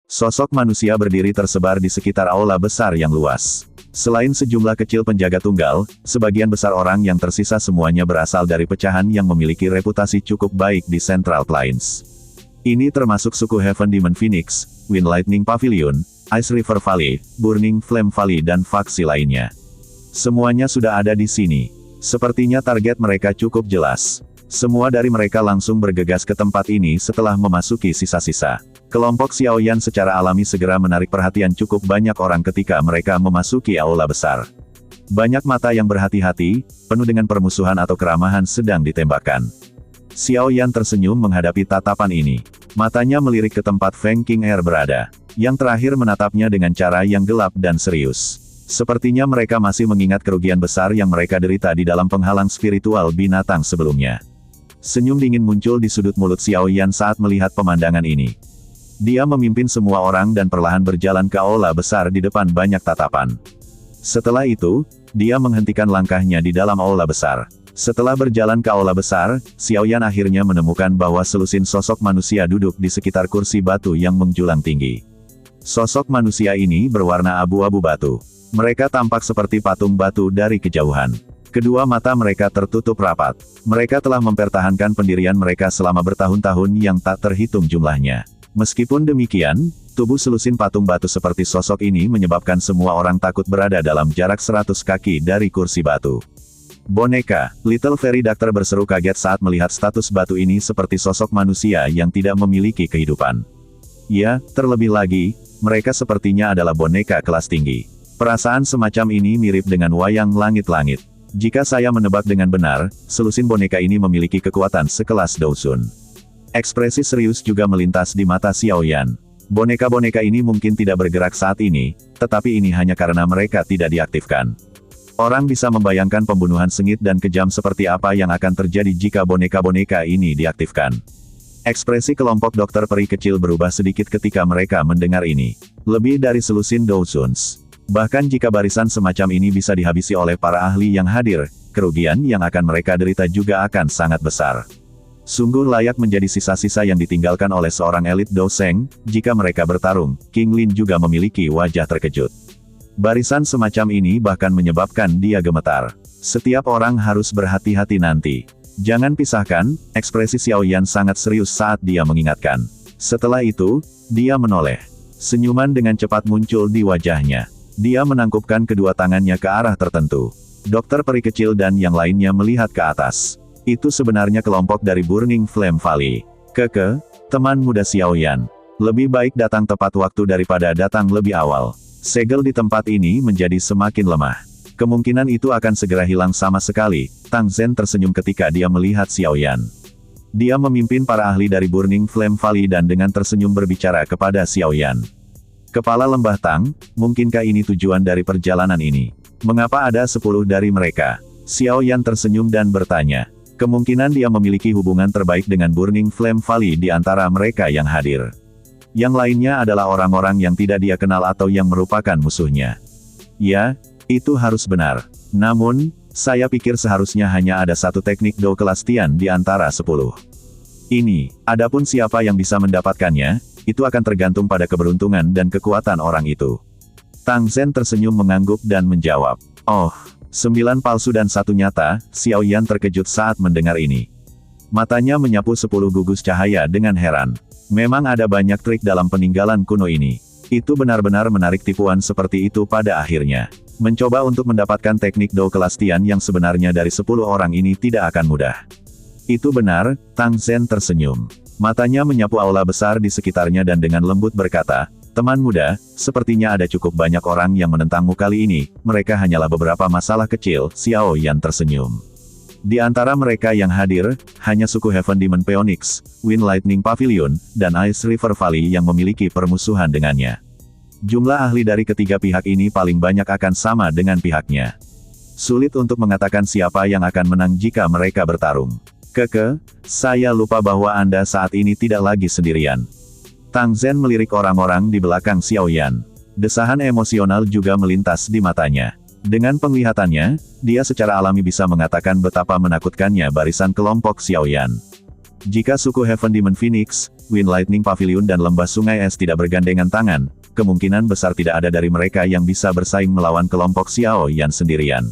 Sosok manusia berdiri tersebar di sekitar aula besar yang luas. Selain sejumlah kecil penjaga tunggal, sebagian besar orang yang tersisa semuanya berasal dari pecahan yang memiliki reputasi cukup baik di Central Plains. Ini termasuk suku Heaven Demon Phoenix, Wind Lightning Pavilion, Ice River Valley, Burning Flame Valley dan faksi lainnya. Semuanya sudah ada di sini. Sepertinya target mereka cukup jelas. Semua dari mereka langsung bergegas ke tempat ini setelah memasuki sisa-sisa. Kelompok Xiaoyan secara alami segera menarik perhatian cukup banyak orang ketika mereka memasuki aula besar. Banyak mata yang berhati-hati, penuh dengan permusuhan atau keramahan sedang ditembakkan. Xiaoyan tersenyum menghadapi tatapan ini. Matanya melirik ke tempat Feng King berada. Yang terakhir menatapnya dengan cara yang gelap dan serius. Sepertinya mereka masih mengingat kerugian besar yang mereka derita di dalam penghalang spiritual binatang sebelumnya. Senyum dingin muncul di sudut mulut Xiaoyan saat melihat pemandangan ini. Dia memimpin semua orang dan perlahan berjalan ke aula besar di depan banyak tatapan. Setelah itu, dia menghentikan langkahnya di dalam aula besar. Setelah berjalan ke aula besar, Xiaoyan akhirnya menemukan bahwa selusin sosok manusia duduk di sekitar kursi batu yang menjulang tinggi. Sosok manusia ini berwarna abu-abu batu. Mereka tampak seperti patung batu dari kejauhan. Kedua mata mereka tertutup rapat. Mereka telah mempertahankan pendirian mereka selama bertahun-tahun yang tak terhitung jumlahnya. Meskipun demikian, tubuh selusin patung batu seperti sosok ini menyebabkan semua orang takut berada dalam jarak 100 kaki dari kursi batu. Boneka, Little Fairy Doctor berseru kaget saat melihat status batu ini seperti sosok manusia yang tidak memiliki kehidupan. Ya, terlebih lagi, mereka sepertinya adalah boneka kelas tinggi. Perasaan semacam ini mirip dengan wayang langit-langit. Jika saya menebak dengan benar, selusin boneka ini memiliki kekuatan sekelas Dousun. Ekspresi serius juga melintas di mata Xiaoyan. Boneka-boneka ini mungkin tidak bergerak saat ini, tetapi ini hanya karena mereka tidak diaktifkan. Orang bisa membayangkan pembunuhan sengit dan kejam seperti apa yang akan terjadi jika boneka-boneka ini diaktifkan. Ekspresi kelompok dokter peri kecil berubah sedikit ketika mereka mendengar ini. Lebih dari selusin Dousuns. Bahkan jika barisan semacam ini bisa dihabisi oleh para ahli yang hadir, kerugian yang akan mereka derita juga akan sangat besar. Sungguh layak menjadi sisa-sisa yang ditinggalkan oleh seorang elit Douseng, jika mereka bertarung. King Lin juga memiliki wajah terkejut. Barisan semacam ini bahkan menyebabkan dia gemetar. Setiap orang harus berhati-hati nanti. Jangan pisahkan, ekspresi Xiaoyan sangat serius saat dia mengingatkan. Setelah itu, dia menoleh. Senyuman dengan cepat muncul di wajahnya. Dia menangkupkan kedua tangannya ke arah tertentu. Dokter peri kecil dan yang lainnya melihat ke atas. Itu sebenarnya kelompok dari Burning Flame Valley. Teman muda Xiaoyan. Lebih baik datang tepat waktu daripada datang lebih awal. Segel di tempat ini menjadi semakin lemah. Kemungkinan itu akan segera hilang sama sekali. Tang Zhen tersenyum ketika dia melihat Xiaoyan. Dia memimpin para ahli dari Burning Flame Valley dan dengan tersenyum berbicara kepada Xiaoyan. Kepala Lembah Tang, mungkinkah ini tujuan dari perjalanan ini? Mengapa ada 10 dari mereka? Xiaoyan tersenyum dan bertanya. Kemungkinan dia memiliki hubungan terbaik dengan Burning Flame Valley di antara mereka yang hadir. Yang lainnya adalah orang-orang yang tidak dia kenal atau yang merupakan musuhnya. Ya, itu harus benar. Namun, saya pikir seharusnya hanya ada satu teknik Do kelas Tian di antara 10. Ini, adapun siapa yang bisa mendapatkannya, itu akan tergantung pada keberuntungan dan kekuatan orang itu. Tang Zhen tersenyum mengangguk dan menjawab. Oh, 9 palsu dan 1 nyata, Xiaoyan terkejut saat mendengar ini. Matanya menyapu 10 gugus cahaya dengan heran. Memang ada banyak trik dalam peninggalan kuno ini. Itu benar-benar menarik tipuan seperti itu pada akhirnya. Mencoba untuk mendapatkan teknik Do kelas Tian yang sebenarnya dari 10 orang ini tidak akan mudah. Itu benar, Tang Zhen tersenyum. Matanya menyapu aula besar di sekitarnya dan dengan lembut berkata, teman muda, sepertinya ada cukup banyak orang yang menentangmu kali ini, mereka hanyalah beberapa masalah kecil, Xiaoyan tersenyum. Di antara mereka yang hadir, hanya suku Heaven Demon Phoenix, Wind Lightning Pavilion, dan Ice River Valley yang memiliki permusuhan dengannya. Jumlah ahli dari ketiga pihak ini paling banyak akan sama dengan pihaknya. Sulit untuk mengatakan siapa yang akan menang jika mereka bertarung. Saya lupa bahwa Anda saat ini tidak lagi sendirian. Tang Zhen melirik orang-orang di belakang Xiaoyan. Desahan emosional juga melintas di matanya. Dengan penglihatannya, dia secara alami bisa mengatakan betapa menakutkannya barisan kelompok Xiaoyan. Jika suku Heaven Demon Phoenix, Wind Lightning Pavilion dan Lembah Sungai Es tidak bergandengan tangan, kemungkinan besar tidak ada dari mereka yang bisa bersaing melawan kelompok Xiao Yan sendirian.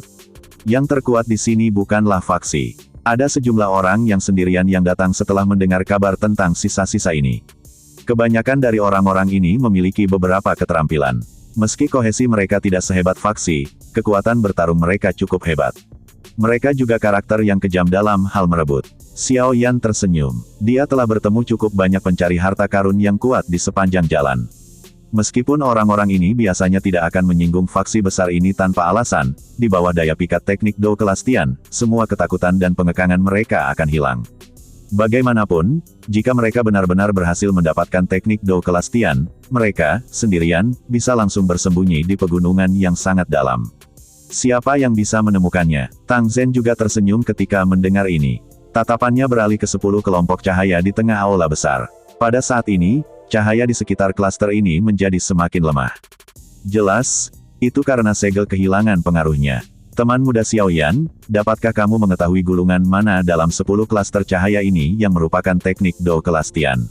Yang terkuat di sini bukanlah faksi. Ada sejumlah orang yang sendirian yang datang setelah mendengar kabar tentang sisa-sisa ini. Kebanyakan dari orang-orang ini memiliki beberapa keterampilan. Meski kohesi mereka tidak sehebat faksi, kekuatan bertarung mereka cukup hebat. Mereka juga karakter yang kejam dalam hal merebut. Xiao Yan tersenyum. Dia telah bertemu cukup banyak pencari harta karun yang kuat di sepanjang jalan. Meskipun orang-orang ini biasanya tidak akan menyinggung faksi besar ini tanpa alasan, di bawah daya pikat teknik Do kelas Tian, semua ketakutan dan pengekangan mereka akan hilang. Bagaimanapun, jika mereka benar-benar berhasil mendapatkan teknik Do kelas Tian, mereka, sendirian, bisa langsung bersembunyi di pegunungan yang sangat dalam. Siapa yang bisa menemukannya? Tang Zhen juga tersenyum ketika mendengar ini. Tatapannya beralih ke 10 kelompok cahaya di tengah aula besar. Pada saat ini, cahaya di sekitar klaster ini menjadi semakin lemah. Jelas, itu karena segel kehilangan pengaruhnya. Teman muda Xiao Yan, dapatkah kamu mengetahui gulungan mana dalam 10 klaster cahaya ini yang merupakan teknik Do kelas Tian?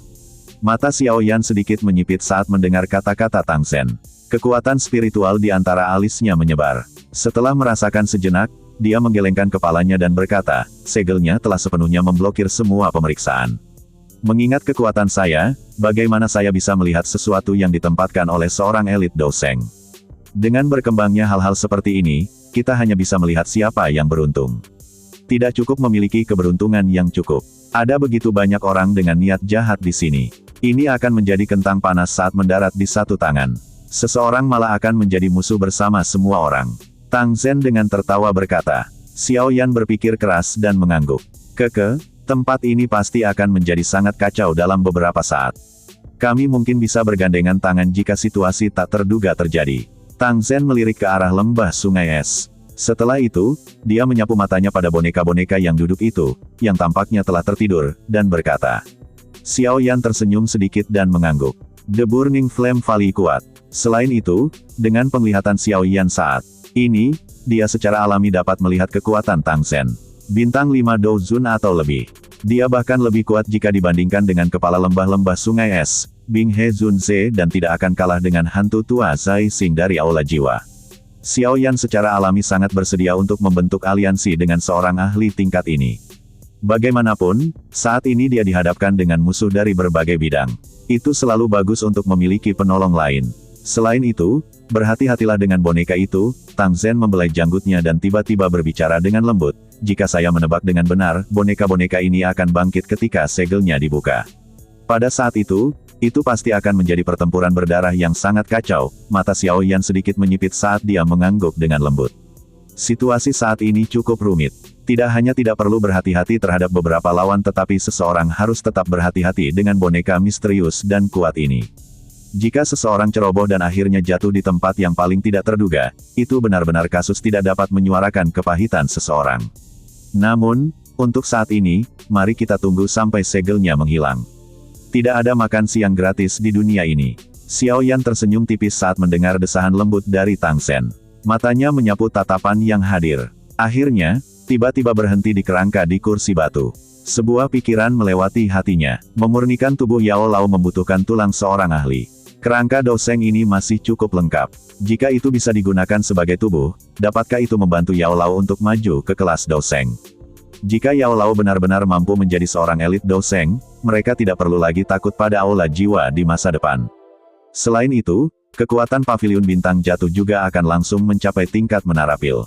Mata Xiao Yan sedikit menyipit saat mendengar kata-kata Tang Zhen. Kekuatan spiritual di antara alisnya menyebar. Setelah merasakan sejenak, dia menggelengkan kepalanya dan berkata, segelnya telah sepenuhnya memblokir semua pemeriksaan. Mengingat kekuatan saya, bagaimana saya bisa melihat sesuatu yang ditempatkan oleh seorang elit doseng? Dengan berkembangnya hal-hal seperti ini, kita hanya bisa melihat siapa yang beruntung. Tidak cukup memiliki keberuntungan yang cukup. Ada begitu banyak orang dengan niat jahat di sini. Ini akan menjadi kentang panas saat mendarat di satu tangan. Seseorang malah akan menjadi musuh bersama semua orang. Tang Zhen dengan tertawa berkata. Xiao Yan berpikir keras dan mengangguk. Tempat ini pasti akan menjadi sangat kacau dalam beberapa saat. Kami mungkin bisa bergandengan tangan jika situasi tak terduga terjadi. Tang Zhen melirik ke arah lembah sungai es. Setelah itu, dia menyapu matanya pada boneka-boneka yang duduk itu, yang tampaknya telah tertidur, dan berkata. Xiao Yan tersenyum sedikit dan mengangguk. The Burning Flame Valley kuat. Selain itu, dengan penglihatan Xiao Yan saat ini, dia secara alami dapat melihat kekuatan Tang Zhen. Bintang 5 Douzun atau lebih. Dia bahkan lebih kuat jika dibandingkan dengan kepala lembah-lembah sungai es, Bing He Zun Ze dan tidak akan kalah dengan hantu tua Zai Xing dari Aula Jiwa. Xiao Yan secara alami sangat bersedia untuk membentuk aliansi dengan seorang ahli tingkat ini. Bagaimanapun, saat ini dia dihadapkan dengan musuh dari berbagai bidang. Itu selalu bagus untuk memiliki penolong lain. Selain itu, berhati-hatilah dengan boneka itu. Tang Zhen membelai janggutnya dan tiba-tiba berbicara dengan lembut. Jika saya menebak dengan benar, boneka-boneka ini akan bangkit ketika segelnya dibuka. Pada saat itu pasti akan menjadi pertempuran berdarah yang sangat kacau. Mata Xiao Yan sedikit menyipit saat dia mengangguk dengan lembut. Situasi saat ini cukup rumit. Tidak hanya tidak perlu berhati-hati terhadap beberapa lawan tetapi seseorang harus tetap berhati-hati dengan boneka misterius dan kuat ini. Jika seseorang ceroboh dan akhirnya jatuh di tempat yang paling tidak terduga, itu benar-benar kasus tidak dapat menyuarakan kepahitan seseorang. Namun, untuk saat ini, mari kita tunggu sampai segelnya menghilang. Tidak ada makan siang gratis di dunia ini. Xiao Yan tersenyum tipis saat mendengar desahan lembut dari Tang Zhen. Matanya menyapu tatapan yang hadir. Akhirnya, tiba-tiba berhenti di kerangka di kursi batu. Sebuah pikiran melewati hatinya. Memurnikan tubuh Yao Lao membutuhkan tulang seorang ahli. Kerangka doseng ini masih cukup lengkap. Jika itu bisa digunakan sebagai tubuh, dapatkah itu membantu Yao Lao untuk maju ke kelas doseng? Jika Yao Lao benar-benar mampu menjadi seorang elit doseng, mereka tidak perlu lagi takut pada aula jiwa di masa depan. Selain itu, kekuatan pavilion bintang jatuh juga akan langsung mencapai tingkat menara pil.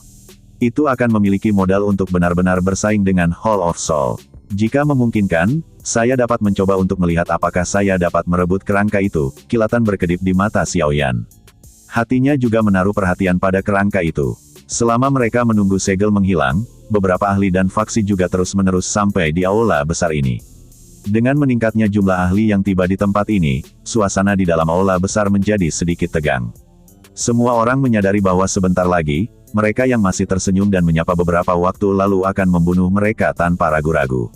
Itu akan memiliki modal untuk benar-benar bersaing dengan Hall of Soul. Jika memungkinkan, saya dapat mencoba untuk melihat apakah saya dapat merebut kerangka itu. Kilatan berkedip di mata Xiao Yan. Hatinya juga menaruh perhatian pada kerangka itu. Selama mereka menunggu segel menghilang, beberapa ahli dan faksi juga terus-menerus sampai di aula besar ini. Dengan meningkatnya jumlah ahli yang tiba di tempat ini, suasana di dalam aula besar menjadi sedikit tegang. Semua orang menyadari bahwa sebentar lagi, mereka yang masih tersenyum dan menyapa beberapa waktu lalu akan membunuh mereka tanpa ragu-ragu.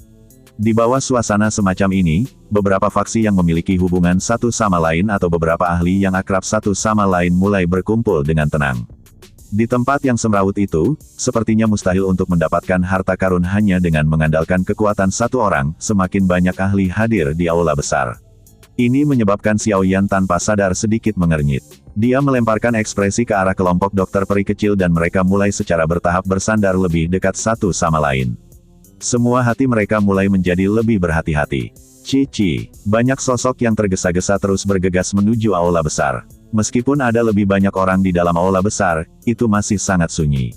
Di bawah suasana semacam ini, beberapa faksi yang memiliki hubungan satu sama lain atau beberapa ahli yang akrab satu sama lain mulai berkumpul dengan tenang. Di tempat yang semrawut itu, sepertinya mustahil untuk mendapatkan harta karun hanya dengan mengandalkan kekuatan satu orang, semakin banyak ahli hadir di aula besar. Ini menyebabkan Xiao Yan tanpa sadar sedikit mengernyit. Dia melemparkan ekspresi ke arah kelompok dokter peri kecil dan mereka mulai secara bertahap bersandar lebih dekat satu sama lain. Semua hati mereka mulai menjadi lebih berhati-hati. Cici, banyak sosok yang tergesa-gesa terus bergegas menuju aula besar. Meskipun ada lebih banyak orang di dalam aula besar, itu masih sangat sunyi.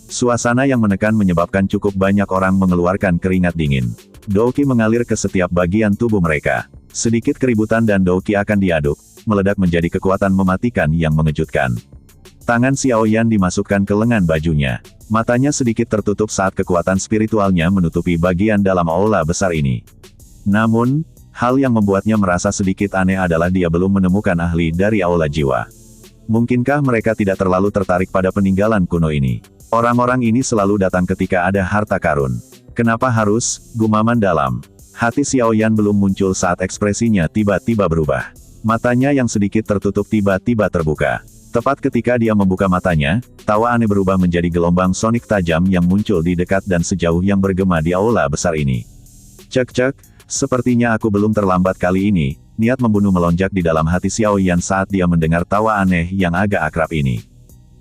Suasana yang menekan menyebabkan cukup banyak orang mengeluarkan keringat dingin. Douqi mengalir ke setiap bagian tubuh mereka. Sedikit keributan dan Douqi akan diaduk, meledak menjadi kekuatan mematikan yang mengejutkan. Tangan Xiao Yan dimasukkan ke lengan bajunya. Matanya sedikit tertutup saat kekuatan spiritualnya menutupi bagian dalam aula besar ini. Namun, hal yang membuatnya merasa sedikit aneh adalah dia belum menemukan ahli dari aula jiwa. Mungkinkah mereka tidak terlalu tertarik pada peninggalan kuno ini? Orang-orang ini selalu datang ketika ada harta karun. Kenapa harus, gumaman dalam. Hati Xiao Yan belum muncul saat ekspresinya tiba-tiba berubah. Matanya yang sedikit tertutup tiba-tiba terbuka. Tepat ketika dia membuka matanya, tawa aneh berubah menjadi gelombang sonik tajam yang muncul di dekat dan sejauh yang bergema di aula besar ini. Cek-cek, sepertinya aku belum terlambat kali ini, niat membunuh melonjak di dalam hati Xiao Yan saat dia mendengar tawa aneh yang agak akrab ini.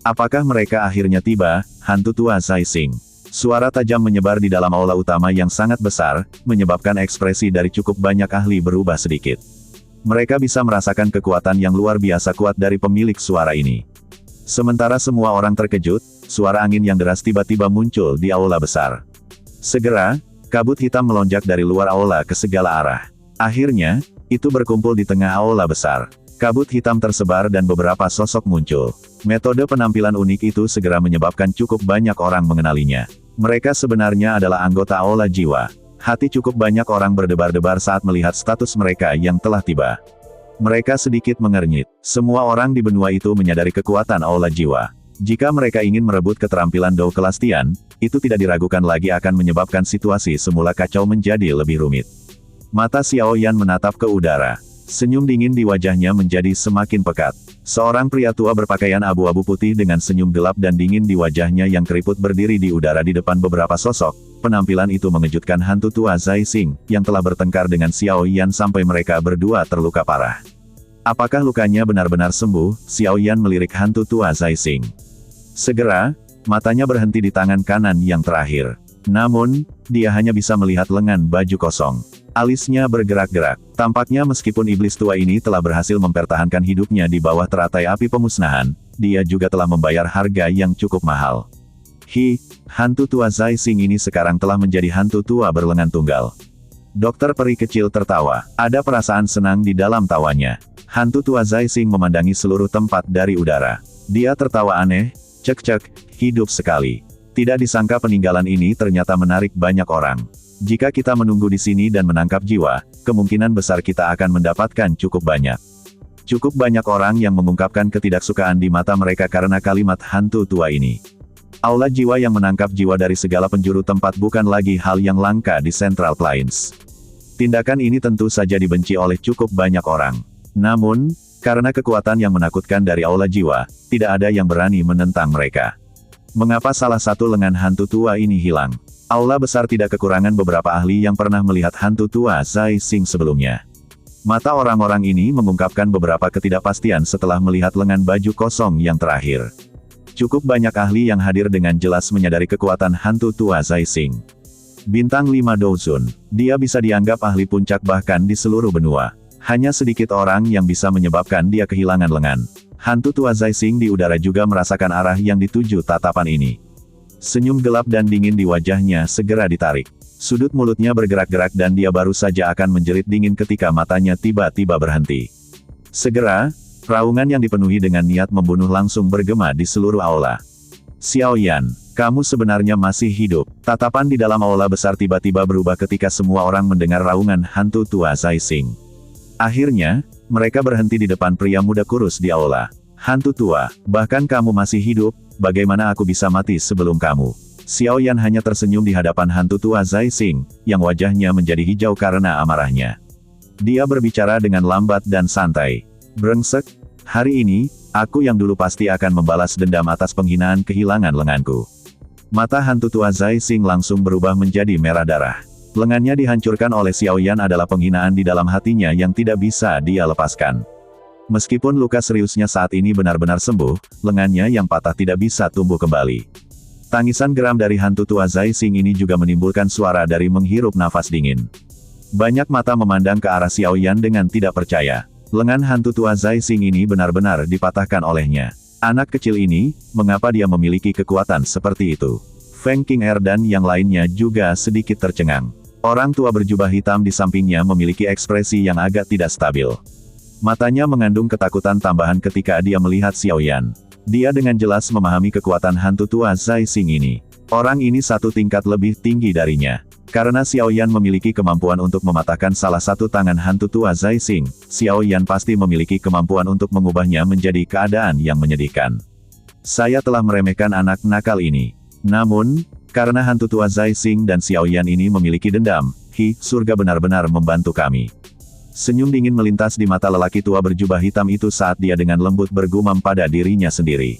Apakah mereka akhirnya tiba, hantu tua Zai Xing? Suara tajam menyebar di dalam aula utama yang sangat besar, menyebabkan ekspresi dari cukup banyak ahli berubah sedikit. Mereka bisa merasakan kekuatan yang luar biasa kuat dari pemilik suara ini. Sementara semua orang terkejut, suara angin yang deras tiba-tiba muncul di aula besar. Segera, kabut hitam melonjak dari luar aula ke segala arah. Akhirnya, itu berkumpul di tengah aula besar. Kabut hitam tersebar dan beberapa sosok muncul. Metode penampilan unik itu segera menyebabkan cukup banyak orang mengenalinya. Mereka sebenarnya adalah anggota aula jiwa. Hati cukup banyak orang berdebar-debar saat melihat status mereka yang telah tiba. Mereka sedikit mengernyit. Semua orang di benua itu menyadari kekuatan aula jiwa. Jika mereka ingin merebut keterampilan Dou Kelastian, itu tidak diragukan lagi akan menyebabkan situasi semula kacau menjadi lebih rumit. Mata Xiao Yan menatap ke udara. Senyum dingin di wajahnya menjadi semakin pekat. Seorang pria tua berpakaian abu-abu putih dengan senyum gelap dan dingin di wajahnya yang keriput berdiri di udara di depan beberapa sosok. Penampilan itu mengejutkan hantu tua Zai Xing, yang telah bertengkar dengan Xiao Yan sampai mereka berdua terluka parah. Apakah lukanya benar-benar sembuh? Xiao Yan melirik hantu tua Zai Xing. Segera, matanya berhenti di tangan kanan yang terakhir. Namun, dia hanya bisa melihat lengan baju kosong. Alisnya bergerak-gerak. Tampaknya meskipun iblis tua ini telah berhasil mempertahankan hidupnya di bawah teratai api pemusnahan, dia juga telah membayar harga yang cukup mahal. Hantu tua Zai Xing ini sekarang telah menjadi hantu tua berlengan tunggal. Dokter peri kecil tertawa. Ada perasaan senang di dalam tawanya. Hantu tua Zai Xing memandangi seluruh tempat dari udara. Dia tertawa aneh, cek-cek, hidup sekali. Tidak disangka peninggalan ini ternyata menarik banyak orang. Jika kita menunggu di sini dan menangkap jiwa, kemungkinan besar kita akan mendapatkan cukup banyak. Cukup banyak orang yang mengungkapkan ketidaksukaan di mata mereka karena kalimat hantu tua ini. Aula jiwa yang menangkap jiwa dari segala penjuru tempat bukan lagi hal yang langka di Central Plains. Tindakan ini tentu saja dibenci oleh cukup banyak orang. Namun, karena kekuatan yang menakutkan dari aula jiwa, tidak ada yang berani menentang mereka. Mengapa salah satu lengan hantu tua ini hilang? Aula besar tidak kekurangan beberapa ahli yang pernah melihat hantu tua Zai Xing sebelumnya. Mata orang-orang ini mengungkapkan beberapa ketidakpastian setelah melihat lengan baju kosong yang terakhir. Cukup banyak ahli yang hadir dengan jelas menyadari kekuatan hantu tua Zai Xing. Bintang 5 Douzun. Dia bisa dianggap ahli puncak bahkan di seluruh benua. Hanya sedikit orang yang bisa menyebabkan dia kehilangan lengan. Hantu tua Zai Xing di udara juga merasakan arah yang dituju tatapan ini. Senyum gelap dan dingin di wajahnya segera ditarik. Sudut mulutnya bergerak-gerak dan dia baru saja akan menjerit dingin ketika matanya tiba-tiba berhenti. Segera, raungan yang dipenuhi dengan niat membunuh langsung bergema di seluruh aula. Xiao Yan, kamu sebenarnya masih hidup. Tatapan di dalam aula besar tiba-tiba berubah ketika semua orang mendengar raungan hantu tua Zai Xing. Akhirnya, mereka berhenti di depan pria muda kurus di aula. Hantu tua, bahkan kamu masih hidup, bagaimana aku bisa mati sebelum kamu? Xiao Yan hanya tersenyum di hadapan hantu tua Zai Xing, yang wajahnya menjadi hijau karena amarahnya. Dia berbicara dengan lambat dan santai. Brengsek, hari ini, Aku yang dulu pasti akan membalas dendam atas penghinaan kehilangan lenganku. Mata hantu tua Zai Xing langsung berubah menjadi merah darah. Lengannya dihancurkan oleh Xiao Yan adalah penghinaan di dalam hatinya yang tidak bisa dia lepaskan. Meskipun luka seriusnya saat ini benar-benar sembuh, lengannya yang patah tidak bisa tumbuh kembali. Tangisan geram dari hantu tua Zai Xing ini juga menimbulkan suara dari menghirup nafas dingin. Banyak mata memandang ke arah Xiao Yan dengan tidak percaya. Lengan hantu tua Zai Xing ini benar-benar dipatahkan olehnya. Anak kecil ini, mengapa dia memiliki kekuatan seperti itu? Feng Qing'er dan yang lainnya juga sedikit tercengang. Orang tua berjubah hitam di sampingnya memiliki ekspresi yang agak tidak stabil. Matanya mengandung ketakutan tambahan ketika dia melihat Xiao Yan. Dia dengan jelas memahami kekuatan hantu tua Zai Xing ini. Orang ini satu tingkat lebih tinggi darinya. Karena Xiao Yan memiliki kemampuan untuk mematahkan salah satu tangan hantu tua Zai Xing, Xiao Yan pasti memiliki kemampuan untuk mengubahnya menjadi keadaan yang menyedihkan. Saya telah meremehkan anak nakal ini. Namun, karena hantu tua Zai Xing dan Xiao Yan ini memiliki dendam, surga benar-benar membantu kami. Senyum dingin melintas di mata lelaki tua berjubah hitam itu saat dia dengan lembut bergumam pada dirinya sendiri.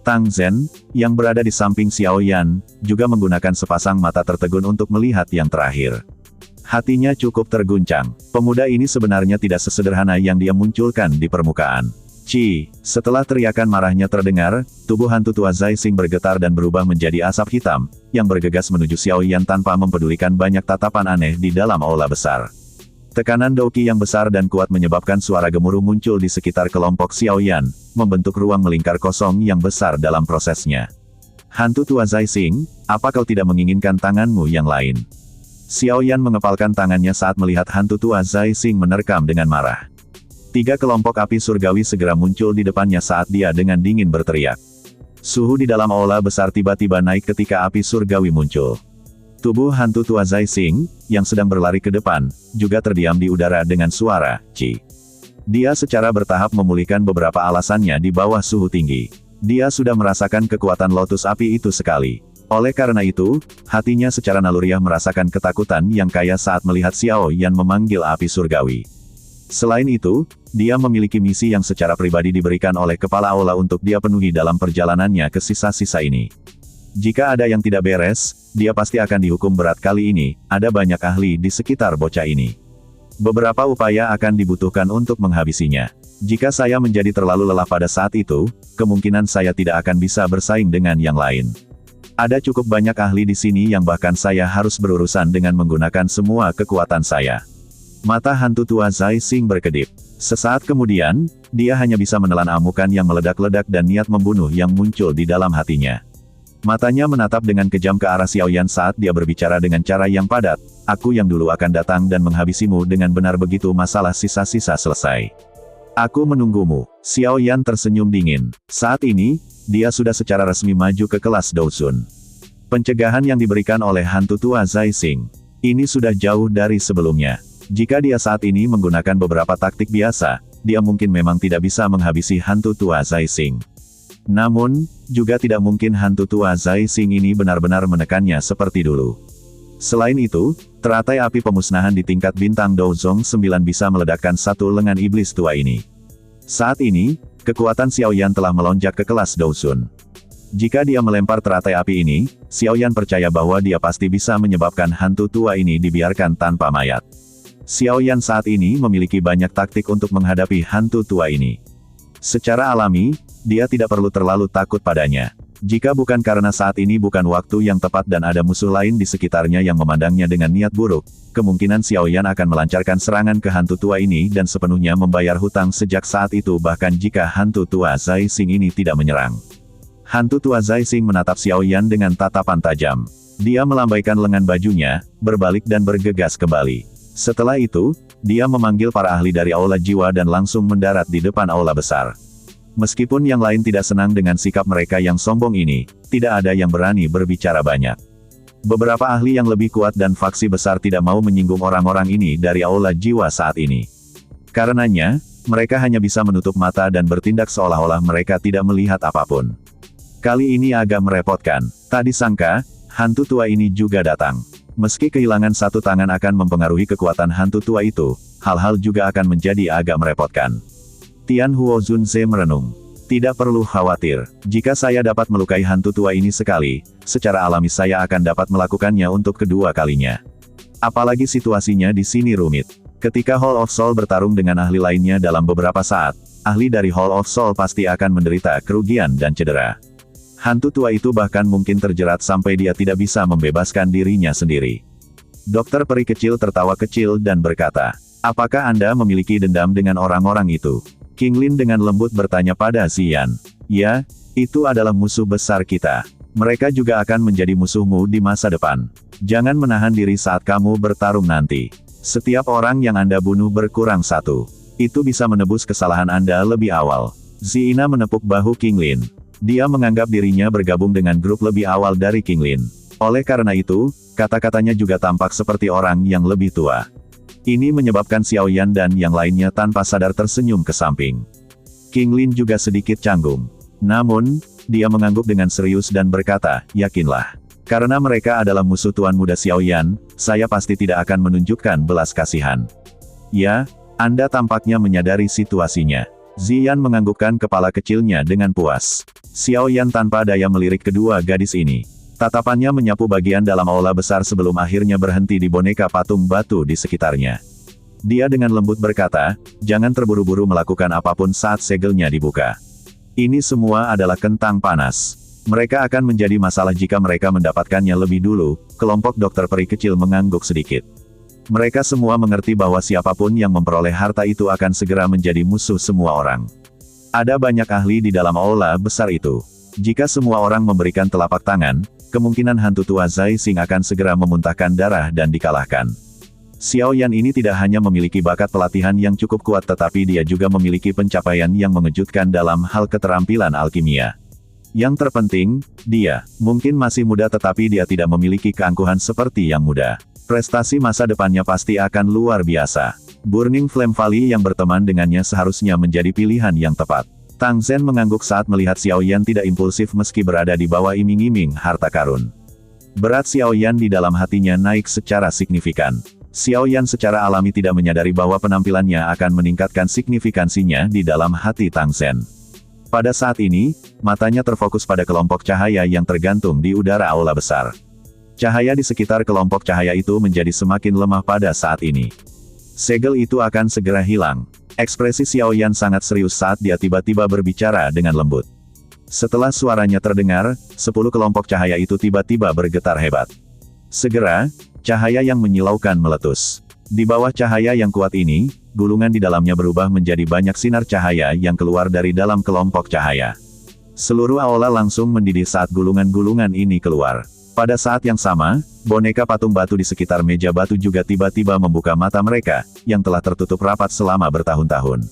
Tang Zhen, yang berada di samping Xiao Yan, juga menggunakan sepasang mata tertegun untuk melihat yang terakhir. Hatinya cukup terguncang. Pemuda ini sebenarnya tidak sesederhana yang dia munculkan di permukaan. Setelah teriakan marahnya terdengar, tubuh hantu tua Zai Xing bergetar dan berubah menjadi asap hitam, yang bergegas menuju Xiao Yan tanpa mempedulikan banyak tatapan aneh di dalam aula besar. Tekanan Douqi yang besar dan kuat menyebabkan suara gemuruh muncul di sekitar kelompok Xiao Yan, membentuk ruang melingkar kosong yang besar dalam prosesnya. Hantu tua Zai Xing, apa kau tidak menginginkan tanganmu yang lain? Xiao Yan mengepalkan tangannya saat melihat hantu tua Zai Xing menerkam dengan marah. 3 kelompok api surgawi segera muncul di depannya saat dia dengan dingin berteriak. Suhu di dalam aula besar tiba-tiba naik ketika api surgawi muncul. Tubuh hantu tua Zai Xing, yang sedang berlari ke depan, juga terdiam di udara dengan suara, "Ci." Dia secara bertahap memulihkan beberapa alasannya di bawah suhu tinggi. Dia sudah merasakan kekuatan lotus api itu sekali. Oleh karena itu, hatinya secara naluriah merasakan ketakutan yang kaya saat melihat Xiao Yan memanggil api surgawi. Selain itu, dia memiliki misi yang secara pribadi diberikan oleh kepala aula untuk dia penuhi dalam perjalanannya ke sisa-sisa ini. Jika ada yang tidak beres, dia pasti akan dihukum berat. Kali ini, ada banyak ahli di sekitar bocah ini. Beberapa upaya akan dibutuhkan untuk menghabisinya. Jika saya menjadi terlalu lelah pada saat itu, kemungkinan saya tidak akan bisa bersaing dengan yang lain. Ada cukup banyak ahli di sini yang bahkan saya harus berurusan dengan menggunakan semua kekuatan saya. Mata hantu tua Zai Xing berkedip. Sesaat kemudian, dia hanya bisa menelan amukan yang meledak-ledak dan niat membunuh yang muncul di dalam hatinya. Matanya menatap dengan kejam ke arah Xiao Yan saat dia berbicara dengan cara yang padat, "Aku yang dulu akan datang dan menghabisimu dengan benar begitu masalah sisa-sisa selesai. Aku menunggumu." Xiao Yan tersenyum dingin. Saat ini, dia sudah secara resmi maju ke kelas Douzun. Pencegahan yang diberikan oleh hantu tua Zai Xing ini sudah jauh dari sebelumnya. Jika dia saat ini menggunakan beberapa taktik biasa, dia mungkin memang tidak bisa menghabisi hantu tua Zai Xing. Namun, juga tidak mungkin hantu tua Zai Xing ini benar-benar menekannya seperti dulu. Selain itu, teratai api pemusnahan di tingkat bintang Douzong 9 bisa meledakkan satu lengan iblis tua ini. Saat ini, kekuatan Xiao Yan telah melonjak ke kelas Douzun. Jika dia melempar teratai api ini, Xiao Yan percaya bahwa dia pasti bisa menyebabkan hantu tua ini dibiarkan tanpa mayat. Xiao Yan saat ini memiliki banyak taktik untuk menghadapi hantu tua ini. Secara alami, dia tidak perlu terlalu takut padanya. Jika bukan karena saat ini bukan waktu yang tepat dan ada musuh lain di sekitarnya yang memandangnya dengan niat buruk, kemungkinan Xiao Yan akan melancarkan serangan ke hantu tua ini dan sepenuhnya membayar hutang sejak saat itu bahkan jika hantu tua Zai Xing ini tidak menyerang. Hantu tua Zai Xing menatap Xiao Yan dengan tatapan tajam. Dia melambaikan lengan bajunya, berbalik dan bergegas kembali. Setelah itu, dia memanggil para ahli dari aula jiwa dan langsung mendarat di depan aula besar. Meskipun yang lain tidak senang dengan sikap mereka yang sombong ini, tidak ada yang berani berbicara banyak. Beberapa ahli yang lebih kuat dan faksi besar tidak mau menyinggung orang-orang ini dari aula jiwa saat ini. Karenanya, mereka hanya bisa menutup mata dan bertindak seolah-olah mereka tidak melihat apapun. Kali ini agak merepotkan. Tak disangka, hantu tua ini juga datang. Meski kehilangan satu tangan akan mempengaruhi kekuatan hantu tua itu, hal-hal juga akan menjadi agak merepotkan. Tian Huo Zunze merenung. Tidak perlu khawatir, jika saya dapat melukai hantu tua ini sekali, secara alami saya akan dapat melakukannya untuk kedua kalinya. Apalagi situasinya di sini rumit. Ketika Hall of Soul bertarung dengan ahli lainnya dalam beberapa saat, ahli dari Hall of Soul pasti akan menderita kerugian dan cedera. Hantu tua itu bahkan mungkin terjerat sampai dia tidak bisa membebaskan dirinya sendiri. Dokter peri kecil tertawa kecil dan berkata, "Apakah Anda memiliki dendam dengan orang-orang itu?" King Lin dengan lembut bertanya pada Ziyan. "Ya, itu adalah musuh besar kita. Mereka juga akan menjadi musuhmu di masa depan. Jangan menahan diri saat kamu bertarung nanti. Setiap orang yang Anda bunuh berkurang satu. Itu bisa menebus kesalahan Anda lebih awal." Ziina menepuk bahu King Lin. Dia menganggap dirinya bergabung dengan grup lebih awal dari King Lin. Oleh karena itu, kata-katanya juga tampak seperti orang yang lebih tua. Ini menyebabkan Xiao Yan dan yang lainnya tanpa sadar tersenyum ke samping. King Lin juga sedikit canggung. Namun, dia mengangguk dengan serius dan berkata, "Yakinlah. Karena mereka adalah musuh Tuan Muda Xiao Yan, saya pasti tidak akan menunjukkan belas kasihan." "Ya, Anda tampaknya menyadari situasinya." Ziyan menganggukkan kepala kecilnya dengan puas. Xiao Yan tanpa daya melirik kedua gadis ini. Tatapannya menyapu bagian dalam aula besar sebelum akhirnya berhenti di boneka patung batu di sekitarnya. Dia dengan lembut berkata, "Jangan terburu-buru melakukan apapun saat segelnya dibuka. Ini semua adalah kentang panas. Mereka akan menjadi masalah jika mereka mendapatkannya lebih dulu." Kelompok dokter peri kecil mengangguk sedikit. Mereka semua mengerti bahwa siapapun yang memperoleh harta itu akan segera menjadi musuh semua orang. Ada banyak ahli di dalam aula besar itu. Jika semua orang memberikan telapak tangan, kemungkinan hantu tua Zai Xing akan segera memuntahkan darah dan dikalahkan. Xiao Yan ini tidak hanya memiliki bakat pelatihan yang cukup kuat tetapi dia juga memiliki pencapaian yang mengejutkan dalam hal keterampilan alkimia. Yang terpenting, dia mungkin masih muda tetapi dia tidak memiliki keangkuhan seperti yang muda. Prestasi masa depannya pasti akan luar biasa. Burning Flame Valley yang berteman dengannya seharusnya menjadi pilihan yang tepat. Tang Zhen mengangguk saat melihat Xiao Yan tidak impulsif meski berada di bawah iming-iming harta karun. Berat Xiao Yan di dalam hatinya naik secara signifikan. Xiao Yan secara alami tidak menyadari bahwa penampilannya akan meningkatkan signifikansinya di dalam hati Tang Zhen. Pada saat ini, matanya terfokus pada kelompok cahaya yang tergantung di udara aula besar. Cahaya di sekitar kelompok cahaya itu menjadi semakin lemah pada saat ini. Segel itu akan segera hilang. Ekspresi Xiao Yan sangat serius saat dia tiba-tiba berbicara dengan lembut. Setelah suaranya terdengar, 10 kelompok cahaya itu tiba-tiba bergetar hebat. Segera, cahaya yang menyilaukan meletus. Di bawah cahaya yang kuat ini, gulungan di dalamnya berubah menjadi banyak sinar cahaya yang keluar dari dalam kelompok cahaya. Seluruh aula langsung mendidih saat gulungan-gulungan ini keluar. Pada saat yang sama, boneka patung batu di sekitar meja batu juga tiba-tiba membuka mata mereka, yang telah tertutup rapat selama bertahun-tahun.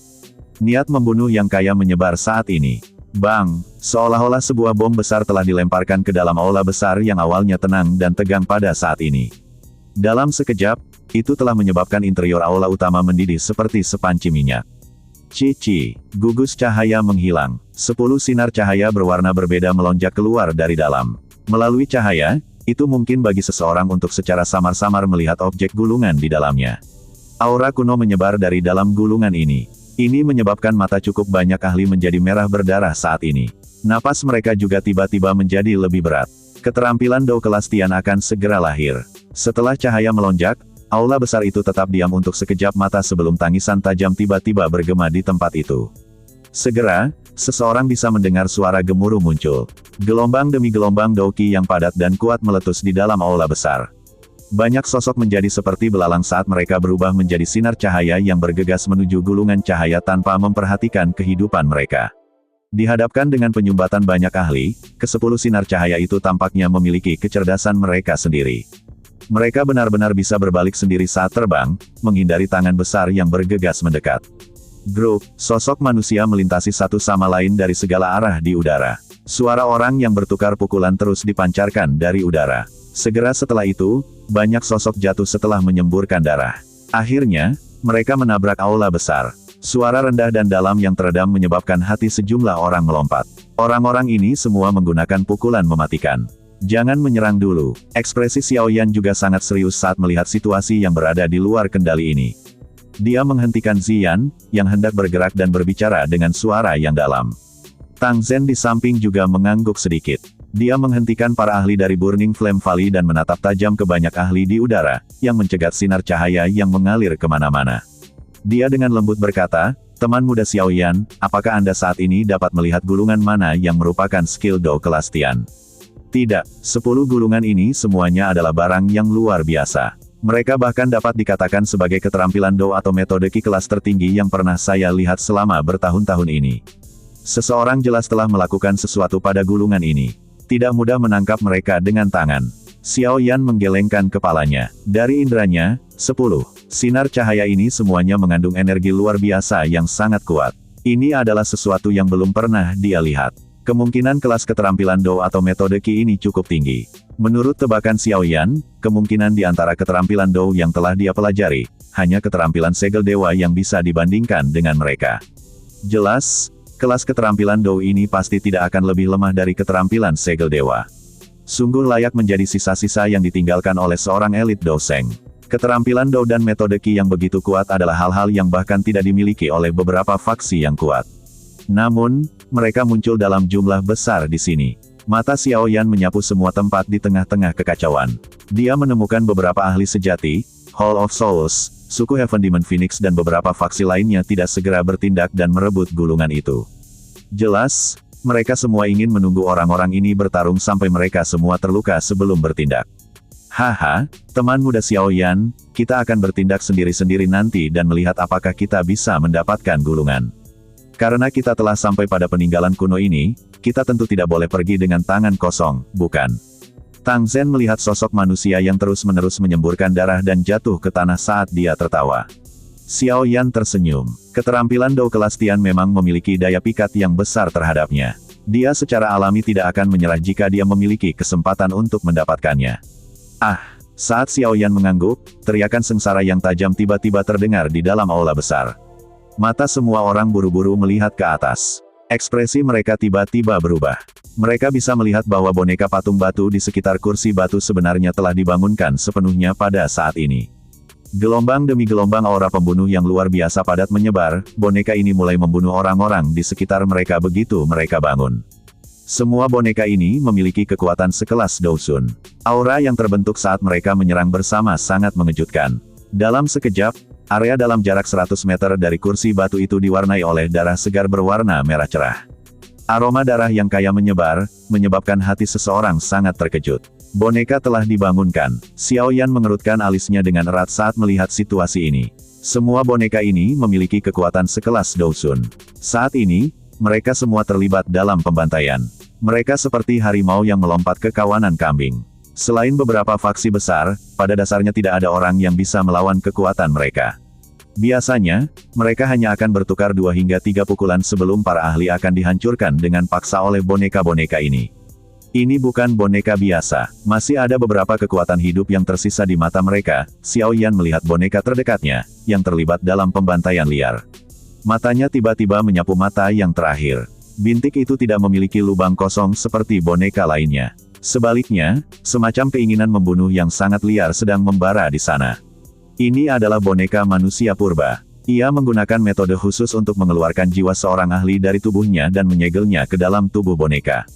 Niat membunuh yang kaya menyebar saat ini. Bang! Seolah-olah sebuah bom besar telah dilemparkan ke dalam aula besar yang awalnya tenang dan tegang pada saat ini. Dalam sekejap, itu telah menyebabkan interior aula utama mendidih seperti sepanci minyak. Cici! Gugus cahaya menghilang. 10 sinar cahaya berwarna berbeda melonjak keluar dari dalam. Melalui cahaya, itu mungkin bagi seseorang untuk secara samar-samar melihat objek gulungan di dalamnya. Aura kuno menyebar dari dalam gulungan ini. Ini menyebabkan mata cukup banyak ahli menjadi merah berdarah saat ini. Napas mereka juga tiba-tiba menjadi lebih berat. Keterampilan Dao kelas Tian akan segera lahir. Setelah cahaya melonjak, aula besar itu tetap diam untuk sekejap mata sebelum tangisan tajam tiba-tiba bergema di tempat itu. Segera, seseorang bisa mendengar suara gemuruh muncul. Gelombang demi gelombang Dao-Qi yang padat dan kuat meletus di dalam aula besar. Banyak sosok menjadi seperti belalang saat mereka berubah menjadi sinar cahaya yang bergegas menuju gulungan cahaya tanpa memperhatikan kehidupan mereka. Dihadapkan dengan penyumbatan banyak ahli, ke-10 sinar cahaya itu tampaknya memiliki kecerdasan mereka sendiri. Mereka benar-benar bisa berbalik sendiri saat terbang, menghindari tangan besar yang bergegas mendekat. Grup, sosok manusia melintasi satu sama lain dari segala arah di udara. Suara orang yang bertukar pukulan terus dipancarkan dari udara. Segera setelah itu, banyak sosok jatuh setelah menyemburkan darah. Akhirnya, mereka menabrak aula besar. Suara rendah dan dalam yang teredam menyebabkan hati sejumlah orang melompat. Orang-orang ini semua menggunakan pukulan mematikan. Jangan menyerang dulu. Ekspresi Xiao Yan juga sangat serius saat melihat situasi yang berada di luar kendali ini. Dia menghentikan Ziyan, yang hendak bergerak dan berbicara dengan suara yang dalam. Tang Zhen di samping juga mengangguk sedikit. Dia menghentikan para ahli dari Burning Flame Valley dan menatap tajam ke banyak ahli di udara, yang mencegat sinar cahaya yang mengalir kemana-mana. Dia dengan lembut berkata, "Teman muda Xiaoyan, apakah Anda saat ini dapat melihat gulungan mana yang merupakan skill Dou kelas Tian?" Tidak, 10 gulungan ini semuanya adalah barang yang luar biasa. Mereka bahkan dapat dikatakan sebagai keterampilan Dou atau metode Qi kelas tertinggi yang pernah saya lihat selama bertahun-tahun ini. Seseorang jelas telah melakukan sesuatu pada gulungan ini. Tidak mudah menangkap mereka dengan tangan. Xiaoyan menggelengkan kepalanya. Dari inderanya, 10 sinar cahaya ini semuanya mengandung energi luar biasa yang sangat kuat. Ini adalah sesuatu yang belum pernah dia lihat. Kemungkinan kelas keterampilan Dou atau metode Qi ini cukup tinggi. Menurut tebakan Xiaoyan, kemungkinan di antara keterampilan Dou yang telah dia pelajari, hanya keterampilan segel dewa yang bisa dibandingkan dengan mereka. Jelas, kelas keterampilan Dou ini pasti tidak akan lebih lemah dari keterampilan segel dewa. Sungguh layak menjadi sisa-sisa yang ditinggalkan oleh seorang elit Douseng. Keterampilan Dou dan metode Qi yang begitu kuat adalah hal-hal yang bahkan tidak dimiliki oleh beberapa faksi yang kuat. Namun, mereka muncul dalam jumlah besar di sini. Mata Xiaoyan menyapu semua tempat di tengah-tengah kekacauan. Dia menemukan beberapa ahli sejati, Hall of Souls, suku Heaven Demon Phoenix dan beberapa faksi lainnya tidak segera bertindak dan merebut gulungan itu. Jelas, mereka semua ingin menunggu orang-orang ini bertarung sampai mereka semua terluka sebelum bertindak. Haha, teman muda Xiaoyan, kita akan bertindak sendiri-sendiri nanti dan melihat apakah kita bisa mendapatkan gulungan. Karena kita telah sampai pada peninggalan kuno ini, kita tentu tidak boleh pergi dengan tangan kosong, bukan? Tang Zhen melihat sosok manusia yang terus-menerus menyemburkan darah dan jatuh ke tanah saat dia tertawa. Xiaoyan tersenyum. Keterampilan Dou kelas Tian memang memiliki daya pikat yang besar terhadapnya. Dia secara alami tidak akan menyerah jika dia memiliki kesempatan untuk mendapatkannya. Ah! Saat Xiaoyan mengangguk, teriakan sengsara yang tajam tiba-tiba terdengar di dalam aula besar. Mata semua orang buru-buru melihat ke atas. Ekspresi mereka tiba-tiba berubah. Mereka bisa melihat bahwa boneka patung batu di sekitar kursi batu sebenarnya telah dibangunkan sepenuhnya pada saat ini. Gelombang demi gelombang aura pembunuh yang luar biasa padat menyebar, boneka ini mulai membunuh orang-orang di sekitar mereka begitu mereka bangun. Semua boneka ini memiliki kekuatan sekelas Dousun. Aura yang terbentuk saat mereka menyerang bersama sangat mengejutkan. Dalam sekejap, area dalam jarak 100 meter dari kursi batu itu diwarnai oleh darah segar berwarna merah cerah. Aroma darah yang kaya menyebar, menyebabkan hati seseorang sangat terkejut. Boneka telah dibangunkan. Xiaoyan mengerutkan alisnya dengan erat saat melihat situasi ini. Semua boneka ini memiliki kekuatan sekelas Dousun. Saat ini, mereka semua terlibat dalam pembantaian. Mereka seperti harimau yang melompat ke kawanan kambing. Selain beberapa faksi besar, pada dasarnya tidak ada orang yang bisa melawan kekuatan mereka. Biasanya, mereka hanya akan bertukar 2 hingga 3 pukulan sebelum para ahli akan dihancurkan dengan paksa oleh boneka-boneka ini. Ini bukan boneka biasa, masih ada beberapa kekuatan hidup yang tersisa di mata mereka. Xiaoyan melihat boneka terdekatnya, yang terlibat dalam pembantaian liar. Matanya tiba-tiba menyapu mata yang terakhir. Bintik itu tidak memiliki lubang kosong seperti boneka lainnya. Sebaliknya, semacam keinginan membunuh yang sangat liar sedang membara di sana. Ini adalah boneka manusia purba. Ia menggunakan metode khusus untuk mengeluarkan jiwa seorang ahli dari tubuhnya dan menyegelnya ke dalam tubuh boneka.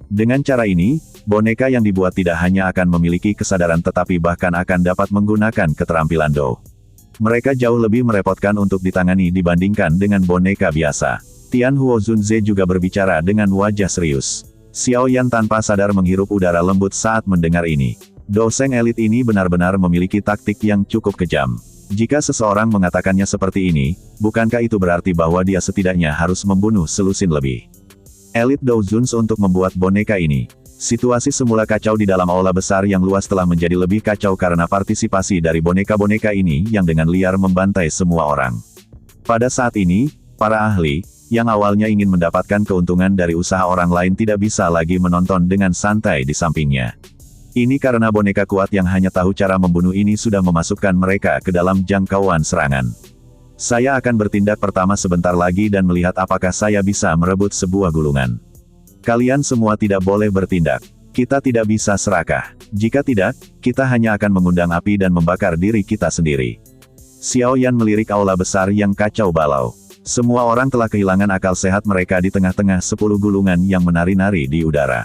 Dengan cara ini, boneka yang dibuat tidak hanya akan memiliki kesadaran tetapi bahkan akan dapat menggunakan keterampilan Dou. Mereka jauh lebih merepotkan untuk ditangani dibandingkan dengan boneka biasa. Tian Huo Zunze juga berbicara dengan wajah serius. Xiaoyan tanpa sadar menghirup udara lembut saat mendengar ini. Douseng elit ini benar-benar memiliki taktik yang cukup kejam. Jika seseorang mengatakannya seperti ini, bukankah itu berarti bahwa dia setidaknya harus membunuh selusin lebih? Elit Douzuns untuk membuat boneka ini. Situasi semula kacau di dalam aula besar yang luas telah menjadi lebih kacau karena partisipasi dari boneka-boneka ini yang dengan liar membantai semua orang. Pada saat ini, para ahli, yang awalnya ingin mendapatkan keuntungan dari usaha orang lain tidak bisa lagi menonton dengan santai di sampingnya. Ini karena boneka kuat yang hanya tahu cara membunuh ini sudah memasukkan mereka ke dalam jangkauan serangan. Saya akan bertindak pertama sebentar lagi dan melihat apakah saya bisa merebut sebuah gulungan. Kalian semua tidak boleh bertindak. Kita tidak bisa serakah. Jika tidak, kita hanya akan mengundang api dan membakar diri kita sendiri. Xiaoyan melirik aula besar yang kacau balau. Semua orang telah kehilangan akal sehat mereka di tengah-tengah 10 gulungan yang menari-nari di udara.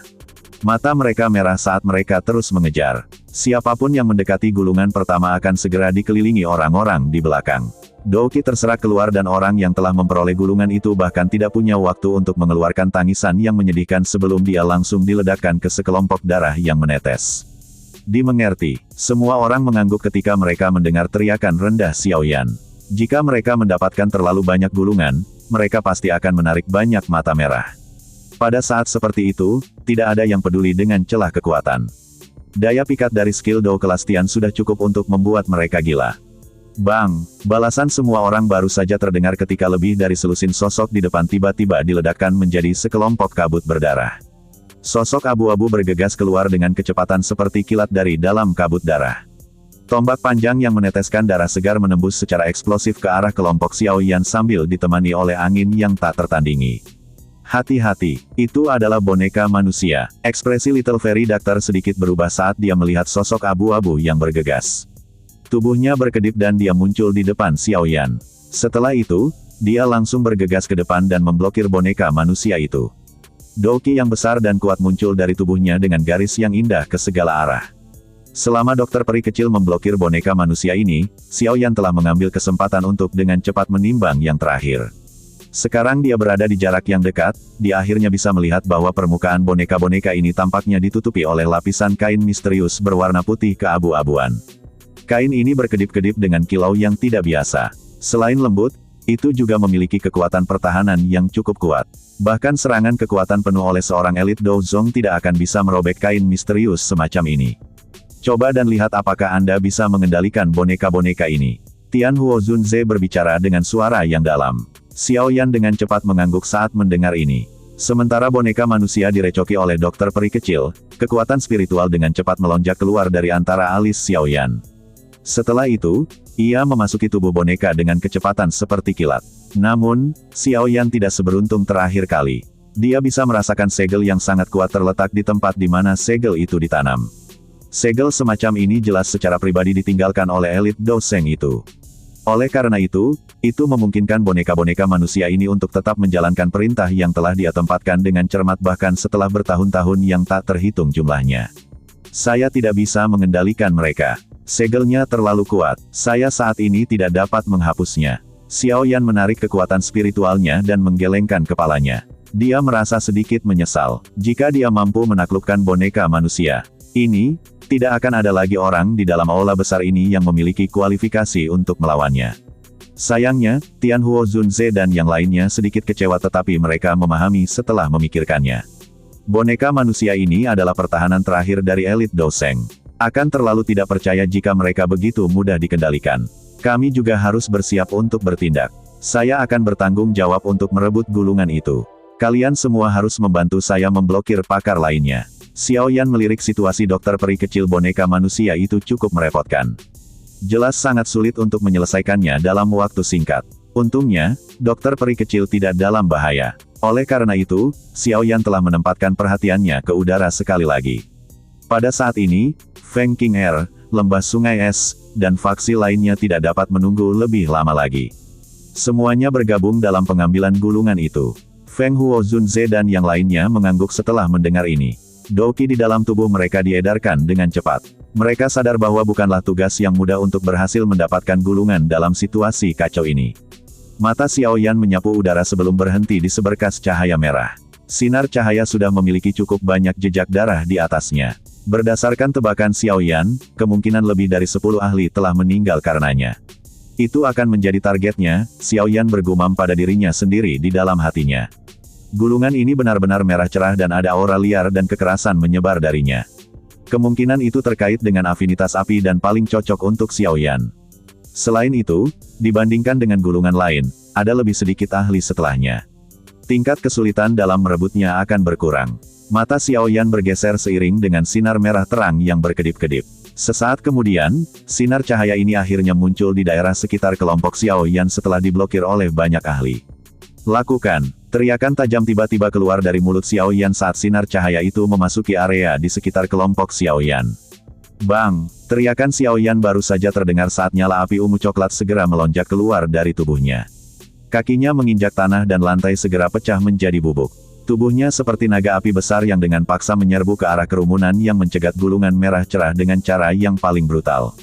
Mata mereka merah saat mereka terus mengejar. Siapapun yang mendekati gulungan pertama akan segera dikelilingi orang-orang di belakang. Douki terserak keluar dan orang yang telah memperoleh gulungan itu bahkan tidak punya waktu untuk mengeluarkan tangisan yang menyedihkan sebelum dia langsung diledakkan ke sekelompok darah yang menetes. Dimengerti, semua orang mengangguk ketika mereka mendengar teriakan rendah Xiaoyan. Jika mereka mendapatkan terlalu banyak gulungan, mereka pasti akan menarik banyak mata merah. Pada saat seperti itu, tidak ada yang peduli dengan celah kekuatan. Daya pikat dari skill Dou kelas Tian sudah cukup untuk membuat mereka gila. Bang! Balasan semua orang baru saja terdengar ketika lebih dari selusin sosok di depan tiba-tiba diledakkan menjadi sekelompok kabut berdarah. Sosok abu-abu bergegas keluar dengan kecepatan seperti kilat dari dalam kabut darah. Tombak panjang yang meneteskan darah segar menembus secara eksplosif ke arah kelompok Xiaoyan sambil ditemani oleh angin yang tak tertandingi. Hati-hati, itu adalah boneka manusia. Ekspresi Little Fairy Doctor sedikit berubah saat dia melihat sosok abu-abu yang bergegas. Tubuhnya berkedip dan dia muncul di depan Xiaoyan. Setelah itu, dia langsung bergegas ke depan dan memblokir boneka manusia itu. Douki yang besar dan kuat muncul dari tubuhnya dengan garis yang indah ke segala arah. Selama dokter peri kecil memblokir boneka manusia ini, Xiaoyan telah mengambil kesempatan untuk dengan cepat menimbang yang terakhir. Sekarang dia berada di jarak yang dekat, dia akhirnya bisa melihat bahwa permukaan boneka-boneka ini tampaknya ditutupi oleh lapisan kain misterius berwarna putih keabu-abuan. Kain ini berkedip-kedip dengan kilau yang tidak biasa. Selain lembut, itu juga memiliki kekuatan pertahanan yang cukup kuat. Bahkan serangan kekuatan penuh oleh seorang elit Douzong tidak akan bisa merobek kain misterius semacam ini. Coba dan lihat apakah Anda bisa mengendalikan boneka-boneka ini. Tian Huo Zunze berbicara dengan suara yang dalam. Xiaoyan dengan cepat mengangguk saat mendengar ini. Sementara boneka manusia direcoki oleh dokter peri kecil, kekuatan spiritual dengan cepat melonjak keluar dari antara alis Xiaoyan. Setelah itu, ia memasuki tubuh boneka dengan kecepatan seperti kilat. Namun, Xiaoyan tidak seberuntung terakhir kali. Dia bisa merasakan segel yang sangat kuat terletak di tempat di mana segel itu ditanam. Segel semacam ini jelas secara pribadi ditinggalkan oleh elit Douzeng itu. Oleh karena itu memungkinkan boneka-boneka manusia ini untuk tetap menjalankan perintah yang telah dia tempatkan dengan cermat bahkan setelah bertahun-tahun yang tak terhitung jumlahnya. Saya tidak bisa mengendalikan mereka. Segelnya terlalu kuat. Saya saat ini tidak dapat menghapusnya. Xiaoyan menarik kekuatan spiritualnya dan menggelengkan kepalanya. Dia merasa sedikit menyesal. Jika dia mampu menaklukkan boneka manusia ini, tidak akan ada lagi orang di dalam aula besar ini yang memiliki kualifikasi untuk melawannya. Sayangnya, Tian Huo Zunze dan yang lainnya sedikit kecewa tetapi mereka memahami setelah memikirkannya. Boneka manusia ini adalah pertahanan terakhir dari elit Douzeng. Akan terlalu tidak percaya jika mereka begitu mudah dikendalikan. Kami juga harus bersiap untuk bertindak. Saya akan bertanggung jawab untuk merebut gulungan itu. Kalian semua harus membantu saya memblokir pakar lainnya. Xiaoyan melirik situasi dokter peri kecil boneka manusia itu cukup merepotkan. Jelas sangat sulit untuk menyelesaikannya dalam waktu singkat. Untungnya, dokter peri kecil tidak dalam bahaya. Oleh karena itu, Xiaoyan telah menempatkan perhatiannya ke udara sekali lagi. Pada saat ini, Feng King Air, lembah sungai es, dan faksi lainnya tidak dapat menunggu lebih lama lagi. Semuanya bergabung dalam pengambilan gulungan itu. Feng Huo Zunze dan yang lainnya mengangguk setelah mendengar ini. Douki di dalam tubuh mereka diedarkan dengan cepat. Mereka sadar bahwa bukanlah tugas yang mudah untuk berhasil mendapatkan gulungan dalam situasi kacau ini. Mata Xiaoyan menyapu udara sebelum berhenti di seberkas cahaya merah. Sinar cahaya sudah memiliki cukup banyak jejak darah di atasnya. Berdasarkan tebakan Xiaoyan, kemungkinan lebih dari 10 ahli telah meninggal karenanya. Itu akan menjadi targetnya, Xiaoyan bergumam pada dirinya sendiri di dalam hatinya. Gulungan ini benar-benar merah cerah dan ada aura liar dan kekerasan menyebar darinya. Kemungkinan itu terkait dengan afinitas api dan paling cocok untuk Xiaoyan. Selain itu, dibandingkan dengan gulungan lain, ada lebih sedikit ahli setelahnya. Tingkat kesulitan dalam merebutnya akan berkurang. Mata Xiaoyan bergeser seiring dengan sinar merah terang yang berkedip-kedip. Sesaat kemudian, sinar cahaya ini akhirnya muncul di daerah sekitar kelompok Xiaoyan setelah diblokir oleh banyak ahli. Lakukan! Teriakan tajam tiba-tiba keluar dari mulut Xiaoyan saat sinar cahaya itu memasuki area di sekitar kelompok Xiaoyan. Bang! Teriakan Xiaoyan baru saja terdengar saat nyala api ungu coklat segera melonjak keluar dari tubuhnya. Kakinya menginjak tanah dan lantai segera pecah menjadi bubuk. Tubuhnya seperti naga api besar yang dengan paksa menyerbu ke arah kerumunan yang mencegat gulungan merah cerah dengan cara yang paling brutal.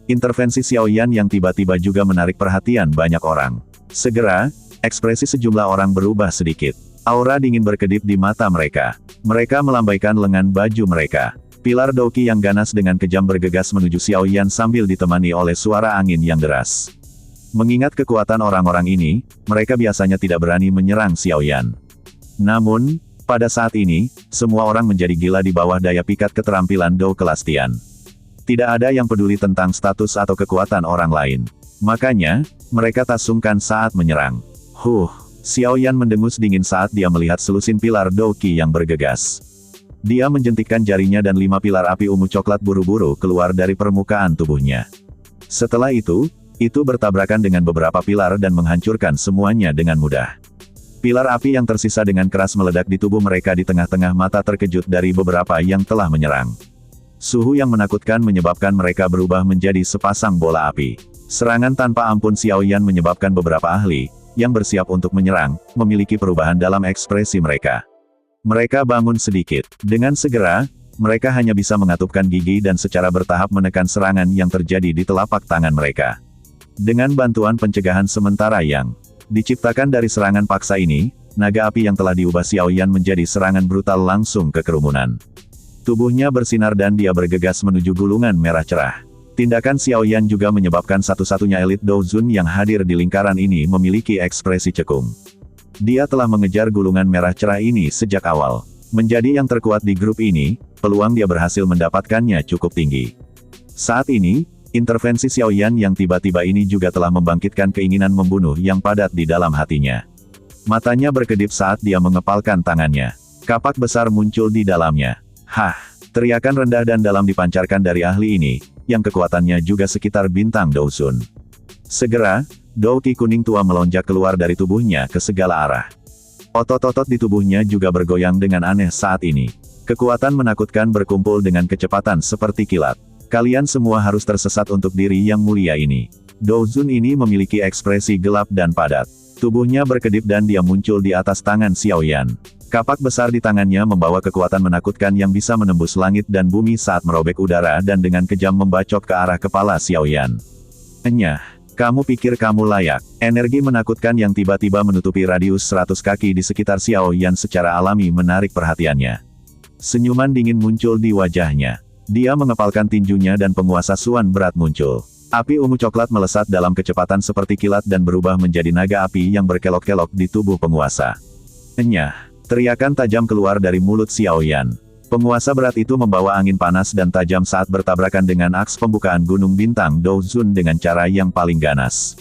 Intervensi Xiao Yan yang tiba-tiba juga menarik perhatian banyak orang. Segera, ekspresi sejumlah orang berubah sedikit. Aura dingin berkedip di mata mereka. Mereka melambaikan lengan baju mereka. Pilar Douqi yang ganas dengan kejam bergegas menuju Xiao Yan sambil ditemani oleh suara angin yang deras. Mengingat kekuatan orang-orang ini, mereka biasanya tidak berani menyerang Xiao Yan. Namun, pada saat ini, semua orang menjadi gila di bawah daya pikat keterampilan Dou kelas Tian. Tidak ada yang peduli tentang status atau kekuatan orang lain. Makanya, mereka tak sungkan saat menyerang. Xiao Yan mendengus dingin saat dia melihat selusin pilar Douqi yang bergegas. Dia menjentikkan jarinya dan 5 pilar api ungu coklat buru-buru keluar dari permukaan tubuhnya. Setelah itu bertabrakan dengan beberapa pilar dan menghancurkan semuanya dengan mudah. Pilar api yang tersisa dengan keras meledak di tubuh mereka di tengah-tengah mata terkejut dari beberapa yang telah menyerang. Suhu yang menakutkan menyebabkan mereka berubah menjadi sepasang bola api. Serangan tanpa ampun Xiao Yan menyebabkan beberapa ahli, yang bersiap untuk menyerang, memiliki perubahan dalam ekspresi mereka. Mereka bangun sedikit. Dengan segera, mereka hanya bisa mengatupkan gigi dan secara bertahap menekan serangan yang terjadi di telapak tangan mereka. Dengan bantuan pencegahan sementara yang diciptakan dari serangan paksa ini, naga api yang telah diubah Xiao Yan menjadi serangan brutal langsung ke kerumunan. Tubuhnya bersinar dan dia bergegas menuju gulungan merah cerah. Tindakan Xiao Yan juga menyebabkan satu-satunya elit Douzun yang hadir di lingkaran ini memiliki ekspresi cekung. Dia telah mengejar gulungan merah cerah ini sejak awal. Menjadi yang terkuat di grup ini, peluang dia berhasil mendapatkannya cukup tinggi. Saat ini, intervensi Xiao Yan yang tiba-tiba ini juga telah membangkitkan keinginan membunuh yang padat di dalam hatinya. Matanya berkedip saat dia mengepalkan tangannya. Kapak besar muncul di dalamnya. Teriakan rendah dan dalam dipancarkan dari ahli ini, yang kekuatannya juga sekitar bintang Douzun. Segera, Douqi kuning tua melonjak keluar dari tubuhnya ke segala arah. Otot-otot di tubuhnya juga bergoyang dengan aneh saat ini. Kekuatan menakutkan berkumpul dengan kecepatan seperti kilat. Kalian semua harus tersesat untuk diri yang mulia ini. Douzun ini memiliki ekspresi gelap dan padat. Tubuhnya berkedip dan dia muncul di atas tangan Xiao Yan. Kapak besar di tangannya membawa kekuatan menakutkan yang bisa menembus langit dan bumi saat merobek udara dan dengan kejam membacok ke arah kepala Xiao Yan. Enyah, kamu pikir kamu layak? Energi menakutkan yang tiba-tiba menutupi radius 100 kaki di sekitar Xiao Yan secara alami menarik perhatiannya. Senyuman dingin muncul di wajahnya. Dia mengepalkan tinjunya dan penguasa Suan berat muncul. Api ungu coklat melesat dalam kecepatan seperti kilat dan berubah menjadi naga api yang berkelok-kelok di tubuh penguasa. Enyah. Teriakan tajam keluar dari mulut Xiao Yan. Penguasa berat itu membawa angin panas dan tajam saat bertabrakan dengan aks pembukaan Gunung Bintang Douzun dengan cara yang paling ganas.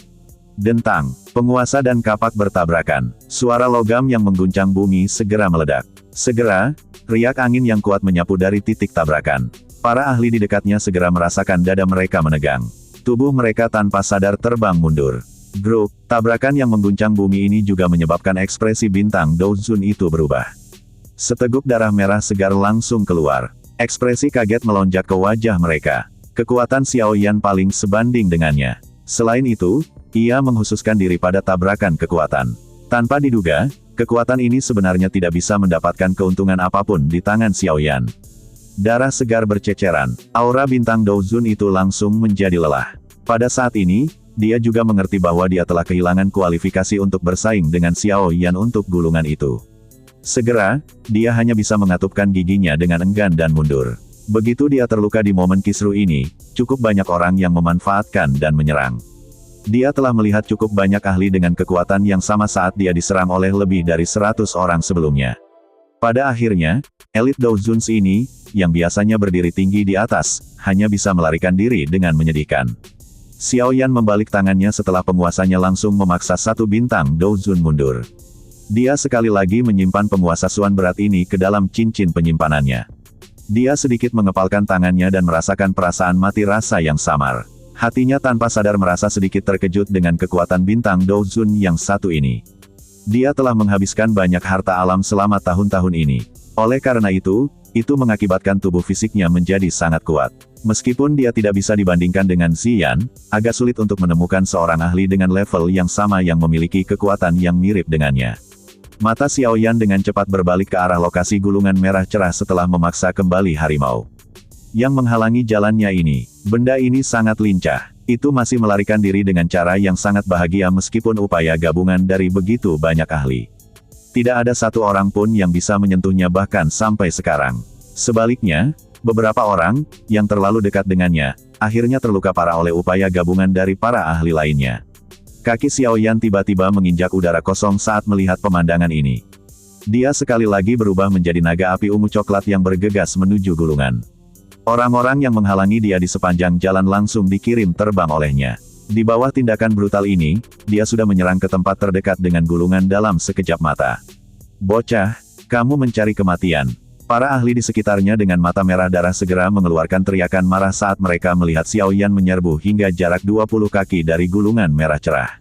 Dentang, penguasa dan kapak bertabrakan. Suara logam yang mengguncang bumi segera meledak. Segera, riak angin yang kuat menyapu dari titik tabrakan. Para ahli di dekatnya segera merasakan dada mereka menegang. Tubuh mereka tanpa sadar terbang mundur. Gruk, tabrakan yang mengguncang bumi ini juga menyebabkan ekspresi bintang Douzun itu berubah. Seteguk darah merah segar langsung keluar. Ekspresi kaget melonjak ke wajah mereka. Kekuatan Xiao Yan paling sebanding dengannya. Selain itu, ia menghususkan diri pada tabrakan kekuatan. Tanpa diduga, kekuatan ini sebenarnya tidak bisa mendapatkan keuntungan apapun di tangan Xiao Yan. Darah segar berceceran. Aura bintang Douzun itu langsung menjadi lelah. Pada saat ini, dia juga mengerti bahwa dia telah kehilangan kualifikasi untuk bersaing dengan Xiao Yan untuk gulungan itu. Segera, dia hanya bisa mengatupkan giginya dengan enggan dan mundur. Begitu dia terluka di momen kisru ini, cukup banyak orang yang memanfaatkan dan menyerang. Dia telah melihat cukup banyak ahli dengan kekuatan yang sama saat dia diserang oleh lebih dari 100 orang sebelumnya. Pada akhirnya, elit Douzun ini, yang biasanya berdiri tinggi di atas, hanya bisa melarikan diri dengan menyedihkan. Xiao Yan membalik tangannya setelah penguasanya langsung memaksa satu bintang Douzun mundur. Dia sekali lagi menyimpan penguasa Suan berat ini ke dalam cincin penyimpanannya. Dia sedikit mengepalkan tangannya dan merasakan perasaan mati rasa yang samar. Hatinya tanpa sadar merasa sedikit terkejut dengan kekuatan bintang Douzun yang satu ini. Dia telah menghabiskan banyak harta alam selama tahun-tahun ini. Oleh karena itu mengakibatkan tubuh fisiknya menjadi sangat kuat. Meskipun dia tidak bisa dibandingkan dengan Ziyan, agak sulit untuk menemukan seorang ahli dengan level yang sama yang memiliki kekuatan yang mirip dengannya. Mata Xiaoyan dengan cepat berbalik ke arah lokasi gulungan merah cerah setelah memaksa kembali harimau. Yang menghalangi jalannya ini, benda ini sangat lincah. Itu masih melarikan diri dengan cara yang sangat bahagia meskipun upaya gabungan dari begitu banyak ahli. Tidak ada satu orang pun yang bisa menyentuhnya bahkan sampai sekarang. Sebaliknya, beberapa orang, yang terlalu dekat dengannya, akhirnya terluka parah oleh upaya gabungan dari para ahli lainnya. Kaki Xiaoyan tiba-tiba menginjak udara kosong saat melihat pemandangan ini. Dia sekali lagi berubah menjadi naga api ungu coklat yang bergegas menuju gulungan. Orang-orang yang menghalangi dia di sepanjang jalan langsung dikirim terbang olehnya. Di bawah tindakan brutal ini, dia sudah menyerang ke tempat terdekat dengan gulungan dalam sekejap mata. Bocah, kamu mencari kematian. Para ahli di sekitarnya dengan mata merah darah segera mengeluarkan teriakan marah saat mereka melihat Xiaoyan menyerbu hingga jarak 20 kaki dari gulungan merah cerah.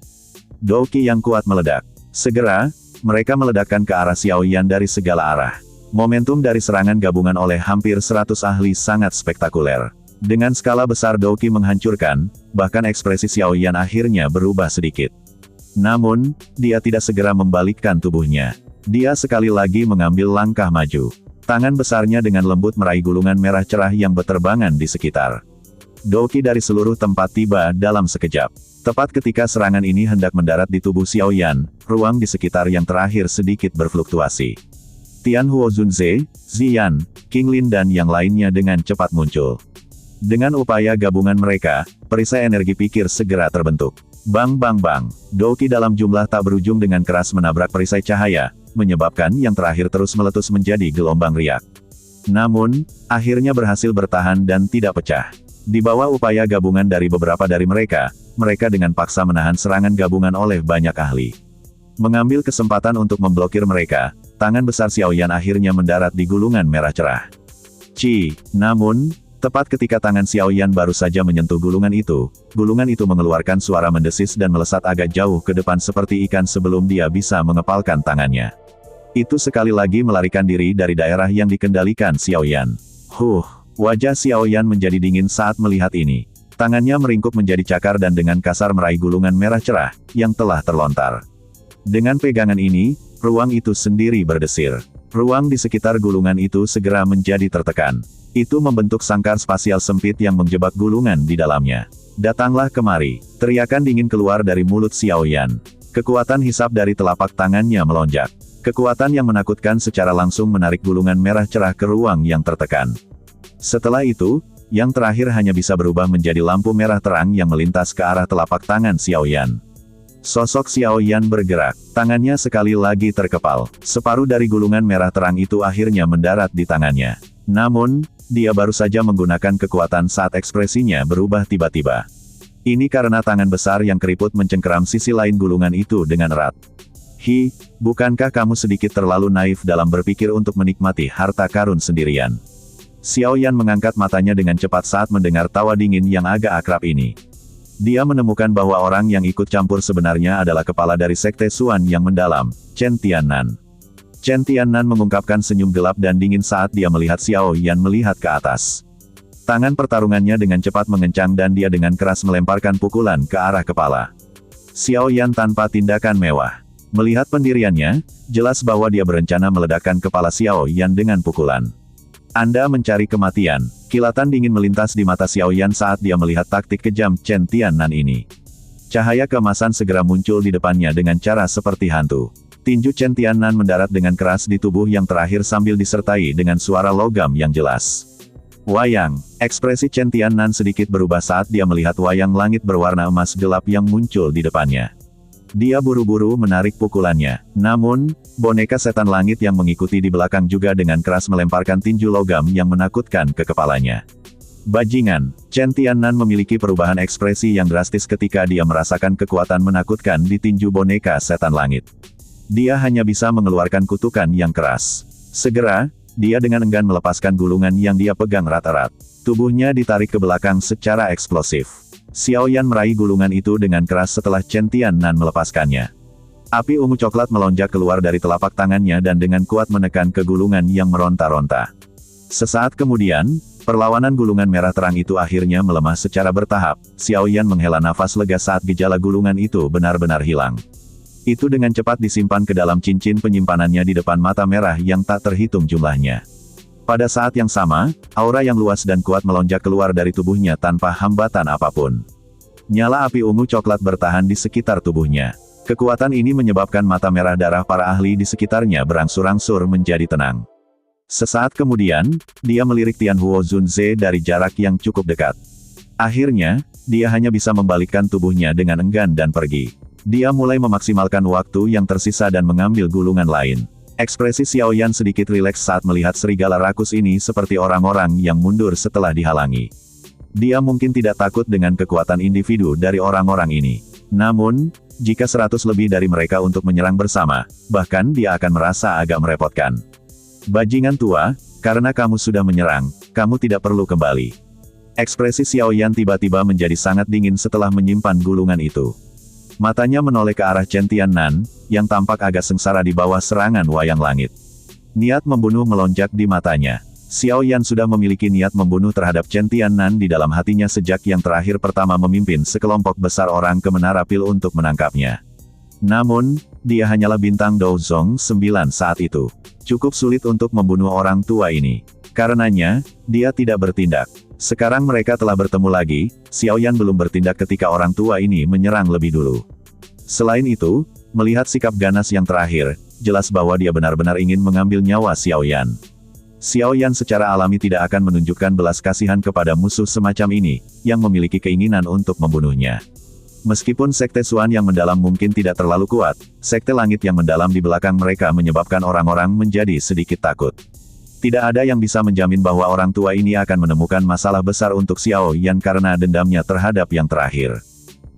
Douqi yang kuat meledak. Segera, mereka meledakkan ke arah Xiaoyan dari segala arah. Momentum dari serangan gabungan oleh hampir 100 ahli sangat spektakuler. Dengan skala besar Douqi menghancurkan, bahkan ekspresi Xiaoyan akhirnya berubah sedikit. Namun, dia tidak segera membalikkan tubuhnya. Dia sekali lagi mengambil langkah maju. Tangan besarnya dengan lembut meraih gulungan merah cerah yang berterbangan di sekitar. Douqi dari seluruh tempat tiba dalam sekejap. Tepat ketika serangan ini hendak mendarat di tubuh Xiaoyan, ruang di sekitar yang terakhir sedikit berfluktuasi. Tian Huozunze, Ziyan, King Lin dan yang lainnya dengan cepat muncul. Dengan upaya gabungan mereka, perisai energi pikir segera terbentuk. Bang bang bang, Douqi dalam jumlah tak berujung dengan keras menabrak perisai cahaya, menyebabkan yang terakhir terus meletus menjadi gelombang riak. Namun, akhirnya berhasil bertahan dan tidak pecah. Di bawah upaya gabungan dari beberapa dari mereka, mereka dengan paksa menahan serangan gabungan oleh banyak ahli. Mengambil kesempatan untuk memblokir mereka, tangan besar Xiaoyan akhirnya mendarat di gulungan merah cerah. Namun, tepat ketika tangan Xiaoyan baru saja menyentuh gulungan itu mengeluarkan suara mendesis dan melesat agak jauh ke depan seperti ikan sebelum dia bisa mengepalkan tangannya. Itu sekali lagi melarikan diri dari daerah yang dikendalikan Xiaoyan. Wajah Xiaoyan menjadi dingin saat melihat ini. Tangannya meringkuk menjadi cakar dan dengan kasar meraih gulungan merah cerah, yang telah terlontar. Dengan pegangan ini, ruang itu sendiri berdesir. Ruang di sekitar gulungan itu segera menjadi tertekan. Itu membentuk sangkar spasial sempit yang menjebak gulungan di dalamnya. Datanglah kemari, teriakan dingin keluar dari mulut Xiaoyan. Kekuatan hisap dari telapak tangannya melonjak. Kekuatan yang menakutkan secara langsung menarik gulungan merah cerah ke ruang yang tertekan. Setelah itu, yang terakhir hanya bisa berubah menjadi lampu merah terang yang melintas ke arah telapak tangan Xiaoyan. Sosok Xiaoyan bergerak, tangannya sekali lagi terkepal. Separuh dari gulungan merah terang itu akhirnya mendarat di tangannya. Namun, dia baru saja menggunakan kekuatan saat ekspresinya berubah tiba-tiba. Ini karena tangan besar yang keriput mencengkeram sisi lain gulungan itu dengan erat. Bukankah kamu sedikit terlalu naif dalam berpikir untuk menikmati harta karun sendirian? Xiaoyan mengangkat matanya dengan cepat saat mendengar tawa dingin yang agak akrab ini. Dia menemukan bahwa orang yang ikut campur sebenarnya adalah kepala dari Sekte Xuan yang mendalam, Chen Tiannan. Chen Tiannan mengungkapkan senyum gelap dan dingin saat dia melihat Xiaoyan melihat ke atas. Tangan pertarungannya dengan cepat mengencang dan dia dengan keras melemparkan pukulan ke arah kepala Xiaoyan tanpa tindakan mewah. Melihat pendiriannya, jelas bahwa dia berencana meledakkan kepala Xiaoyan dengan pukulan. Anda mencari kematian. Kilatan dingin melintas di mata Xiaoyan saat dia melihat taktik kejam Chen Tiannan ini. Cahaya keemasan segera muncul di depannya dengan cara seperti hantu. Tinju Chen Tiannan mendarat dengan keras di tubuh yang terakhir sambil disertai dengan suara logam yang jelas. Wayang. Ekspresi Chen Tiannan sedikit berubah saat dia melihat wayang langit berwarna emas gelap yang muncul di depannya. Dia buru-buru menarik pukulannya. Namun, boneka setan langit yang mengikuti di belakang juga dengan keras melemparkan tinju logam yang menakutkan ke kepalanya. Bajingan. Chen Tiannan memiliki perubahan ekspresi yang drastis ketika dia merasakan kekuatan menakutkan di tinju boneka setan langit. Dia hanya bisa mengeluarkan kutukan yang keras. Segera, dia dengan enggan melepaskan gulungan yang dia pegang erat-erat. Tubuhnya ditarik ke belakang secara eksplosif. Xiaoyan meraih gulungan itu dengan keras setelah Chen Tiannan melepaskannya. Api ungu coklat melonjak keluar dari telapak tangannya dan dengan kuat menekan ke gulungan yang meronta-ronta. Sesaat kemudian, Perlawanan gulungan merah terang itu akhirnya melemah secara bertahap. Xiao Yan menghela nafas lega saat gejala gulungan itu benar-benar hilang. Itu dengan cepat disimpan ke dalam cincin penyimpanannya di depan mata merah yang tak terhitung jumlahnya. Pada saat yang sama, aura yang luas dan kuat melonjak keluar dari tubuhnya tanpa hambatan apapun. Nyala api ungu coklat bertahan di sekitar tubuhnya. Kekuatan ini menyebabkan mata merah darah para ahli di sekitarnya berangsur-angsur menjadi tenang. Sesaat kemudian, dia melirik Tian Huo Zunze dari jarak yang cukup dekat. Akhirnya, dia hanya bisa membalikkan tubuhnya dengan enggan dan pergi. Dia mulai memaksimalkan waktu yang tersisa dan mengambil gulungan lain. Ekspresi Xiao Yan sedikit rileks saat melihat serigala rakus ini seperti orang-orang yang mundur setelah dihalangi. Dia mungkin tidak takut dengan kekuatan individu dari orang-orang ini. Namun, jika 100 lebih dari mereka untuk menyerang bersama, bahkan dia akan merasa agak merepotkan. Bajingan tua, karena kamu sudah menyerang, kamu tidak perlu kembali. Ekspresi Xiao Yan tiba-tiba menjadi sangat dingin setelah menyimpan gulungan itu. Matanya menoleh ke arah Chen Tiannan, yang tampak agak sengsara di bawah serangan wayang langit. Niat membunuh melonjak di matanya. Xiao Yan sudah memiliki niat membunuh terhadap Chen Tiannan di dalam hatinya sejak yang terakhir pertama memimpin sekelompok besar orang ke Menara Pil untuk menangkapnya. Namun, dia hanyalah bintang Douzong 9 saat itu. Cukup sulit untuk membunuh orang tua ini. Karenanya, dia tidak bertindak. Sekarang mereka telah bertemu lagi, Xiao Yan belum bertindak ketika orang tua ini menyerang lebih dulu. Selain itu, melihat sikap ganas yang terakhir, jelas bahwa dia benar-benar ingin mengambil nyawa Xiao Yan. Xiao Yan secara alami tidak akan menunjukkan belas kasihan kepada musuh semacam ini, yang memiliki keinginan untuk membunuhnya. Meskipun Sekte Xuan yang mendalam mungkin tidak terlalu kuat, Sekte Langit yang mendalam di belakang mereka menyebabkan orang-orang menjadi sedikit takut. Tidak ada yang bisa menjamin bahwa orang tua ini akan menemukan masalah besar untuk Xiao Yan karena dendamnya terhadap yang terakhir.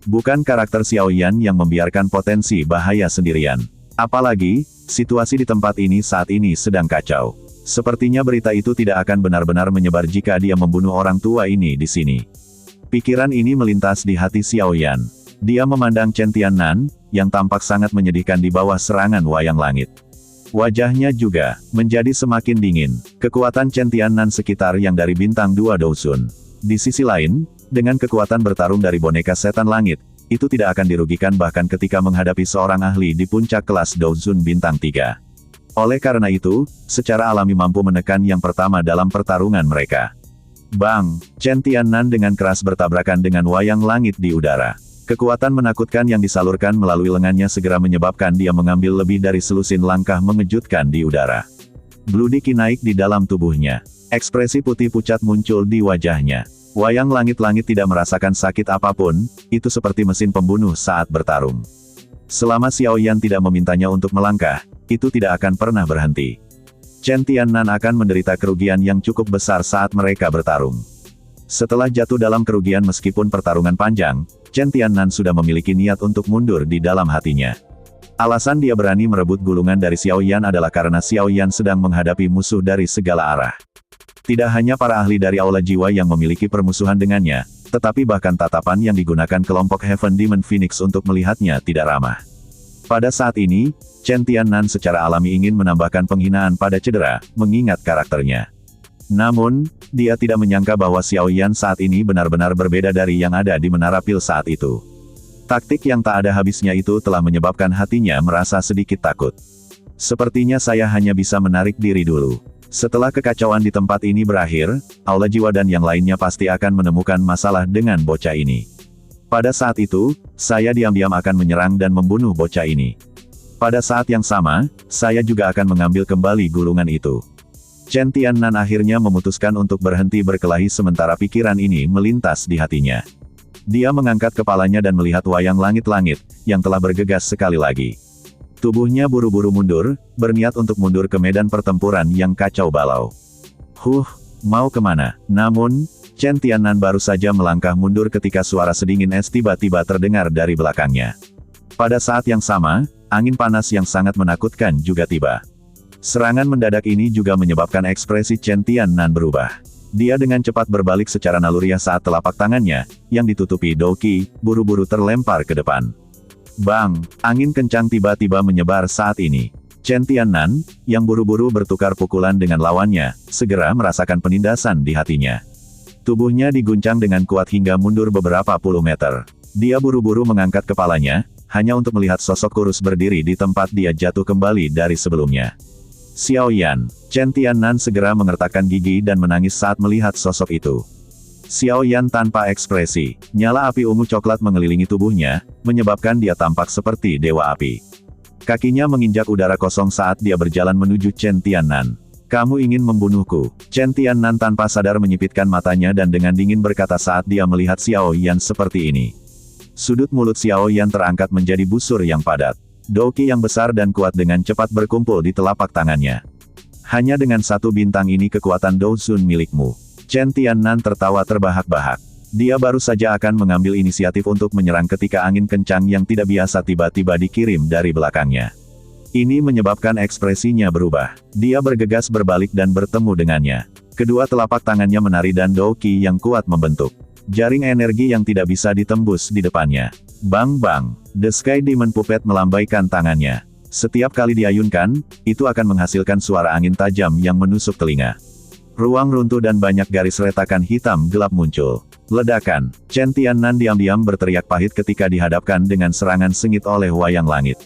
Bukan karakter Xiao Yan yang membiarkan potensi bahaya sendirian. Apalagi, situasi di tempat ini saat ini sedang kacau. Sepertinya berita itu tidak akan benar-benar menyebar jika dia membunuh orang tua ini di sini. Pikiran ini melintas di hati Xiao Yan. Dia memandang Chen Tiannan, yang tampak sangat menyedihkan di bawah serangan wayang langit. Wajahnya juga menjadi semakin dingin. Kekuatan Chen Tiannan sekitar yang dari bintang 2 Douzun. Di sisi lain, dengan kekuatan bertarung dari boneka setan langit, itu tidak akan dirugikan bahkan ketika menghadapi seorang ahli di puncak kelas Douzun bintang 3. Oleh karena itu, secara alami mampu menekan yang pertama dalam pertarungan mereka. Bang! Chen Tiannan dengan keras bertabrakan dengan wayang langit di udara. Kekuatan menakutkan yang disalurkan melalui lengannya segera menyebabkan dia mengambil lebih dari selusin langkah mengejutkan di udara. Bloody Qi naik di dalam tubuhnya. Ekspresi putih pucat muncul di wajahnya. Wayang langit-langit tidak merasakan sakit apapun, itu seperti mesin pembunuh saat bertarung. Selama Xiao Yan tidak memintanya untuk melangkah, itu tidak akan pernah berhenti. Chen Tiannan akan menderita kerugian yang cukup besar saat mereka bertarung. Setelah jatuh dalam kerugian meskipun pertarungan panjang, Chen Tiannan sudah memiliki niat untuk mundur di dalam hatinya. Alasan dia berani merebut gulungan dari Xiao Yan adalah karena Xiao Yan sedang menghadapi musuh dari segala arah. Tidak hanya para ahli dari Aula Jiwa yang memiliki permusuhan dengannya, tetapi bahkan tatapan yang digunakan kelompok Heaven Demon Phoenix untuk melihatnya tidak ramah. Pada saat ini, Chen Tiannan secara alami ingin menambahkan penghinaan pada cedera, mengingat karakternya. Namun, dia tidak menyangka bahwa Xiao Yan saat ini benar-benar berbeda dari yang ada di Menara Pil saat itu. Taktik yang tak ada habisnya itu telah menyebabkan hatinya merasa sedikit takut. Sepertinya saya hanya bisa menarik diri dulu. Setelah kekacauan di tempat ini berakhir, Aula Jiwa dan yang lainnya pasti akan menemukan masalah dengan bocah ini. Pada saat itu, saya diam-diam akan menyerang dan membunuh bocah ini. Pada saat yang sama, saya juga akan mengambil kembali gulungan itu. Chen Tiannan akhirnya memutuskan untuk berhenti berkelahi sementara pikiran ini melintas di hatinya. Dia mengangkat kepalanya dan melihat wayang langit-langit, yang telah bergegas sekali lagi. Tubuhnya buru-buru mundur, berniat untuk mundur ke medan pertempuran yang kacau balau. Mau kemana? Namun, Chen Tiannan baru saja melangkah mundur ketika suara sedingin es tiba-tiba terdengar dari belakangnya. Pada saat yang sama, angin panas yang sangat menakutkan juga tiba. Serangan mendadak ini juga menyebabkan ekspresi Chen Tiannan berubah. Dia dengan cepat berbalik secara naluriah saat telapak tangannya, yang ditutupi Douqi, buru-buru terlempar ke depan. Bang! Angin kencang tiba-tiba menyebar saat ini. Chen Tiannan, yang buru-buru bertukar pukulan dengan lawannya, segera merasakan penindasan di hatinya. Tubuhnya diguncang dengan kuat hingga mundur beberapa puluh meter. Dia buru-buru mengangkat kepalanya, hanya untuk melihat sosok kurus berdiri di tempat dia jatuh kembali dari sebelumnya. Xiao Yan. Chen Tiannan segera mengertakkan gigi dan menangis saat melihat sosok itu. Xiao Yan tanpa ekspresi, nyala api ungu coklat mengelilingi tubuhnya, menyebabkan dia tampak seperti dewa api. Kakinya menginjak udara kosong saat dia berjalan menuju Chen Tiannan. Kamu ingin membunuhku? Chen Tiannan tanpa sadar menyipitkan matanya dan dengan dingin berkata saat dia melihat Xiao Yan seperti ini. Sudut mulut Xiao Yan terangkat menjadi busur yang padat. Douqi yang besar dan kuat dengan cepat berkumpul di telapak tangannya. Hanya dengan satu bintang ini kekuatan Douzun milikmu. Chen Tiannan tertawa terbahak-bahak. Dia baru saja akan mengambil inisiatif untuk menyerang ketika angin kencang yang tidak biasa tiba-tiba dikirim dari belakangnya. Ini menyebabkan ekspresinya berubah. Dia bergegas berbalik dan bertemu dengannya. Kedua telapak tangannya menari dan Douqi yang kuat membentuk jaring energi yang tidak bisa ditembus di depannya. Bang bang, The Sky Demon Puppet melambaikan tangannya. Setiap kali diayunkan, itu akan menghasilkan suara angin tajam yang menusuk telinga. Ruang runtuh dan banyak garis retakan hitam gelap muncul. Ledakan. Chen Tiannan diam-diam berteriak pahit ketika dihadapkan dengan serangan sengit oleh wayang langit.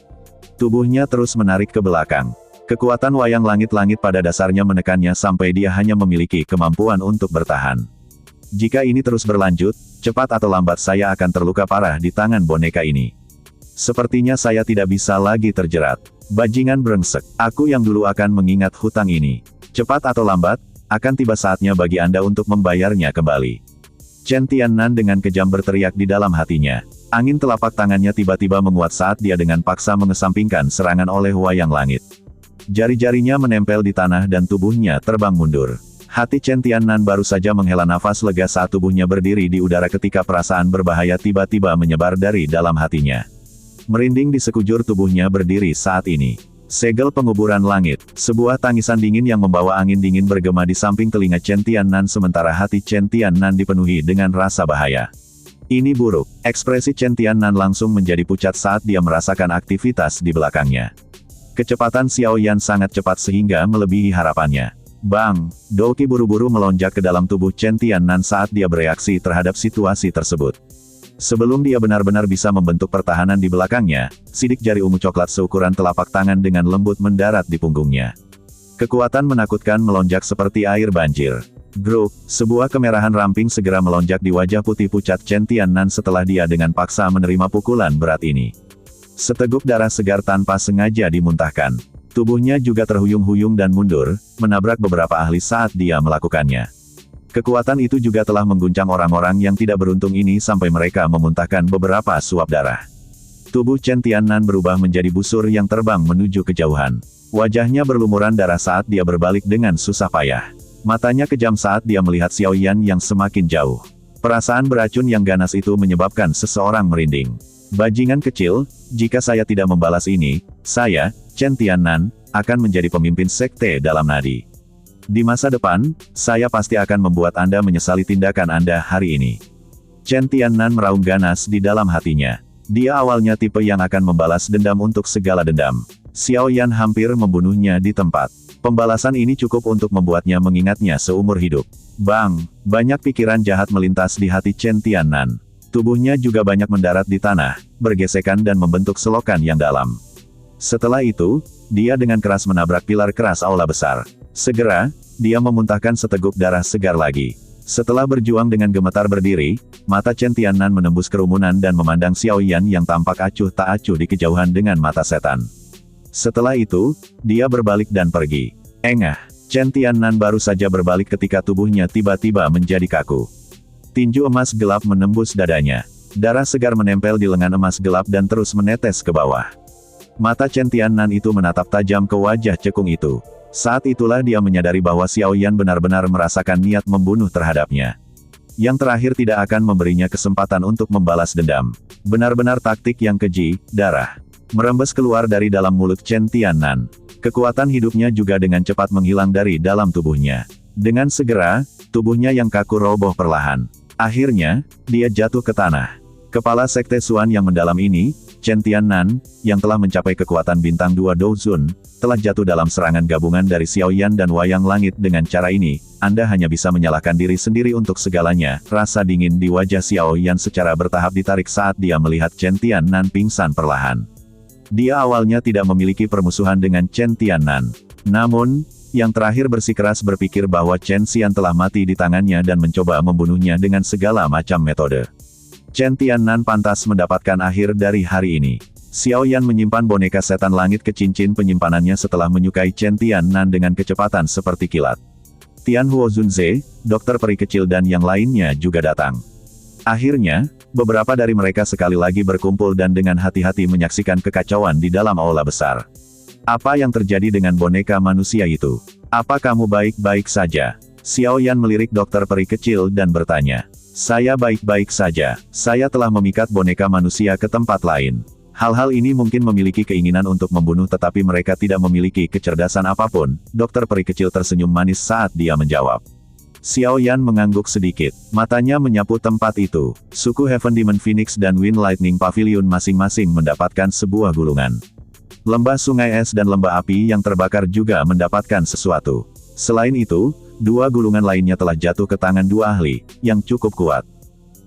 Tubuhnya terus menarik ke belakang. Kekuatan wayang langit-langit pada dasarnya menekannya sampai dia hanya memiliki kemampuan untuk bertahan. Jika ini terus berlanjut, cepat atau lambat saya akan terluka parah di tangan boneka ini. Sepertinya saya tidak bisa lagi terjerat. Bajingan brengsek. Aku yang dulu akan mengingat hutang ini. Cepat atau lambat, akan tiba saatnya bagi Anda untuk membayarnya kembali. Chen Tiannan dengan kejam berteriak di dalam hatinya. Angin telapak tangannya tiba-tiba menguat saat dia dengan paksa mengesampingkan serangan oleh wayang langit. Jari-jarinya menempel di tanah dan tubuhnya terbang mundur. Hati Chen Tiannan baru saja menghela nafas lega saat tubuhnya berdiri di udara ketika perasaan berbahaya tiba-tiba menyebar dari dalam hatinya. Merinding di sekujur tubuhnya berdiri saat ini. Segel penguburan langit, sebuah tangisan dingin yang membawa angin dingin bergema di samping telinga Chen Tiannan sementara hati Chen Tiannan dipenuhi dengan rasa bahaya. Ini buruk, ekspresi Chen Tiannan langsung menjadi pucat saat dia merasakan aktivitas di belakangnya. Kecepatan Xiao Yan sangat cepat sehingga melebihi harapannya. Bang! Douqi buru-buru melonjak ke dalam tubuh Chen Tiannan saat dia bereaksi terhadap situasi tersebut. Sebelum dia benar-benar bisa membentuk pertahanan di belakangnya, sidik jari ungu coklat seukuran telapak tangan dengan lembut mendarat di punggungnya. Kekuatan menakutkan melonjak seperti air banjir. Gruk, sebuah kemerahan ramping segera melonjak di wajah putih pucat Chen Tiannan setelah dia dengan paksa menerima pukulan berat ini. Seteguk darah segar tanpa sengaja dimuntahkan. Tubuhnya juga terhuyung-huyung dan mundur, menabrak beberapa ahli saat dia melakukannya. Kekuatan itu juga telah mengguncang orang-orang yang tidak beruntung ini sampai mereka memuntahkan beberapa suap darah. Tubuh Chen Tiannan berubah menjadi busur yang terbang menuju kejauhan. Wajahnya berlumuran darah saat dia berbalik dengan susah payah. Matanya kejam saat dia melihat Xiao Yan yang semakin jauh. Perasaan beracun yang ganas itu menyebabkan seseorang merinding. Bajingan kecil, jika saya tidak membalas ini, saya, Chen Tiannan, akan menjadi pemimpin sekte dalam nadi. Di masa depan, saya pasti akan membuat Anda menyesali tindakan Anda hari ini. Chen Tiannan meraung ganas di dalam hatinya. Dia awalnya tipe yang akan membalas dendam untuk segala dendam. Xiao Yan hampir membunuhnya di tempat. Pembalasan ini cukup untuk membuatnya mengingatnya seumur hidup. Bang! Banyak pikiran jahat melintas di hati Chen Tiannan. Tubuhnya juga banyak mendarat di tanah, bergesekan dan membentuk selokan yang dalam. Setelah itu, dia dengan keras menabrak pilar keras aula besar. Segera, dia memuntahkan seteguk darah segar lagi. Setelah berjuang dengan gemetar berdiri, mata Chen Tiannan menembus kerumunan dan memandang Xiao Yan yang tampak acuh tak acuh di kejauhan dengan mata setan. Setelah itu, dia berbalik dan pergi. Engah, Chen Tiannan baru saja berbalik ketika tubuhnya tiba-tiba menjadi kaku. Tinju emas gelap menembus dadanya. Darah segar menempel di lengan emas gelap dan terus menetes ke bawah. Mata Chen Tiannan itu menatap tajam ke wajah cekung itu. Saat itulah dia menyadari bahwa Xiao Yan benar-benar merasakan niat membunuh terhadapnya. Yang terakhir tidak akan memberinya kesempatan untuk membalas dendam. Benar-benar taktik yang keji, darah merembes keluar dari dalam mulut Chen Tiannan. Kekuatan hidupnya juga dengan cepat menghilang dari dalam tubuhnya. Dengan segera, tubuhnya yang kaku roboh perlahan. Akhirnya, dia jatuh ke tanah. Kepala Sekte Xuan yang mendalam ini, Chen Tiannan, yang telah mencapai kekuatan bintang 2 Douzun, telah jatuh dalam serangan gabungan dari Xiaoyan dan Wayang Langit. Dengan cara ini, Anda hanya bisa menyalahkan diri sendiri untuk segalanya. Rasa dingin di wajah Xiaoyan secara bertahap ditarik saat dia melihat Chen Tiannan pingsan perlahan. Dia awalnya tidak memiliki permusuhan dengan Chen Tiannan. Namun, yang terakhir bersikeras berpikir bahwa Chen Xian telah mati di tangannya dan mencoba membunuhnya dengan segala macam metode. Chen Tiannan pantas mendapatkan akhir dari hari ini. Xiaoyan menyimpan boneka setan langit ke cincin penyimpanannya setelah menyukai Chen Tiannan dengan kecepatan seperti kilat. Tian Huozunze, dokter peri kecil dan yang lainnya juga datang. Akhirnya, beberapa dari mereka sekali lagi berkumpul dan dengan hati-hati menyaksikan kekacauan di dalam aula besar. Apa yang terjadi dengan boneka manusia itu? Apa kamu baik-baik saja? Xiaoyan melirik dokter peri kecil dan bertanya. Saya baik-baik saja. Saya telah memikat boneka manusia ke tempat lain. Hal-hal ini mungkin memiliki keinginan untuk membunuh tetapi mereka tidak memiliki kecerdasan apapun. Dokter peri kecil tersenyum manis saat dia menjawab. Xiaoyan mengangguk sedikit. Matanya menyapu tempat itu. Suku Heaven Demon Phoenix dan Wind Lightning Pavilion masing-masing mendapatkan sebuah gulungan. Lembah sungai es dan lembah api yang terbakar juga mendapatkan sesuatu. Selain itu, 2 gulungan lainnya telah jatuh ke tangan 2 ahli, yang cukup kuat.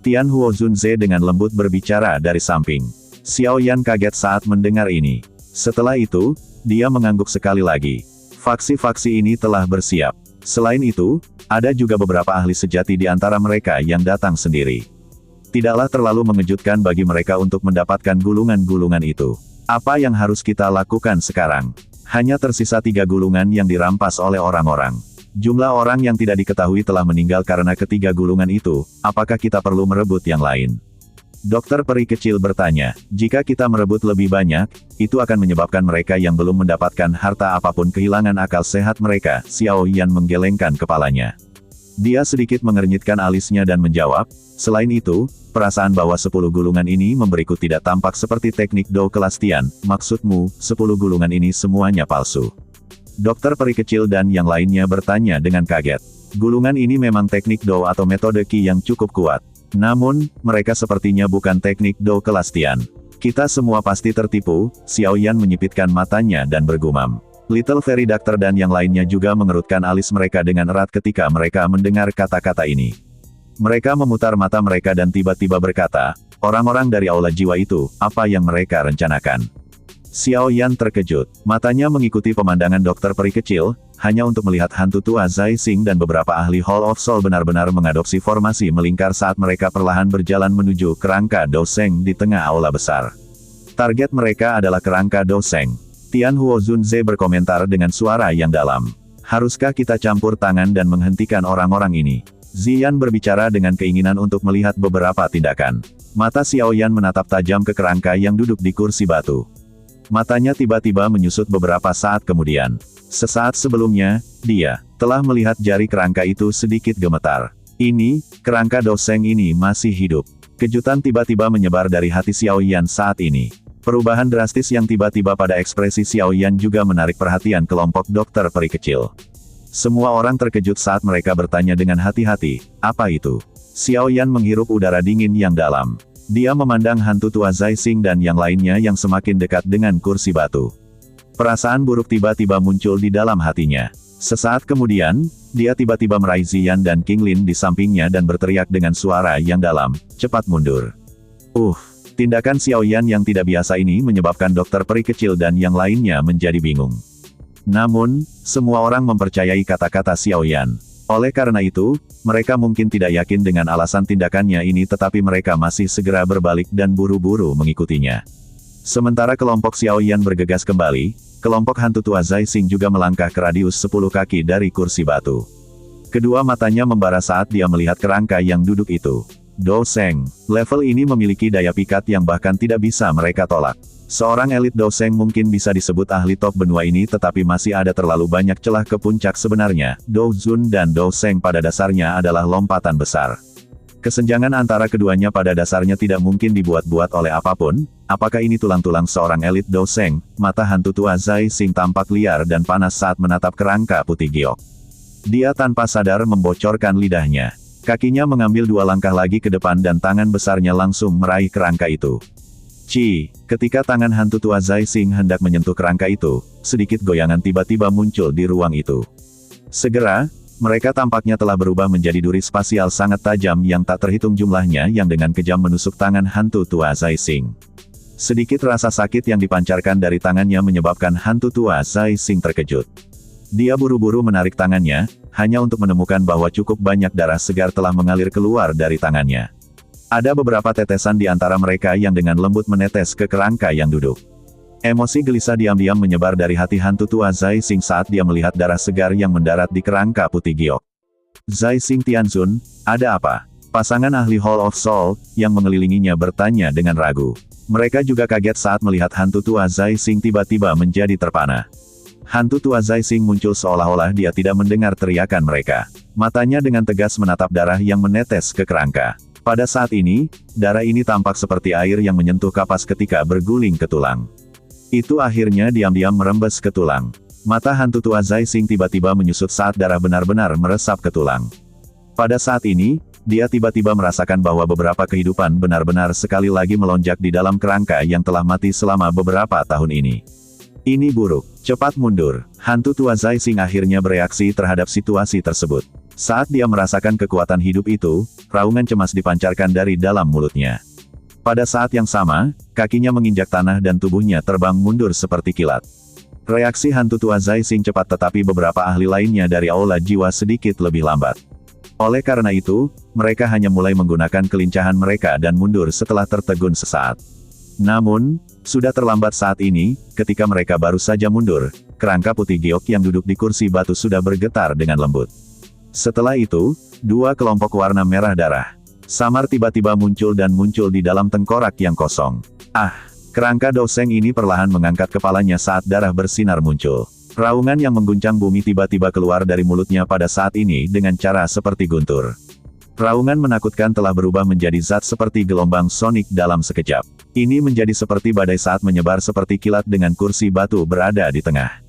Tian Huozunze dengan lembut berbicara dari samping. Xiaoyan kaget saat mendengar ini. Setelah itu, dia mengangguk sekali lagi. Faksi-faksi ini telah bersiap. Selain itu, ada juga beberapa ahli sejati di antara mereka yang datang sendiri. Tidaklah terlalu mengejutkan bagi mereka untuk mendapatkan gulungan-gulungan itu. Apa yang harus kita lakukan sekarang? Hanya tersisa 3 gulungan yang dirampas oleh orang-orang. Jumlah orang yang tidak diketahui telah meninggal karena ketiga gulungan itu. Apakah kita perlu merebut yang lain? Dokter peri kecil bertanya. Jika kita merebut lebih banyak, itu akan menyebabkan mereka yang belum mendapatkan harta apapun kehilangan akal sehat mereka. Xiaoyan menggelengkan kepalanya. Dia sedikit mengernyitkan alisnya dan menjawab. Selain itu, perasaan bahwa 10 gulungan ini memberiku tidak tampak seperti teknik Dou kelas Tian. Maksudmu, 10 gulungan ini semuanya palsu? Dokter peri kecil dan yang lainnya bertanya dengan kaget. Gulungan ini memang teknik Dou atau metode Qi yang cukup kuat. Namun, mereka sepertinya bukan teknik Dou kelas Tian. Kita semua pasti tertipu. Xiaoyan menyipitkan matanya dan bergumam. Little Fairy Doctor dan yang lainnya juga mengerutkan alis mereka dengan erat ketika mereka mendengar kata-kata ini. Mereka memutar mata mereka dan tiba-tiba berkata, orang-orang dari aula jiwa itu, apa yang mereka rencanakan? Xiaoyan terkejut. Matanya mengikuti pemandangan dokter peri kecil, hanya untuk melihat hantu tua Zai Xing dan beberapa ahli Hall of Soul benar-benar mengadopsi formasi melingkar saat mereka perlahan berjalan menuju kerangka Douseng di tengah aula besar. Target mereka adalah kerangka Douseng. Tian Huozunze berkomentar dengan suara yang dalam. Haruskah kita campur tangan dan menghentikan orang-orang ini? Ziyan berbicara dengan keinginan untuk melihat beberapa tindakan. Mata Xiaoyan menatap tajam ke kerangka yang duduk di kursi batu. Matanya tiba-tiba menyusut beberapa saat kemudian. Sesaat sebelumnya, dia telah melihat jari kerangka itu sedikit gemetar. Ini, kerangka Douseng ini masih hidup. Kejutan tiba-tiba menyebar dari hati Xiaoyan saat ini. Perubahan drastis yang tiba-tiba pada ekspresi Xiaoyan juga menarik perhatian kelompok dokter peri kecil. Semua orang terkejut saat mereka bertanya dengan hati-hati, apa itu? Xiaoyan menghirup udara dingin yang dalam. Dia memandang hantu tua Zai Xing dan yang lainnya yang semakin dekat dengan kursi batu. Perasaan buruk tiba-tiba muncul di dalam hatinya. Sesaat kemudian, dia tiba-tiba meraih Ziyan dan King Lin di sampingnya dan berteriak dengan suara yang dalam, cepat mundur. Tindakan Xiaoyan yang tidak biasa ini menyebabkan dokter peri kecil dan yang lainnya menjadi bingung. Namun, semua orang mempercayai kata-kata Xiaoyan. Oleh karena itu, mereka mungkin tidak yakin dengan alasan tindakannya ini tetapi mereka masih segera berbalik dan buru-buru mengikutinya. Sementara kelompok Xiaoyan bergegas kembali, kelompok hantu tua Zai Xing juga melangkah ke radius 10 kaki dari kursi batu. Kedua matanya membara saat dia melihat kerangka yang duduk itu. Douseng, level ini memiliki daya pikat yang bahkan tidak bisa mereka tolak. Seorang elit Douseng mungkin bisa disebut ahli top benua ini tetapi masih ada terlalu banyak celah ke puncak sebenarnya. Douzun dan Douseng pada dasarnya adalah lompatan besar. Kesenjangan antara keduanya pada dasarnya tidak mungkin dibuat-buat oleh apapun. Apakah ini tulang-tulang seorang elit Douseng? Mata hantu tua Zai Xing tampak liar dan panas saat menatap kerangka putih giok. Dia tanpa sadar membocorkan lidahnya. Kakinya mengambil 2 langkah lagi ke depan dan tangan besarnya langsung meraih kerangka itu. Ketika tangan hantu tua Zai Xing hendak menyentuh kerangka itu, sedikit goyangan tiba-tiba muncul di ruang itu. Segera, mereka tampaknya telah berubah menjadi duri spasial sangat tajam yang tak terhitung jumlahnya yang dengan kejam menusuk tangan hantu tua Zai Xing. Sedikit rasa sakit yang dipancarkan dari tangannya menyebabkan hantu tua Zai Xing terkejut. Dia buru-buru menarik tangannya, hanya untuk menemukan bahwa cukup banyak darah segar telah mengalir keluar dari tangannya. Ada beberapa tetesan di antara mereka yang dengan lembut menetes ke kerangka yang duduk. Emosi gelisah diam-diam menyebar dari hati hantu tua Zai Xing saat dia melihat darah segar yang mendarat di kerangka putih giok. Zai Xing Tianzun, ada apa? Pasangan ahli Hall of Soul, yang mengelilinginya bertanya dengan ragu. Mereka juga kaget saat melihat hantu tua Zai Xing tiba-tiba menjadi terpana. Hantu tua Zai Xing muncul seolah-olah dia tidak mendengar teriakan mereka. Matanya dengan tegas menatap darah yang menetes ke kerangka. Pada saat ini, darah ini tampak seperti air yang menyentuh kapas ketika berguling ke tulang. Itu akhirnya diam-diam merembes ke tulang. Mata hantu tua Zai Xing tiba-tiba menyusut saat darah benar-benar meresap ke tulang. Pada saat ini, dia tiba-tiba merasakan bahwa beberapa kehidupan benar-benar sekali lagi melonjak di dalam kerangka yang telah mati selama beberapa tahun ini. Ini buruk. Cepat mundur. Hantu tua Zai Xing akhirnya bereaksi terhadap situasi tersebut. Saat dia merasakan kekuatan hidup itu, raungan cemas dipancarkan dari dalam mulutnya. Pada saat yang sama, kakinya menginjak tanah dan tubuhnya terbang mundur seperti kilat. Reaksi hantu tua Zai Xing cepat tetapi beberapa ahli lainnya dari aula jiwa sedikit lebih lambat. Oleh karena itu, mereka hanya mulai menggunakan kelincahan mereka dan mundur setelah tertegun sesaat. Namun, sudah terlambat saat ini, ketika mereka baru saja mundur, kerangka putih giok yang duduk di kursi batu sudah bergetar dengan lembut. Setelah itu, dua kelompok warna merah darah samar tiba-tiba muncul dan muncul di dalam tengkorak yang kosong. Kerangka Doseng ini perlahan mengangkat kepalanya saat darah bersinar muncul. Raungan yang mengguncang bumi tiba-tiba keluar dari mulutnya pada saat ini dengan cara seperti guntur. Raungan menakutkan telah berubah menjadi zat seperti gelombang sonik dalam sekejap. Ini menjadi seperti badai saat menyebar seperti kilat dengan kursi batu berada di tengah.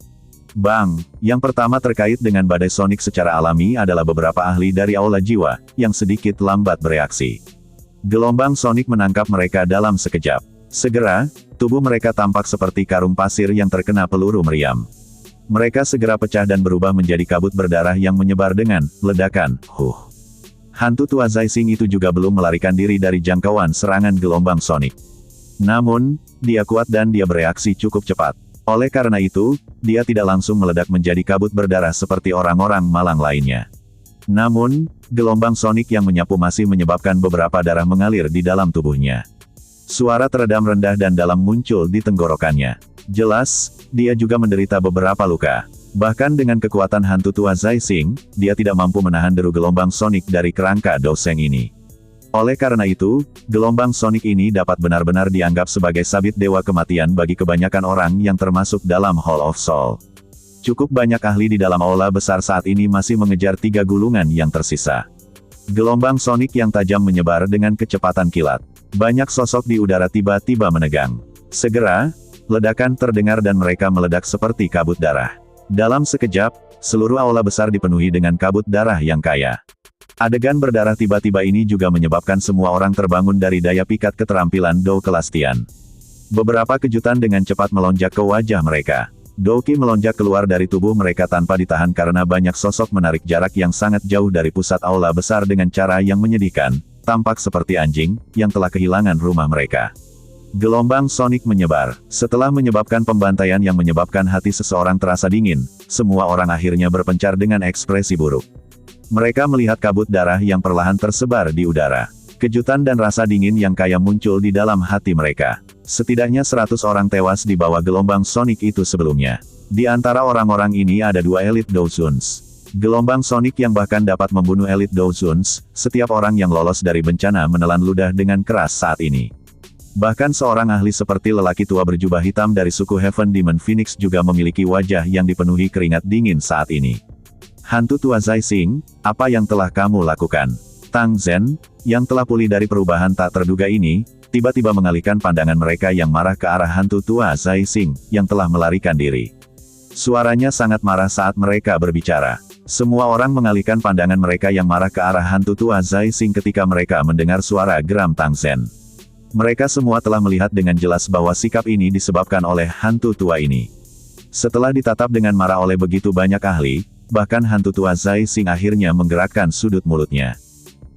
Bang, yang pertama terkait dengan badai sonik secara alami adalah beberapa ahli dari aula jiwa, yang sedikit lambat bereaksi. Gelombang sonik menangkap mereka dalam sekejap. Segera, tubuh mereka tampak seperti karung pasir yang terkena peluru meriam. Mereka segera pecah dan berubah menjadi kabut berdarah yang menyebar dengan ledakan. Hantu tua Zai Xing itu juga belum melarikan diri dari jangkauan serangan gelombang sonik. Namun, dia kuat dan dia bereaksi cukup cepat. Oleh karena itu, dia tidak langsung meledak menjadi kabut berdarah seperti orang-orang malang lainnya. Namun, gelombang sonik yang menyapu masih menyebabkan beberapa darah mengalir di dalam tubuhnya. Suara teredam rendah dan dalam muncul di tenggorokannya. Jelas, dia juga menderita beberapa luka. Bahkan dengan kekuatan hantu tua Zai Xing, dia tidak mampu menahan deru gelombang sonik dari kerangka Doseng ini. Oleh karena itu, gelombang sonik ini dapat benar-benar dianggap sebagai sabit dewa kematian bagi kebanyakan orang yang termasuk dalam Hall of Soul. Cukup banyak ahli di dalam aula besar saat ini masih mengejar 3 gulungan yang tersisa. Gelombang sonik yang tajam menyebar dengan kecepatan kilat. Banyak sosok di udara tiba-tiba menegang. Segera, ledakan terdengar dan mereka meledak seperti kabut darah. Dalam sekejap, seluruh aula besar dipenuhi dengan kabut darah yang kaya. Adegan berdarah tiba-tiba ini juga menyebabkan semua orang terbangun dari daya pikat keterampilan Dou kelas Tian. Beberapa kejutan dengan cepat melonjak ke wajah mereka. Douki melonjak keluar dari tubuh mereka tanpa ditahan karena banyak sosok menarik jarak yang sangat jauh dari pusat aula besar dengan cara yang menyedihkan, tampak seperti anjing, yang telah kehilangan rumah mereka. Gelombang sonik menyebar. Setelah menyebabkan pembantaian yang menyebabkan hati seseorang terasa dingin, semua orang akhirnya berpencar dengan ekspresi buruk. Mereka melihat kabut darah yang perlahan tersebar di udara. Kejutan dan rasa dingin yang kaya muncul di dalam hati mereka. Setidaknya 100 orang tewas di bawah gelombang sonik itu sebelumnya. Di antara orang-orang ini ada 2 elit Douzuns. Gelombang sonik yang bahkan dapat membunuh elit Douzuns, setiap orang yang lolos dari bencana menelan ludah dengan keras saat ini. Bahkan seorang ahli seperti lelaki tua berjubah hitam dari suku Heaven Demon Phoenix juga memiliki wajah yang dipenuhi keringat dingin saat ini. Hantu tua Zai Xing, apa yang telah kamu lakukan? Tang Zhen, yang telah pulih dari perubahan tak terduga ini, tiba-tiba mengalihkan pandangan mereka yang marah ke arah hantu tua Zai Xing, yang telah melarikan diri. Suaranya sangat marah saat mereka berbicara. Semua orang mengalihkan pandangan mereka yang marah ke arah hantu tua Zai Xing ketika mereka mendengar suara geram Tang Zhen. Mereka semua telah melihat dengan jelas bahwa sikap ini disebabkan oleh hantu tua ini. Setelah ditatap dengan marah oleh begitu banyak ahli, bahkan hantu tua Zai Xing akhirnya menggerakkan sudut mulutnya.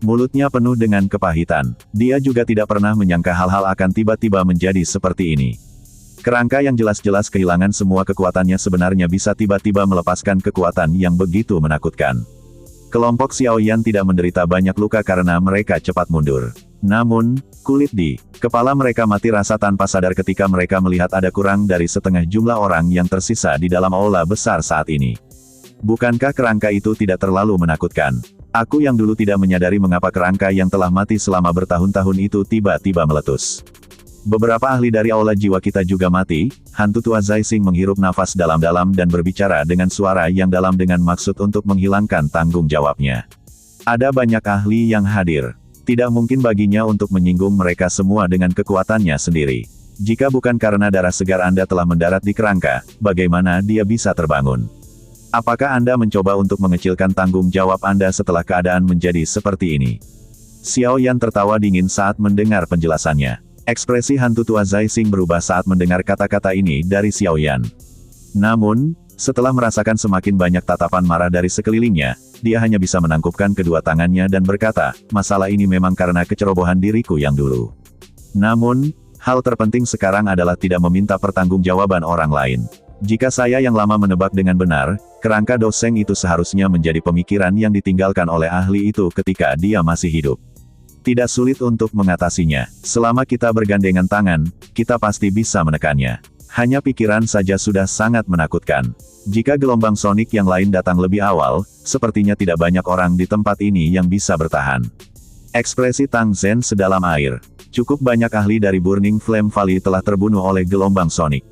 Mulutnya penuh dengan kepahitan. Dia juga tidak pernah menyangka hal-hal akan tiba-tiba menjadi seperti ini. Kerangka yang jelas-jelas kehilangan semua kekuatannya sebenarnya bisa tiba-tiba melepaskan kekuatan yang begitu menakutkan. Kelompok Xiaoyan tidak menderita banyak luka karena mereka cepat mundur. Namun, kulit di kepala mereka mati rasa tanpa sadar ketika mereka melihat ada kurang dari setengah jumlah orang yang tersisa di dalam aula besar saat ini. Bukankah kerangka itu tidak terlalu menakutkan? Aku yang dulu tidak menyadari mengapa kerangka yang telah mati selama bertahun-tahun itu tiba-tiba meletus. Beberapa ahli dari aula jiwa kita juga mati. Hantu tua Zai Xing menghirup nafas dalam-dalam dan berbicara dengan suara yang dalam dengan maksud untuk menghilangkan tanggung jawabnya. Ada banyak ahli yang hadir. Tidak mungkin baginya untuk menyinggung mereka semua dengan kekuatannya sendiri. Jika bukan karena darah segar Anda telah mendarat di kerangka, bagaimana dia bisa terbangun? Apakah Anda mencoba untuk mengecilkan tanggung jawab Anda setelah keadaan menjadi seperti ini? Xiao Yan tertawa dingin saat mendengar penjelasannya. Ekspresi hantu tua Zai Xing berubah saat mendengar kata-kata ini dari Xiao Yan. Namun, setelah merasakan semakin banyak tatapan marah dari sekelilingnya, dia hanya bisa menangkupkan kedua tangannya dan berkata, masalah ini memang karena kecerobohan diriku yang dulu. Namun, hal terpenting sekarang adalah tidak meminta pertanggungjawaban orang lain. Jika saya yang lama menebak dengan benar, kerangka doseng itu seharusnya menjadi pemikiran yang ditinggalkan oleh ahli itu ketika dia masih hidup. Tidak sulit untuk mengatasinya. Selama kita bergandengan tangan, kita pasti bisa menekannya. Hanya pikiran saja sudah sangat menakutkan. Jika gelombang sonik yang lain datang lebih awal, sepertinya tidak banyak orang di tempat ini yang bisa bertahan. Ekspresi Tang Zhen sedalam air. Cukup banyak ahli dari Burning Flame Valley telah terbunuh oleh gelombang sonik.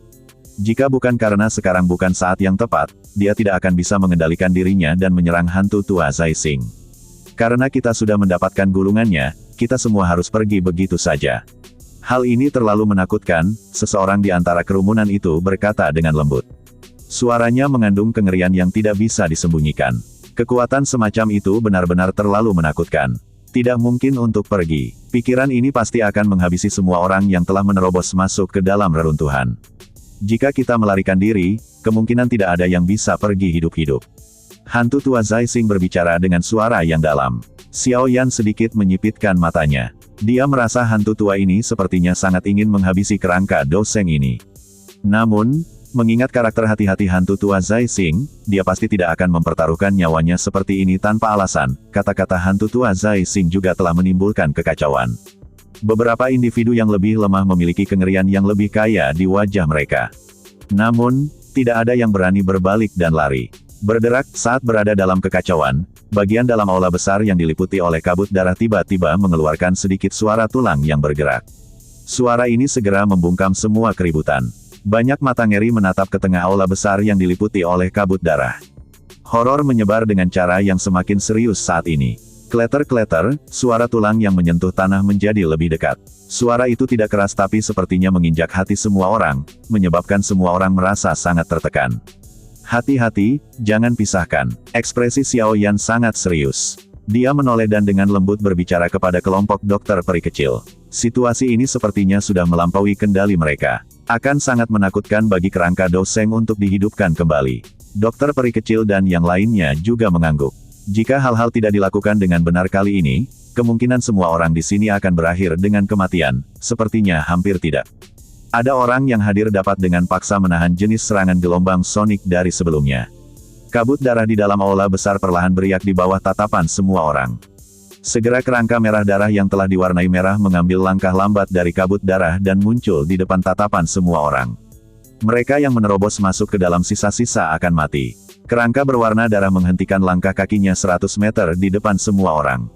Jika bukan karena sekarang bukan saat yang tepat, dia tidak akan bisa mengendalikan dirinya dan menyerang hantu tua Zai Xing. Karena kita sudah mendapatkan gulungannya, kita semua harus pergi begitu saja. Hal ini terlalu menakutkan, seseorang di antara kerumunan itu berkata dengan lembut. Suaranya mengandung kengerian yang tidak bisa disembunyikan. Kekuatan semacam itu benar-benar terlalu menakutkan. Tidak mungkin untuk pergi. Pikiran ini pasti akan menghabisi semua orang yang telah menerobos masuk ke dalam reruntuhan. Jika kita melarikan diri, kemungkinan tidak ada yang bisa pergi hidup-hidup. Hantu tua Zai Xing berbicara dengan suara yang dalam. Xiao Yan sedikit menyipitkan matanya. Dia merasa hantu tua ini sepertinya sangat ingin menghabisi kerangka doseng ini. Namun, mengingat karakter hati-hati hantu tua Zai Xing, dia pasti tidak akan mempertaruhkan nyawanya seperti ini tanpa alasan. Kata-kata hantu tua Zai Xing juga telah menimbulkan kekacauan. Beberapa individu yang lebih lemah memiliki kengerian yang lebih kaya di wajah mereka. Namun, tidak ada yang berani berbalik dan lari. Berderak saat berada dalam kekacauan, bagian dalam aula besar yang diliputi oleh kabut darah tiba-tiba mengeluarkan sedikit suara tulang yang bergerak. Suara ini segera membungkam semua keributan. Banyak mata ngeri menatap ke tengah aula besar yang diliputi oleh kabut darah. Horor menyebar dengan cara yang semakin serius saat ini. Kleter-kleter, suara tulang yang menyentuh tanah menjadi lebih dekat. Suara itu tidak keras tapi sepertinya menginjak hati semua orang, menyebabkan semua orang merasa sangat tertekan. Hati-hati, jangan pisahkan. Ekspresi Xiao Yan sangat serius. Dia menoleh dan dengan lembut berbicara kepada kelompok dokter peri kecil. Situasi ini sepertinya sudah melampaui kendali mereka. Akan sangat menakutkan bagi kerangka doseng untuk dihidupkan kembali. Dokter peri kecil dan yang lainnya juga mengangguk. Jika hal-hal tidak dilakukan dengan benar kali ini, kemungkinan semua orang di sini akan berakhir dengan kematian. Sepertinya hampir tidak. Ada orang yang hadir dapat dengan paksa menahan jenis serangan gelombang sonik dari sebelumnya. Kabut darah di dalam aula besar perlahan beriak di bawah tatapan semua orang. Segera kerangka merah darah yang telah diwarnai merah mengambil langkah lambat dari kabut darah dan muncul di depan tatapan semua orang. Mereka yang menerobos masuk ke dalam sisa-sisa akan mati. Kerangka berwarna darah menghentikan langkah kakinya 100 meter di depan semua orang.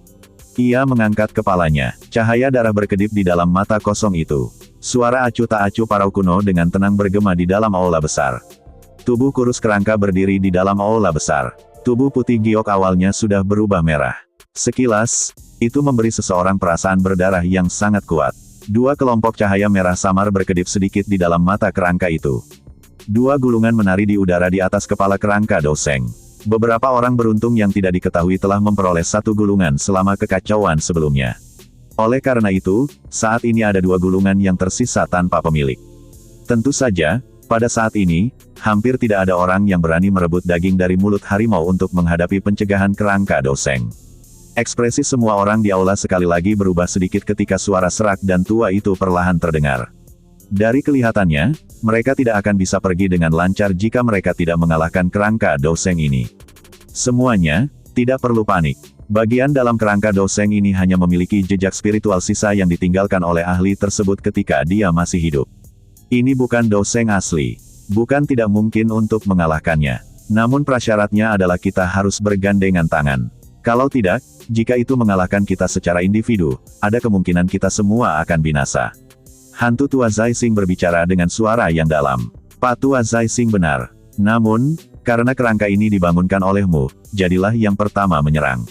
Ia mengangkat kepalanya. Cahaya darah berkedip di dalam mata kosong itu. Suara acuh tak acuh parau kuno dengan tenang bergema di dalam aula besar. Tubuh kurus kerangka berdiri di dalam aula besar. Tubuh putih giok awalnya sudah berubah merah. Sekilas, itu memberi seseorang perasaan berdarah yang sangat kuat. Dua kelompok cahaya merah samar berkedip sedikit di dalam mata kerangka itu. Dua gulungan menari di udara di atas kepala kerangka doseng. Beberapa orang beruntung yang tidak diketahui telah memperoleh satu gulungan selama kekacauan sebelumnya. Oleh karena itu, saat ini ada 2 gulungan yang tersisa tanpa pemilik. Tentu saja, pada saat ini, hampir tidak ada orang yang berani merebut daging dari mulut harimau untuk menghadapi pencegahan kerangka doseng. Ekspresi semua orang di aula sekali lagi berubah sedikit ketika suara serak dan tua itu perlahan terdengar. Dari kelihatannya, mereka tidak akan bisa pergi dengan lancar jika mereka tidak mengalahkan kerangka doseng ini. Semuanya, tidak perlu panik. Bagian dalam kerangka doseng ini hanya memiliki jejak spiritual sisa yang ditinggalkan oleh ahli tersebut ketika dia masih hidup. Ini bukan doseng asli. Bukan tidak mungkin untuk mengalahkannya. Namun prasyaratnya adalah kita harus bergandengan tangan. Kalau tidak, jika itu mengalahkan kita secara individu, ada kemungkinan kita semua akan binasa. Hantu tua Zai Xing berbicara dengan suara yang dalam. Pak tua Zai Xing benar. Namun, karena kerangka ini dibangunkan olehmu, jadilah yang pertama menyerang.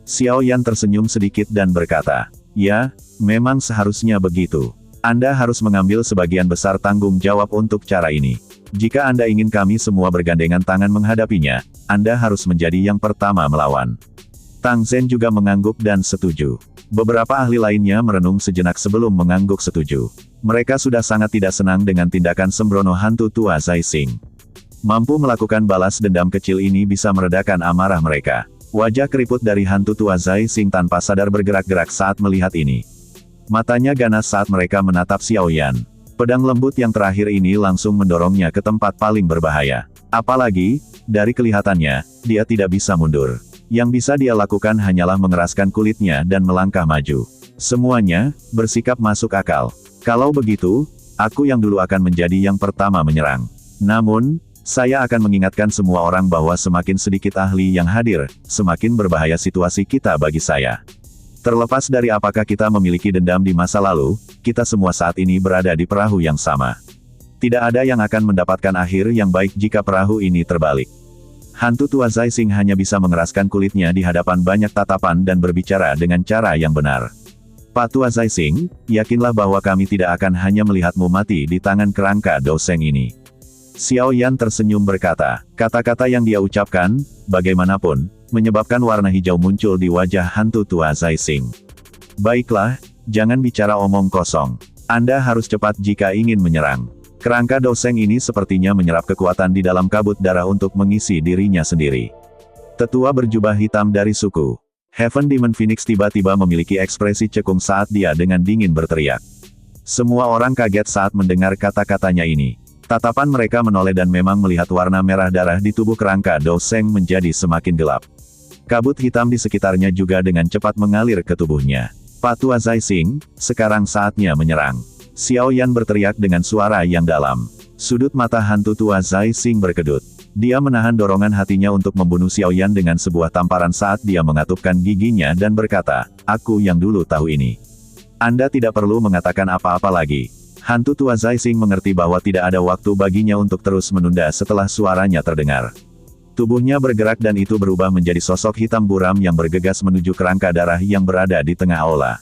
Xiao Yan tersenyum sedikit dan berkata, ya, memang seharusnya begitu. Anda harus mengambil sebagian besar tanggung jawab untuk cara ini. Jika Anda ingin kami semua bergandengan tangan menghadapinya, Anda harus menjadi yang pertama melawan. Tang Zhen juga mengangguk dan setuju. Beberapa ahli lainnya merenung sejenak sebelum mengangguk setuju. Mereka sudah sangat tidak senang dengan tindakan sembrono hantu tua Zai Xing. Mampu melakukan balas dendam kecil ini bisa meredakan amarah mereka. Wajah keriput dari hantu tua Zai Xing tanpa sadar bergerak-gerak saat melihat ini. Matanya ganas saat mereka menatap Xiao Yan. Pedang lembut yang terakhir ini langsung mendorongnya ke tempat paling berbahaya. Apalagi, dari kelihatannya, dia tidak bisa mundur. Yang bisa dia lakukan hanyalah mengeraskan kulitnya dan melangkah maju. Semuanya, bersikap masuk akal. Kalau begitu, aku yang dulu akan menjadi yang pertama menyerang. Namun, saya akan mengingatkan semua orang bahwa semakin sedikit ahli yang hadir, semakin berbahaya situasi kita bagi saya. Terlepas dari apakah kita memiliki dendam di masa lalu, kita semua saat ini berada di perahu yang sama. Tidak ada yang akan mendapatkan akhir yang baik jika perahu ini terbalik. Hantu tua Zai Xing hanya bisa mengeraskan kulitnya di hadapan banyak tatapan dan berbicara dengan cara yang benar. Pak tua Zai Xing, yakinlah bahwa kami tidak akan hanya melihatmu mati di tangan kerangka doseng ini. Xiao Yan tersenyum berkata, kata-kata yang dia ucapkan, bagaimanapun, menyebabkan warna hijau muncul di wajah hantu tua Zai Xing. Baiklah, jangan bicara omong kosong. Anda harus cepat jika ingin menyerang. Kerangka doseng ini sepertinya menyerap kekuatan di dalam kabut darah untuk mengisi dirinya sendiri. Tetua berjubah hitam dari suku Heaven Demon Phoenix tiba-tiba memiliki ekspresi cekung saat dia dengan dingin berteriak. Semua orang kaget saat mendengar kata-katanya ini. Tatapan mereka menoleh dan memang melihat warna merah darah di tubuh kerangka doseng menjadi semakin gelap. Kabut hitam di sekitarnya juga dengan cepat mengalir ke tubuhnya. Pak tua Zai Xing, sekarang saatnya menyerang. Xiao Yan berteriak dengan suara yang dalam. Sudut mata hantu tua Zai Xing berkedut. Dia menahan dorongan hatinya untuk membunuh Xiao Yan dengan sebuah tamparan saat dia mengatupkan giginya dan berkata, aku yang dulu tahu ini. Anda tidak perlu mengatakan apa-apa lagi. Hantu tua Zai Xing mengerti bahwa tidak ada waktu baginya untuk terus menunda setelah suaranya terdengar. Tubuhnya bergerak dan itu berubah menjadi sosok hitam buram yang bergegas menuju kerangka darah yang berada di tengah aula.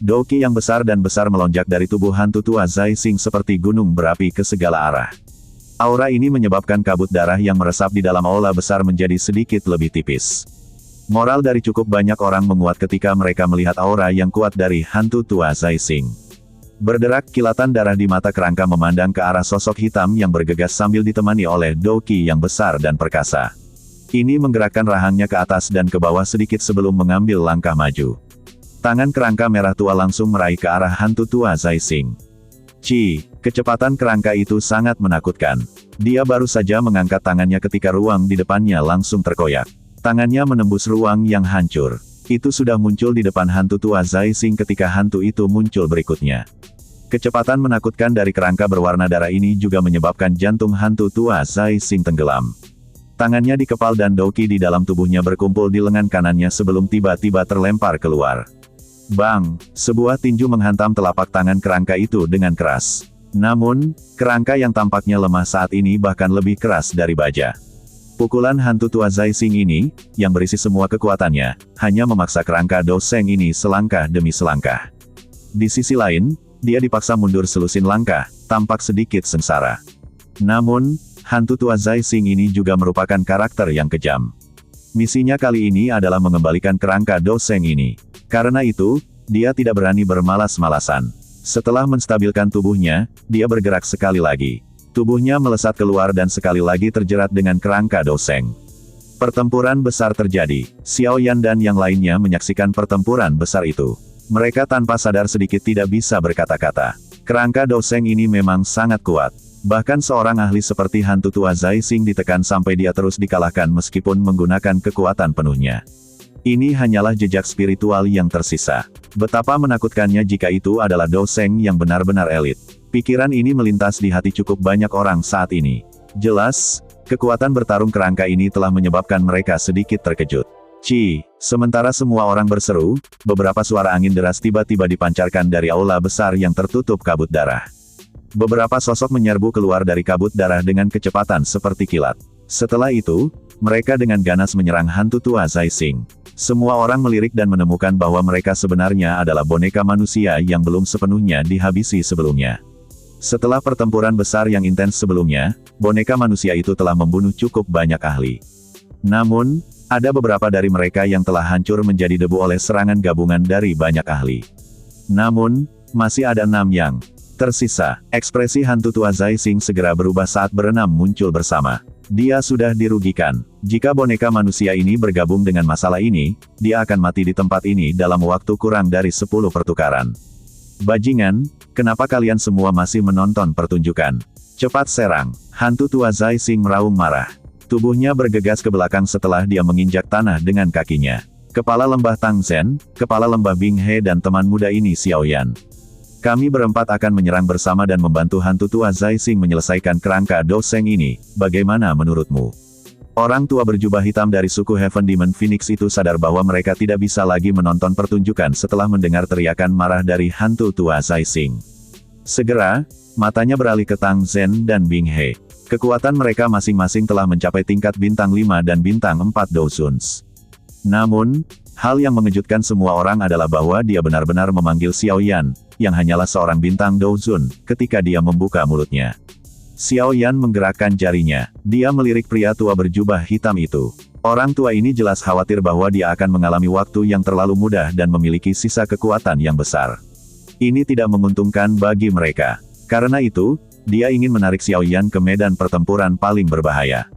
Doki yang besar dan besar melonjak dari tubuh hantu tua Zai Xing seperti gunung berapi ke segala arah. Aura ini menyebabkan kabut darah yang meresap di dalam aula besar menjadi sedikit lebih tipis. Moral dari cukup banyak orang menguat ketika mereka melihat aura yang kuat dari hantu tua Zai Xing. Berderak kilatan darah di mata kerangka memandang ke arah sosok hitam yang bergegas sambil ditemani oleh Doki yang besar dan perkasa. Ini menggerakkan rahangnya ke atas dan ke bawah sedikit sebelum mengambil langkah maju. Tangan kerangka merah tua langsung meraih ke arah hantu tua Zai Xing. Kecepatan kerangka itu sangat menakutkan. Dia baru saja mengangkat tangannya ketika ruang di depannya langsung terkoyak. Tangannya menembus ruang yang hancur. Itu sudah muncul di depan hantu tua Zai Xing ketika hantu itu muncul berikutnya. Kecepatan menakutkan dari kerangka berwarna darah ini juga menyebabkan jantung hantu tua Zai Xing tenggelam. Tangannya dikepal dan Doki di dalam tubuhnya berkumpul di lengan kanannya sebelum tiba-tiba terlempar keluar. Bang! Sebuah tinju menghantam telapak tangan kerangka itu dengan keras. Namun, kerangka yang tampaknya lemah saat ini bahkan lebih keras dari baja. Pukulan hantu tua Zai Xing ini, yang berisi semua kekuatannya, hanya memaksa kerangka doseng ini selangkah demi selangkah. Di sisi lain, dia dipaksa mundur selusin langkah, tampak sedikit sengsara. Namun, hantu tua Zai Xing ini juga merupakan karakter yang kejam. Misinya kali ini adalah mengembalikan kerangka doseng ini. Karena itu, dia tidak berani bermalas-malasan. Setelah menstabilkan tubuhnya, dia bergerak sekali lagi. Tubuhnya melesat keluar dan sekali lagi terjerat dengan kerangka doseng. Pertempuran besar terjadi. Xiao Yan dan yang lainnya menyaksikan pertempuran besar itu. Mereka tanpa sadar sedikit tidak bisa berkata-kata. Kerangka doseng ini memang sangat kuat. Bahkan seorang ahli seperti hantu tua Zai Xing ditekan sampai dia terus dikalahkan meskipun menggunakan kekuatan penuhnya. Ini hanyalah jejak spiritual yang tersisa. Betapa menakutkannya jika itu adalah doseng yang benar-benar elit. Pikiran ini melintas di hati cukup banyak orang saat ini. Jelas, kekuatan bertarung kerangka ini telah menyebabkan mereka sedikit terkejut. Sementara semua orang berseru, beberapa suara angin deras tiba-tiba dipancarkan dari aula besar yang tertutup kabut darah. Beberapa sosok menyerbu keluar dari kabut darah dengan kecepatan seperti kilat. Setelah itu, mereka dengan ganas menyerang hantu tua Zai Xing. Semua orang melirik dan menemukan bahwa mereka sebenarnya adalah boneka manusia yang belum sepenuhnya dihabisi sebelumnya. Setelah pertempuran besar yang intens sebelumnya, boneka manusia itu telah membunuh cukup banyak ahli. Namun, ada beberapa dari mereka yang telah hancur menjadi debu oleh serangan gabungan dari banyak ahli. Namun, masih ada 6 yang tersisa. Ekspresi hantu tua Zai Xing segera berubah saat berenam muncul bersama. Dia sudah dirugikan. Jika boneka manusia ini bergabung dengan masalah ini, dia akan mati di tempat ini dalam waktu kurang dari 10 pertukaran. Bajingan, kenapa kalian semua masih menonton pertunjukan? Cepat serang. Hantu tua Zai Xing meraung marah. Tubuhnya bergegas ke belakang setelah dia menginjak tanah dengan kakinya. Kepala lembah Tang Zhen, kepala lembah Bing He dan teman muda ini Xiao Yan. Kami berempat akan menyerang bersama dan membantu hantu tua Zai Xing menyelesaikan kerangka doseng ini, bagaimana menurutmu? Orang tua berjubah hitam dari suku Heaven Demon Phoenix itu sadar bahwa mereka tidak bisa lagi menonton pertunjukan setelah mendengar teriakan marah dari hantu tua Zai Xing. Segera, matanya beralih ke Tang Zhen dan Bing He. Kekuatan mereka masing-masing telah mencapai tingkat bintang 5 dan bintang 4 Dozuns. Namun, hal yang mengejutkan semua orang adalah bahwa dia benar-benar memanggil Xiao Yan, yang hanyalah seorang bintang Dozun, ketika dia membuka mulutnya. Xiao Yan menggerakkan jarinya. Dia melirik pria tua berjubah hitam itu. Orang tua ini jelas khawatir bahwa dia akan mengalami waktu yang terlalu mudah dan memiliki sisa kekuatan yang besar. Ini tidak menguntungkan bagi mereka. Karena itu, dia ingin menarik Xiao Yan ke medan pertempuran paling berbahaya.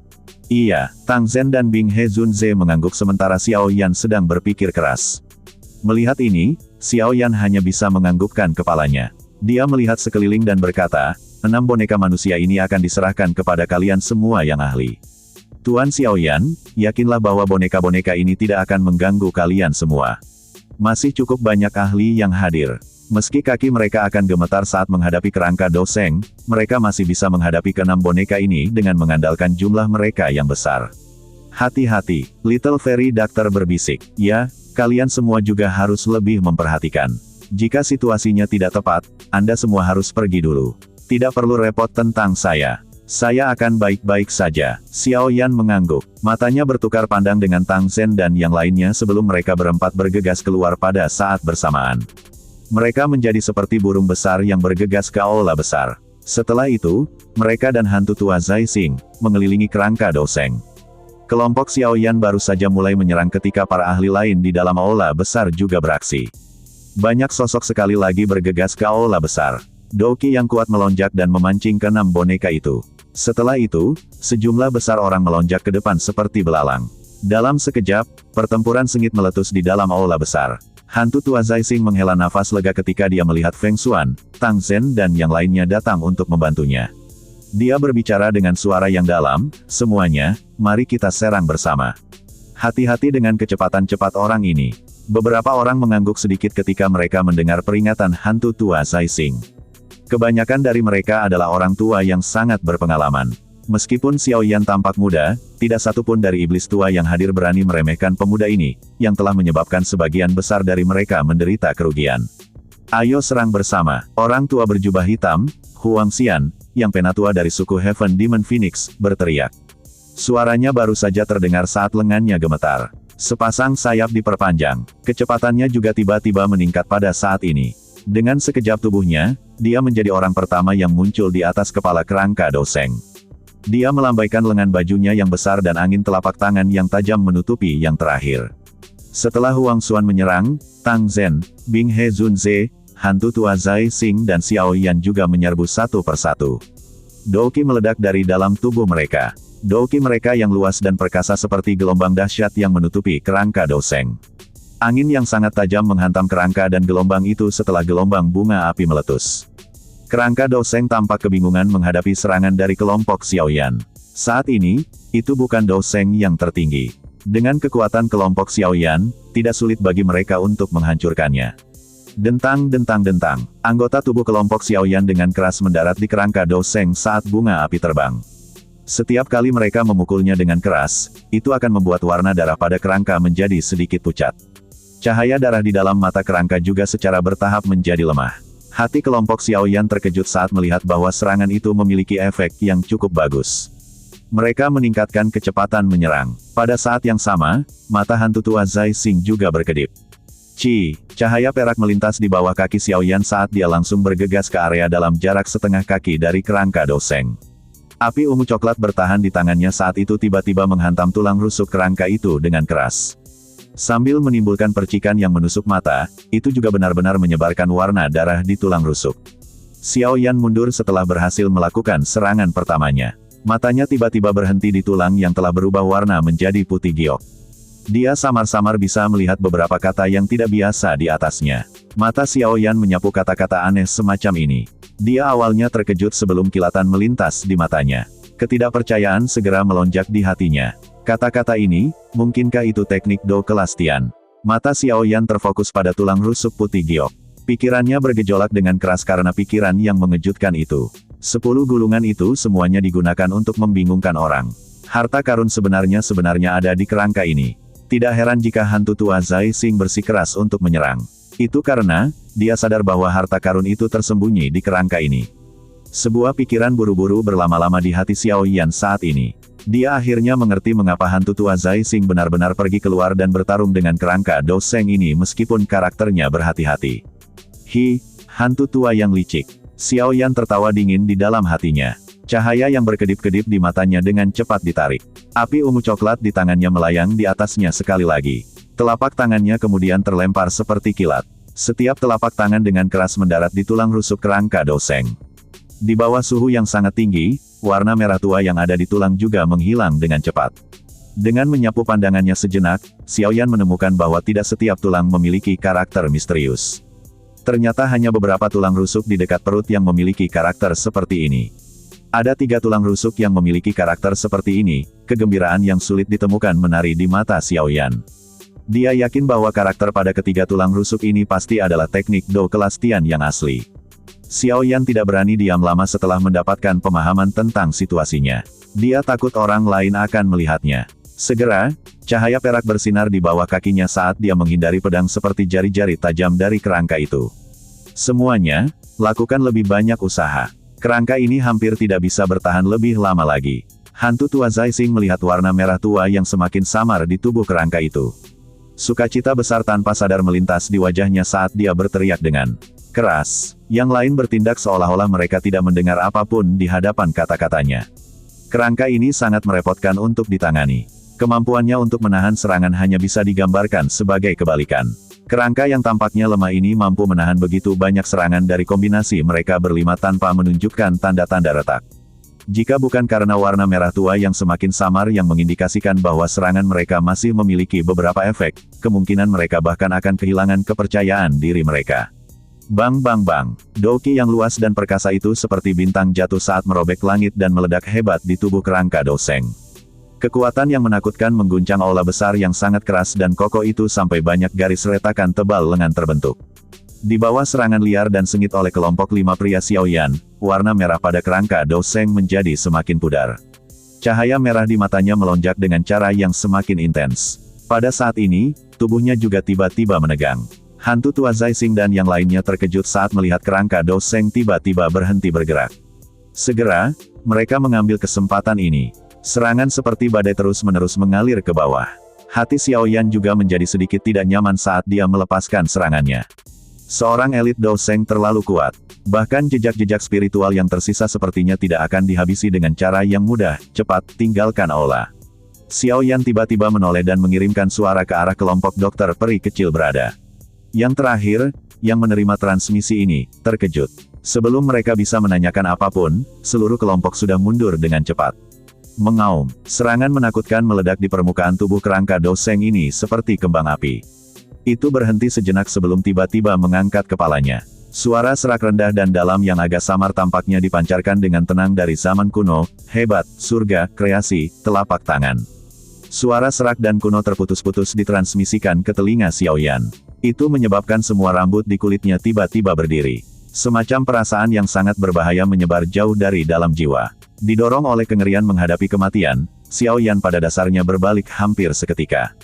Iya, Tang Zhen dan Bing He Zunze mengangguk sementara Xiao Yan sedang berpikir keras. Melihat ini, Xiao Yan hanya bisa menganggukkan kepalanya. Dia melihat sekeliling dan berkata, 6 boneka manusia ini akan diserahkan kepada kalian semua yang ahli. Tuan Xiao Yan, yakinlah bahwa boneka-boneka ini tidak akan mengganggu kalian semua. Masih cukup banyak ahli yang hadir. Meski kaki mereka akan gemetar saat menghadapi kerangka doseng, mereka masih bisa menghadapi ke-6 boneka ini dengan mengandalkan jumlah mereka yang besar. Hati-hati, Little Fairy Doctor berbisik. Ya, kalian semua juga harus lebih memperhatikan. Jika situasinya tidak tepat, Anda semua harus pergi dulu. Tidak perlu repot tentang saya. Saya akan baik-baik saja. Xiao Yan mengangguk. Matanya bertukar pandang dengan Tang Zhen dan yang lainnya sebelum mereka berempat bergegas keluar pada saat bersamaan. Mereka menjadi seperti burung besar yang bergegas ke aula besar. Setelah itu, mereka dan hantu tua Zai Xing mengelilingi kerangka doseng. Kelompok Xiao Yan baru saja mulai menyerang ketika para ahli lain di dalam aula besar juga beraksi. Banyak sosok sekali lagi bergegas ke aula besar. Doki yang kuat melonjak dan memancing ke-6 boneka itu. Setelah itu, sejumlah besar orang melonjak ke depan seperti belalang. Dalam sekejap, pertempuran sengit meletus di dalam aula besar. Hantu tua Zai Xing menghela nafas lega ketika dia melihat Feng Xuan, Tang Zhen dan yang lainnya datang untuk membantunya. Dia berbicara dengan suara yang dalam, semuanya, mari kita serang bersama. Hati-hati dengan kecepatan cepat orang ini. Beberapa orang mengangguk sedikit ketika mereka mendengar peringatan hantu tua Zai Xing. Kebanyakan dari mereka adalah orang tua yang sangat berpengalaman. Meskipun Xiao Yan tampak muda, tidak satupun dari iblis tua yang hadir berani meremehkan pemuda ini, yang telah menyebabkan sebagian besar dari mereka menderita kerugian. Ayo serang bersama. Orang tua berjubah hitam, Huang Xian, yang penatua dari suku Heaven Demon Phoenix, berteriak. Suaranya baru saja terdengar saat lengannya gemetar. Sepasang sayap diperpanjang. Kecepatannya juga tiba-tiba meningkat pada saat ini. Dengan sekejap tubuhnya, dia menjadi orang pertama yang muncul di atas kepala kerangka doseng. Dia melambaikan lengan bajunya yang besar dan angin telapak tangan yang tajam menutupi yang terakhir. Setelah Huang Xuan menyerang, Tang Zhen, Bing He Zunze, hantu tua Zai Xing dan Xiao Yan juga menyerbu satu persatu. Douqi meledak dari dalam tubuh mereka. Douqi mereka yang luas dan perkasa seperti gelombang dahsyat yang menutupi kerangka Doseng. Angin yang sangat tajam menghantam kerangka dan gelombang itu setelah gelombang bunga api meletus. Kerangka Doseng tampak kebingungan menghadapi serangan dari kelompok Xiao Yan. Saat ini, itu bukan Doseng yang tertinggi. Dengan kekuatan kelompok Xiao Yan, tidak sulit bagi mereka untuk menghancurkannya. Dentang dentang dentang, anggota tubuh kelompok Xiao Yan dengan keras mendarat di kerangka Doseng saat bunga api terbang. Setiap kali mereka memukulnya dengan keras, itu akan membuat warna darah pada kerangka menjadi sedikit pucat. Cahaya darah di dalam mata kerangka juga secara bertahap menjadi lemah. Hati kelompok Xiao Yan terkejut saat melihat bahwa serangan itu memiliki efek yang cukup bagus. Mereka meningkatkan kecepatan menyerang. Pada saat yang sama, mata hantu tua Zai Xing juga berkedip. Cahaya perak melintas di bawah kaki Xiao Yan saat dia langsung bergegas ke area dalam jarak setengah kaki dari kerangka Doseng. Api ungu coklat bertahan di tangannya saat itu tiba-tiba menghantam tulang rusuk kerangka itu dengan keras. Sambil menimbulkan percikan yang menusuk mata, itu juga benar-benar menyebarkan warna darah di tulang rusuk. Xiao Yan mundur setelah berhasil melakukan serangan pertamanya. Matanya tiba-tiba berhenti di tulang yang telah berubah warna menjadi putih giok. Dia samar-samar bisa melihat beberapa kata yang tidak biasa di atasnya. Mata Xiao Yan menyapu kata-kata aneh semacam ini. Dia awalnya terkejut sebelum kilatan melintas di matanya. Ketidakpercayaan segera melonjak di hatinya. Kata-kata ini, mungkinkah itu teknik Do kelas Tian? Mata Xiao Yan terfokus pada tulang rusuk putih giok. Pikirannya bergejolak dengan keras karena pikiran yang mengejutkan itu. 10 gulungan itu semuanya digunakan untuk membingungkan orang. Harta karun sebenarnya ada di kerangka ini. Tidak heran jika hantu tua Zai Xing bersikeras untuk menyerang. Itu karena, dia sadar bahwa harta karun itu tersembunyi di kerangka ini. Sebuah pikiran buru-buru berlama-lama di hati Xiao Yan saat ini. Dia akhirnya mengerti mengapa hantu tua Zai Xing benar-benar pergi keluar dan bertarung dengan kerangka Doseng ini meskipun karakternya berhati-hati. Hantu tua yang licik. Xiao Yan tertawa dingin di dalam hatinya. Cahaya yang berkedip-kedip di matanya dengan cepat ditarik. Api ungu coklat di tangannya melayang di atasnya sekali lagi. Telapak tangannya kemudian terlempar seperti kilat. Setiap telapak tangan dengan keras mendarat di tulang rusuk kerangka Doseng. Di bawah suhu yang sangat tinggi, warna merah tua yang ada di tulang juga menghilang dengan cepat. Dengan menyapu pandangannya sejenak, Xiao Yan menemukan bahwa tidak setiap tulang memiliki karakter misterius. Ternyata hanya beberapa tulang rusuk di dekat perut yang memiliki karakter seperti ini. Ada 3 tulang rusuk yang memiliki karakter seperti ini, kegembiraan yang sulit ditemukan menari di mata Xiao Yan. Dia yakin bahwa karakter pada ketiga tulang rusuk ini pasti adalah teknik Do kelas Tian yang asli. Xiao Yan tidak berani diam lama setelah mendapatkan pemahaman tentang situasinya. Dia takut orang lain akan melihatnya. Segera, cahaya perak bersinar di bawah kakinya saat dia menghindari pedang seperti jari-jari tajam dari kerangka itu. Semuanya, lakukan lebih banyak usaha. Kerangka ini hampir tidak bisa bertahan lebih lama lagi. Hantu tua Zai Xing melihat warna merah tua yang semakin samar di tubuh kerangka itu. Sukacita besar tanpa sadar melintas di wajahnya saat dia berteriak dengan keras. Yang lain bertindak seolah-olah mereka tidak mendengar apapun di hadapan kata-katanya. Kerangka ini sangat merepotkan untuk ditangani. Kemampuannya untuk menahan serangan hanya bisa digambarkan sebagai kebalikan. Kerangka yang tampaknya lemah ini mampu menahan begitu banyak serangan dari kombinasi mereka berlima tanpa menunjukkan tanda-tanda retak. Jika bukan karena warna merah tua yang semakin samar yang mengindikasikan bahwa serangan mereka masih memiliki beberapa efek, kemungkinan mereka bahkan akan kehilangan kepercayaan diri mereka. Bang bang bang, Douqi yang luas dan perkasa itu seperti bintang jatuh saat merobek langit dan meledak hebat di tubuh kerangka Doseng. Kekuatan yang menakutkan mengguncang aula besar yang sangat keras dan kokoh itu sampai banyak garis retakan tebal lengan terbentuk. Di bawah serangan liar dan sengit oleh kelompok 5 pria Xiao Yan, warna merah pada kerangka Doseng menjadi semakin pudar. Cahaya merah di matanya melonjak dengan cara yang semakin intens. Pada saat ini, tubuhnya juga tiba-tiba menegang. Hantu tua Zai Xing dan yang lainnya terkejut saat melihat kerangka Doseng tiba-tiba berhenti bergerak. Segera, mereka mengambil kesempatan ini. Serangan seperti badai terus-menerus mengalir ke bawah. Hati Xiao Yan juga menjadi sedikit tidak nyaman saat dia melepaskan serangannya. Seorang elit Doseng terlalu kuat. Bahkan jejak-jejak spiritual yang tersisa sepertinya tidak akan dihabisi dengan cara yang mudah. Cepat, tinggalkan aula. Xiao Yan tiba-tiba menoleh dan mengirimkan suara ke arah kelompok dokter peri kecil berada. Yang terakhir, yang menerima transmisi ini, terkejut. Sebelum mereka bisa menanyakan apapun, seluruh kelompok sudah mundur dengan cepat. Mengaum, serangan menakutkan meledak di permukaan tubuh kerangka Doseng ini seperti kembang api. Itu berhenti sejenak sebelum tiba-tiba mengangkat kepalanya. Suara serak rendah dan dalam yang agak samar tampaknya dipancarkan dengan tenang dari zaman kuno, hebat, surga, kreasi, telapak tangan. Suara serak dan kuno terputus-putus ditransmisikan ke telinga Xiao Yan. Itu menyebabkan semua rambut di kulitnya tiba-tiba berdiri. Semacam perasaan yang sangat berbahaya menyebar jauh dari dalam jiwa. Didorong oleh kengerian menghadapi kematian, Xiao Yan pada dasarnya berbalik hampir seketika.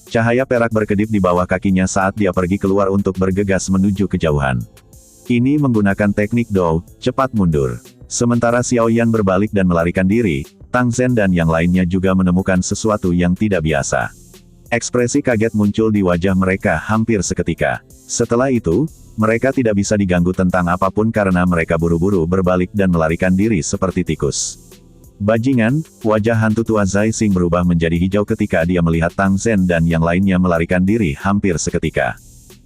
Cahaya perak berkedip di bawah kakinya saat dia pergi keluar untuk bergegas menuju kejauhan. Ini menggunakan teknik Dou, cepat mundur. Sementara Xiao Yan berbalik dan melarikan diri, Tang Zhen dan yang lainnya juga menemukan sesuatu yang tidak biasa. Ekspresi kaget muncul di wajah mereka hampir seketika. Setelah itu, mereka tidak bisa diganggu tentang apapun karena mereka buru-buru berbalik dan melarikan diri seperti tikus. Bajingan, wajah hantu tua Zai Xing berubah menjadi hijau ketika dia melihat Tang Zhen dan yang lainnya melarikan diri hampir seketika.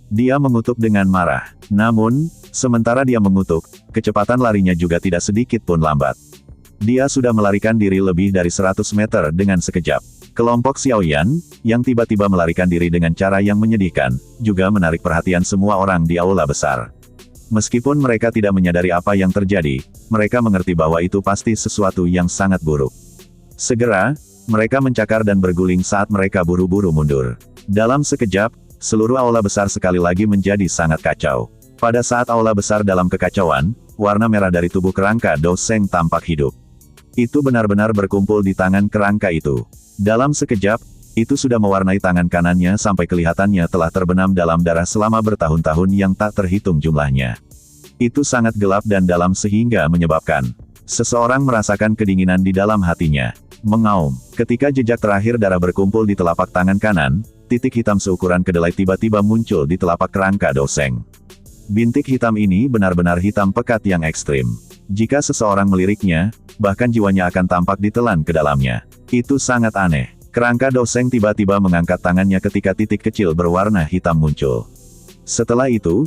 Dia mengutuk dengan marah. Namun, sementara dia mengutuk, kecepatan larinya juga tidak sedikit pun lambat. Dia sudah melarikan diri lebih dari 100 meter dengan sekejap. Kelompok Xiao Yan, yang tiba-tiba melarikan diri dengan cara yang menyedihkan, juga menarik perhatian semua orang di aula besar. Meskipun mereka tidak menyadari apa yang terjadi, mereka mengerti bahwa itu pasti sesuatu yang sangat buruk. Segera, mereka mencakar dan berguling saat mereka buru-buru mundur. Dalam sekejap, seluruh aula besar sekali lagi menjadi sangat kacau. Pada saat aula besar dalam kekacauan, warna merah dari tubuh kerangka Doseng tampak hidup. Itu benar-benar berkumpul di tangan kerangka itu. Dalam sekejap, itu sudah mewarnai tangan kanannya sampai kelihatannya telah terbenam dalam darah selama bertahun-tahun yang tak terhitung jumlahnya. Itu sangat gelap dan dalam sehingga menyebabkan seseorang merasakan kedinginan di dalam hatinya. Mengaum, ketika jejak terakhir darah berkumpul di telapak tangan kanan, titik hitam seukuran kedelai tiba-tiba muncul di telapak kerangka Doseng. Bintik hitam ini benar-benar hitam pekat yang ekstrim. Jika seseorang meliriknya, bahkan jiwanya akan tampak ditelan ke dalamnya. Itu sangat aneh. Kerangka Doseng tiba-tiba mengangkat tangannya ketika titik kecil berwarna hitam muncul. Setelah itu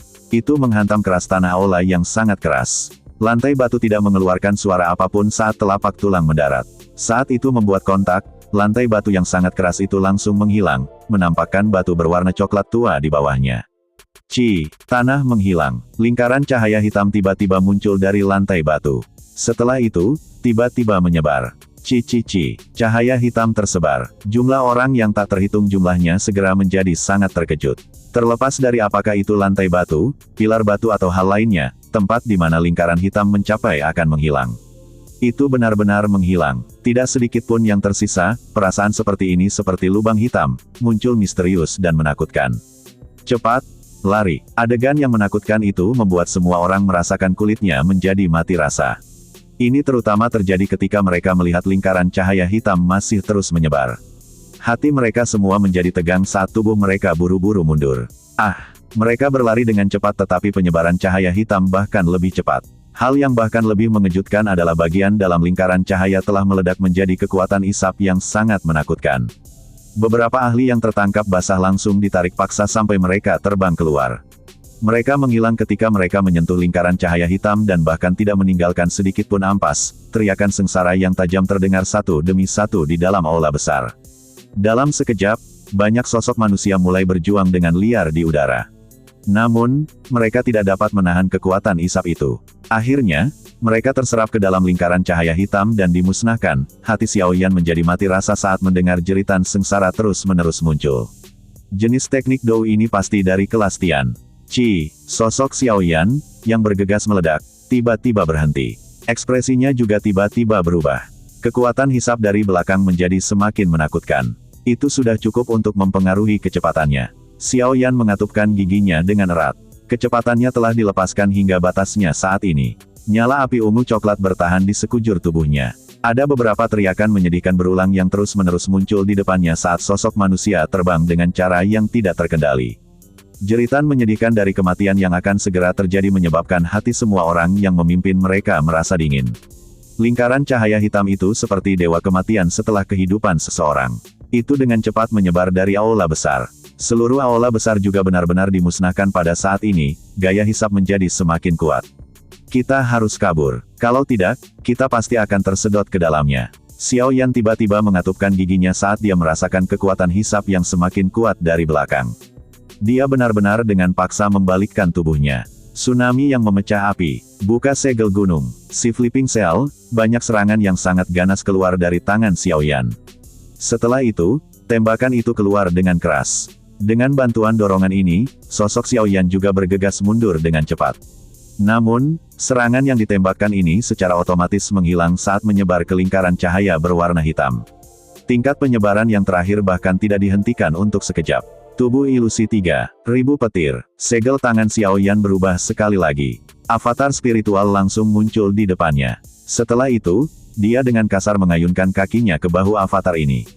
menghantam keras tanah aula yang sangat keras. Lantai batu tidak mengeluarkan suara apapun saat telapak tulang mendarat. Saat itu membuat kontak, lantai batu yang sangat keras itu langsung menghilang, menampakkan batu berwarna coklat tua di bawahnya. Tanah menghilang. Lingkaran cahaya hitam tiba-tiba muncul dari lantai batu. Setelah itu, tiba-tiba menyebar. Cahaya hitam tersebar. Jumlah orang yang tak terhitung jumlahnya segera menjadi sangat terkejut. Terlepas dari apakah itu lantai batu, pilar batu atau hal lainnya, tempat di mana lingkaran hitam mencapai akan menghilang. Itu benar-benar menghilang. Tidak sedikit pun yang tersisa, perasaan seperti ini seperti lubang hitam, muncul misterius dan menakutkan. Cepat, lari. Adegan yang menakutkan itu membuat semua orang merasakan kulitnya menjadi mati rasa. Ini terutama terjadi ketika mereka melihat lingkaran cahaya hitam masih terus menyebar. Hati mereka semua menjadi tegang saat tubuh mereka buru-buru mundur. Mereka berlari dengan cepat tetapi penyebaran cahaya hitam bahkan lebih cepat. Hal yang bahkan lebih mengejutkan adalah bagian dalam lingkaran cahaya telah meledak menjadi kekuatan isap yang sangat menakutkan. Beberapa ahli yang tertangkap basah langsung ditarik paksa sampai mereka terbang keluar. Mereka menghilang ketika mereka menyentuh lingkaran cahaya hitam dan bahkan tidak meninggalkan sedikit pun ampas. Teriakan sengsara yang tajam terdengar satu demi satu di dalam aula besar. Dalam sekejap, banyak sosok manusia mulai berjuang dengan liar di udara. Namun, mereka tidak dapat menahan kekuatan isap itu. Akhirnya, mereka terserap ke dalam lingkaran cahaya hitam dan dimusnahkan. Hati Xiao Yan menjadi mati rasa saat mendengar jeritan sengsara terus-menerus muncul. Jenis teknik Dou ini pasti dari kelas Tian. Sosok Xiao Yan, yang bergegas meledak, tiba-tiba berhenti. Ekspresinya juga tiba-tiba berubah. Kekuatan hisap dari belakang menjadi semakin menakutkan. Itu sudah cukup untuk mempengaruhi kecepatannya. Xiao Yan mengatupkan giginya dengan erat. Kecepatannya telah dilepaskan hingga batasnya saat ini. Nyala api ungu coklat bertahan di sekujur tubuhnya. Ada beberapa teriakan menyedihkan berulang yang terus-menerus muncul di depannya saat sosok manusia terbang dengan cara yang tidak terkendali. Jeritan menyedihkan dari kematian yang akan segera terjadi menyebabkan hati semua orang yang memimpin mereka merasa dingin. Lingkaran cahaya hitam itu seperti dewa kematian setelah kehidupan seseorang. Itu dengan cepat menyebar dari aula besar. Seluruh aula besar juga benar-benar dimusnahkan pada saat ini, gaya hisap menjadi semakin kuat. Kita harus kabur. Kalau tidak, kita pasti akan tersedot ke dalamnya. Xiao Yan tiba-tiba mengatupkan giginya saat dia merasakan kekuatan hisap yang semakin kuat dari belakang. Dia benar-benar dengan paksa membalikkan tubuhnya. Tsunami yang memecah api. Buka segel gunung. Si Flipping Cell, banyak serangan yang sangat ganas keluar dari tangan Xiao Yan. Setelah itu, tembakan itu keluar dengan keras. Dengan bantuan dorongan ini, sosok Xiao Yan juga bergegas mundur dengan cepat. Namun, serangan yang ditembakkan ini secara otomatis menghilang saat menyebar ke lingkaran cahaya berwarna hitam. Tingkat penyebaran yang terakhir bahkan tidak dihentikan untuk sekejap. Tubuh ilusi 3000 petir. Segel tangan Xiao Yan berubah sekali lagi. Avatar spiritual langsung muncul di depannya. Setelah itu, dia dengan kasar mengayunkan kakinya ke bahu avatar ini.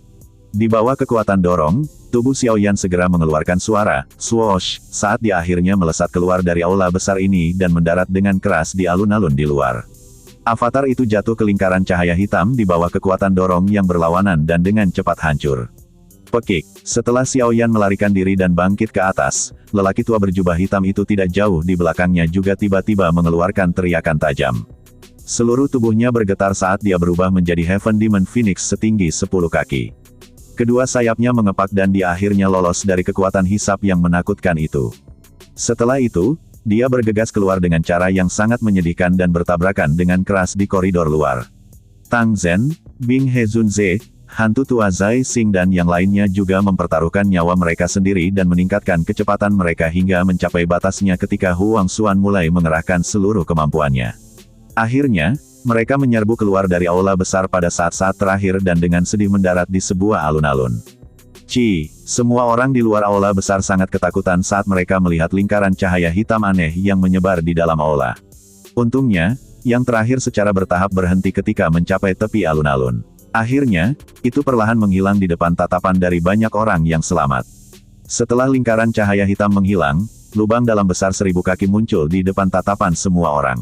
Di bawah kekuatan dorong, tubuh Xiao Yan segera mengeluarkan suara, swoosh, saat dia akhirnya melesat keluar dari aula besar ini dan mendarat dengan keras di alun-alun di luar. Avatar itu jatuh ke lingkaran cahaya hitam di bawah kekuatan dorong yang berlawanan dan dengan cepat hancur. Pekik. Setelah Xiao Yan melarikan diri dan bangkit ke atas, lelaki tua berjubah hitam itu tidak jauh di belakangnya juga tiba-tiba mengeluarkan teriakan tajam. Seluruh tubuhnya bergetar saat dia berubah menjadi Heaven Demon Phoenix setinggi 10 kaki. Kedua sayapnya mengepak dan dia akhirnya lolos dari kekuatan hisap yang menakutkan itu. Setelah itu, dia bergegas keluar dengan cara yang sangat menyedihkan dan bertabrakan dengan keras di koridor luar. Tang Zhen, Bing Hezunze, hantu tua Zai Xing dan yang lainnya juga mempertaruhkan nyawa mereka sendiri dan meningkatkan kecepatan mereka hingga mencapai batasnya ketika Huang Xuan mulai mengerahkan seluruh kemampuannya. Akhirnya, mereka menyerbu keluar dari aula besar pada saat-saat terakhir dan dengan sedih mendarat di sebuah alun-alun. Semua orang di luar aula besar sangat ketakutan saat mereka melihat lingkaran cahaya hitam aneh yang menyebar di dalam aula. Untungnya, yang terakhir secara bertahap berhenti ketika mencapai tepi alun-alun. Akhirnya, itu perlahan menghilang di depan tatapan dari banyak orang yang selamat. Setelah lingkaran cahaya hitam menghilang, lubang dalam besar 1000 kaki muncul di depan tatapan semua orang.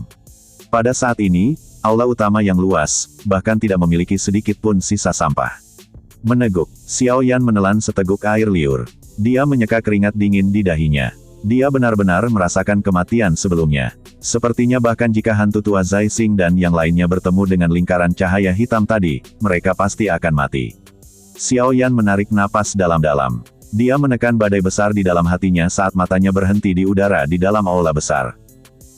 Pada saat ini, aula utama yang luas, bahkan tidak memiliki sedikit pun sisa sampah. Meneguk, Xiao Yan menelan seteguk air liur. Dia menyeka keringat dingin di dahinya. Dia benar-benar merasakan kematian sebelumnya. Sepertinya bahkan jika hantu tua Zai Xing dan yang lainnya bertemu dengan lingkaran cahaya hitam tadi, mereka pasti akan mati. Xiao Yan menarik napas dalam-dalam. Dia menekan badai besar di dalam hatinya saat matanya berhenti di udara di dalam aula besar.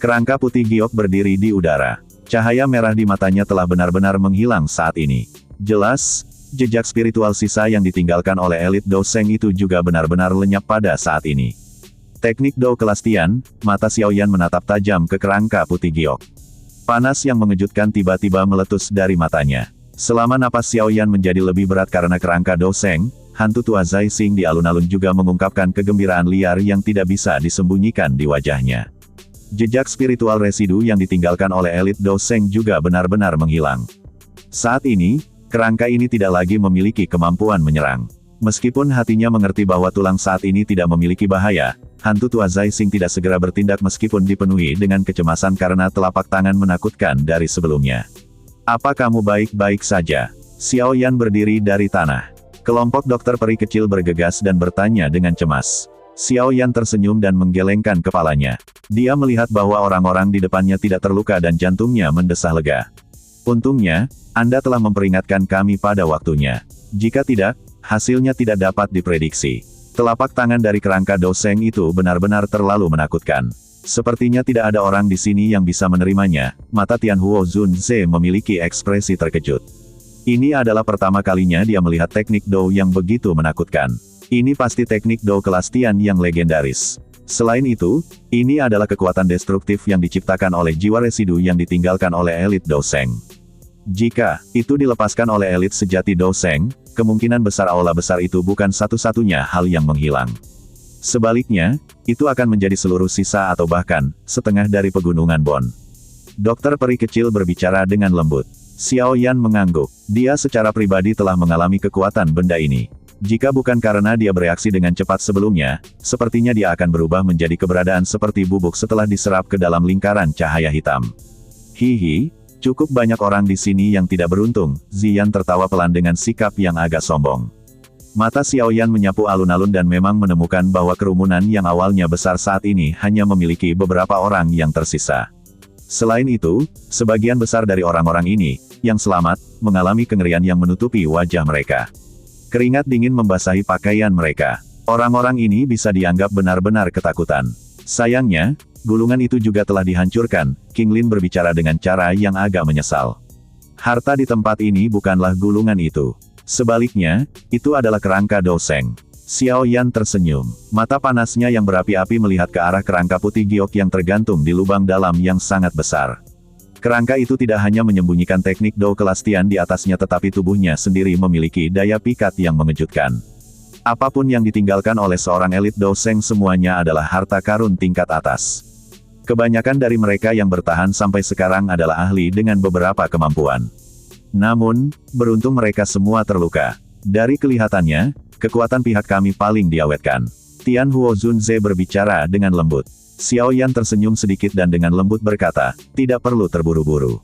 Kerangka putih giok berdiri di udara. Cahaya merah di matanya telah benar-benar menghilang saat ini. Jelas, jejak spiritual sisa yang ditinggalkan oleh elit Dou Sheng itu juga benar-benar lenyap pada saat ini. Teknik Dou kelas Tian, mata Xiao Yan menatap tajam ke kerangka putih giok. Panas yang mengejutkan tiba-tiba meletus dari matanya. Selama napas Xiao Yan menjadi lebih berat karena kerangka Dou Sheng, hantu tua Zai Xing di alun-alun juga mengungkapkan kegembiraan liar yang tidak bisa disembunyikan di wajahnya. Jejak spiritual residu yang ditinggalkan oleh elit Dou Sheng juga benar-benar menghilang. Saat ini, kerangka ini tidak lagi memiliki kemampuan menyerang. Meskipun hatinya mengerti bahwa tulang saat ini tidak memiliki bahaya, hantu tua Zai Xing tidak segera bertindak meskipun dipenuhi dengan kecemasan karena telapak tangan menakutkan dari sebelumnya. Apa kamu baik-baik saja? Xiao Yan berdiri dari tanah. Kelompok dokter peri kecil bergegas dan bertanya dengan cemas. Xiao Yan tersenyum dan menggelengkan kepalanya. Dia melihat bahwa orang-orang di depannya tidak terluka dan jantungnya mendesah lega. Untungnya, Anda telah memperingatkan kami pada waktunya. Jika tidak, hasilnya tidak dapat diprediksi. Telapak tangan dari kerangka Dou Sheng itu benar-benar terlalu menakutkan. Sepertinya tidak ada orang di sini yang bisa menerimanya. Mata Tianhuo Zunze memiliki ekspresi terkejut. Ini adalah pertama kalinya dia melihat teknik Dou yang begitu menakutkan. Ini pasti teknik Dou kelas Tian yang legendaris. Selain itu, ini adalah kekuatan destruktif yang diciptakan oleh jiwa residu yang ditinggalkan oleh elit Dou Sheng. Jika itu dilepaskan oleh elit sejati Dou Sheng, kemungkinan besar aula besar itu bukan satu-satunya hal yang menghilang. Sebaliknya, itu akan menjadi seluruh sisa atau bahkan setengah dari pegunungan Bon. Dokter peri kecil berbicara dengan lembut. Xiao Yan mengangguk. Dia secara pribadi telah mengalami kekuatan benda ini. Jika bukan karena dia bereaksi dengan cepat sebelumnya, sepertinya dia akan berubah menjadi keberadaan seperti bubuk setelah diserap ke dalam lingkaran cahaya hitam. Hihi, Cukup banyak orang di sini yang tidak beruntung, Ziyan tertawa pelan dengan sikap yang agak sombong. Mata Xiaoyan menyapu alun-alun dan memang menemukan bahwa kerumunan yang awalnya besar saat ini hanya memiliki beberapa orang yang tersisa. Selain itu, sebagian besar dari orang-orang ini, yang selamat, mengalami kengerian yang menutupi wajah mereka. Keringat dingin membasahi pakaian mereka. Orang-orang ini bisa dianggap benar-benar ketakutan. Sayangnya, gulungan itu juga telah dihancurkan, King Lin berbicara dengan cara yang agak menyesal. Harta di tempat ini bukanlah gulungan itu. Sebaliknya, itu adalah kerangka Doseng. Xiaoyan tersenyum. Mata panasnya yang berapi-api melihat ke arah kerangka putih giok yang tergantung di lubang dalam yang sangat besar. Kerangka itu tidak hanya menyembunyikan teknik Do kelas Tian di atasnya tetapi tubuhnya sendiri memiliki daya pikat yang mengejutkan. Apapun yang ditinggalkan oleh seorang elit Doseng semuanya adalah harta karun tingkat atas. Kebanyakan dari mereka yang bertahan sampai sekarang adalah ahli dengan beberapa kemampuan. Namun, beruntung mereka semua terluka. Dari kelihatannya, kekuatan pihak kami paling diawetkan. Tian Huo Zunze berbicara dengan lembut. Xiaoyan tersenyum sedikit dan dengan lembut berkata, tidak perlu terburu-buru.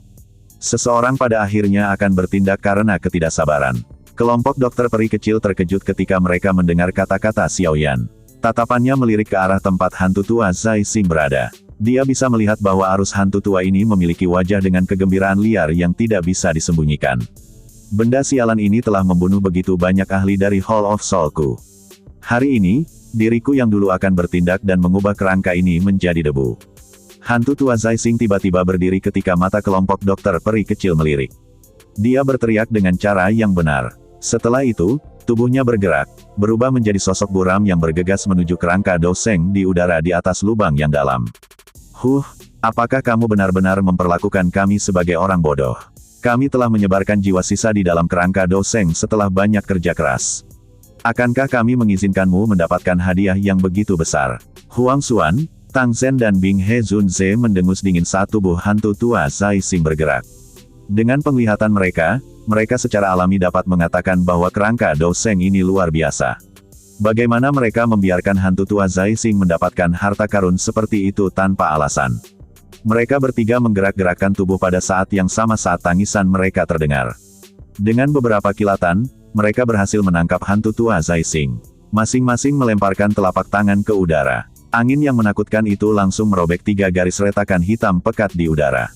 Seseorang pada akhirnya akan bertindak karena ketidaksabaran. Kelompok dokter peri kecil terkejut ketika mereka mendengar kata-kata Xiaoyan. Tatapannya melirik ke arah tempat hantu tua Zai Xing berada. Dia bisa melihat bahwa arus hantu tua ini memiliki wajah dengan kegembiraan liar yang tidak bisa disembunyikan. Benda sialan ini telah membunuh begitu banyak ahli dari Hall of Soulku. Hari ini, diriku yang dulu akan bertindak dan mengubah kerangka ini menjadi debu. Hantu tua Zai Xing tiba-tiba berdiri ketika mata kelompok dokter peri kecil melirik. Dia berteriak dengan cara yang benar. Setelah itu, tubuhnya bergerak, berubah menjadi sosok buram yang bergegas menuju kerangka Doseng di udara di atas lubang yang dalam. Apakah kamu benar-benar memperlakukan kami sebagai orang bodoh? Kami telah menyebarkan jiwa sisa di dalam kerangka Doseng setelah banyak kerja keras. Akankah kami mengizinkanmu mendapatkan hadiah yang begitu besar? Huang Xuan, Tang Zhen dan Bing He Zunze mendengus dingin saat tubuh hantu tua Zai Xing bergerak. Dengan penglihatan mereka secara alami dapat mengatakan bahwa kerangka Doseng ini luar biasa. Bagaimana mereka membiarkan hantu tua Zai Xing mendapatkan harta karun seperti itu tanpa alasan? Mereka bertiga menggerak-gerakkan tubuh pada saat yang sama saat tangisan mereka terdengar. Dengan beberapa kilatan, mereka berhasil menangkap hantu tua Zai Xing. Masing-masing melemparkan telapak tangan ke udara. Angin yang menakutkan itu langsung merobek 3 garis retakan hitam pekat di udara.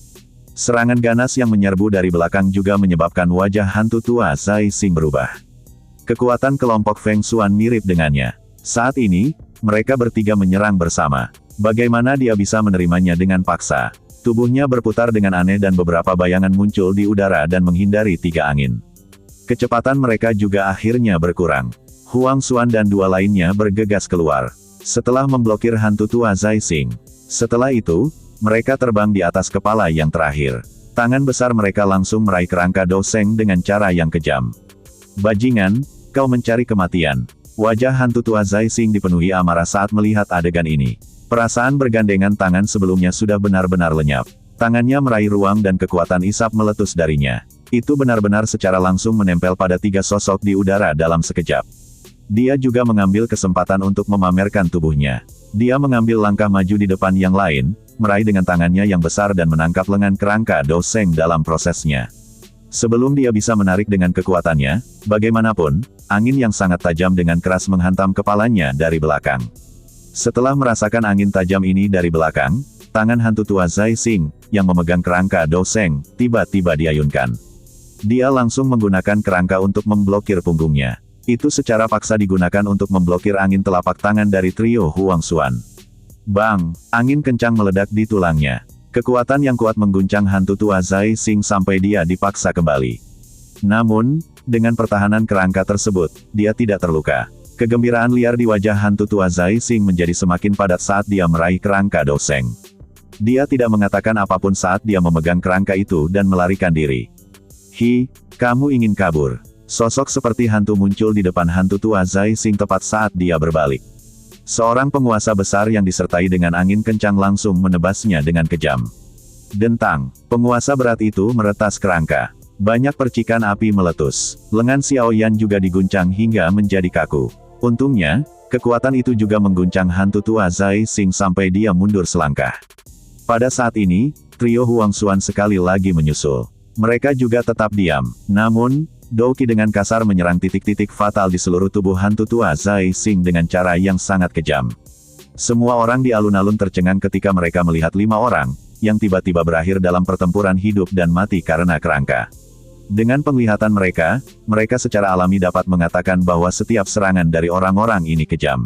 Serangan ganas yang menyerbu dari belakang juga menyebabkan wajah hantu tua Zai Xing berubah. Kekuatan kelompok Feng Xuan mirip dengannya. Saat ini, mereka bertiga menyerang bersama. Bagaimana dia bisa menerimanya dengan paksa? Tubuhnya berputar dengan aneh dan beberapa bayangan muncul di udara dan menghindari 3 angin. Kecepatan mereka juga akhirnya berkurang. Huang Xuan dan 2 lainnya bergegas keluar. Setelah memblokir hantu tua Zai Xing. Setelah itu, mereka terbang di atas kepala yang terakhir. Tangan besar mereka langsung meraih kerangka Doseng dengan cara yang kejam. Bajingan, kau mencari kematian. Wajah hantu tua Zai Xing dipenuhi amarah saat melihat adegan ini. Perasaan bergandengan tangan sebelumnya sudah benar-benar lenyap. Tangannya meraih ruang dan kekuatan isap meletus darinya. Itu benar-benar secara langsung menempel pada 3 sosok di udara dalam sekejap. Dia juga mengambil kesempatan untuk memamerkan tubuhnya. Dia mengambil langkah maju di depan yang lain, meraih dengan tangannya yang besar dan menangkap lengan kerangka Doseng dalam prosesnya. Sebelum dia bisa menarik dengan kekuatannya, bagaimanapun, angin yang sangat tajam dengan keras menghantam kepalanya dari belakang. Setelah merasakan angin tajam ini dari belakang, tangan hantu tua Zai Xing, yang memegang kerangka Doseng, tiba-tiba diayunkan. Dia langsung menggunakan kerangka untuk memblokir punggungnya. Itu secara paksa digunakan untuk memblokir angin telapak tangan dari trio Huang Xuan. Bang! Angin kencang meledak di tulangnya. Kekuatan yang kuat mengguncang hantu tua Zai Xing sampai dia dipaksa kembali. Namun, dengan pertahanan kerangka tersebut, dia tidak terluka. Kegembiraan liar di wajah hantu tua Zai Xing menjadi semakin padat saat dia meraih kerangka Doseng. Dia tidak mengatakan apapun saat dia memegang kerangka itu dan melarikan diri. Kamu ingin kabur? Sosok seperti hantu muncul di depan hantu tua Zai Xing tepat saat dia berbalik. Seorang penguasa besar yang disertai dengan angin kencang langsung menebasnya dengan kejam. Dentang, penguasa berat itu meretas kerangka. Banyak percikan api meletus. Lengan Xiaoyan juga diguncang hingga menjadi kaku. Untungnya, kekuatan itu juga mengguncang hantu tua Zai Xing sampai dia mundur selangkah. Pada saat ini, trio Huang Xuan sekali lagi menyusul. Mereka juga tetap diam. Namun, Douqi dengan kasar menyerang titik-titik fatal di seluruh tubuh hantu tua Zai Xing dengan cara yang sangat kejam. Semua orang di alun-alun tercengang ketika mereka melihat 5 orang, yang tiba-tiba berakhir dalam pertempuran hidup dan mati karena kerangka. Dengan penglihatan mereka, mereka secara alami dapat mengatakan bahwa setiap serangan dari orang-orang ini kejam.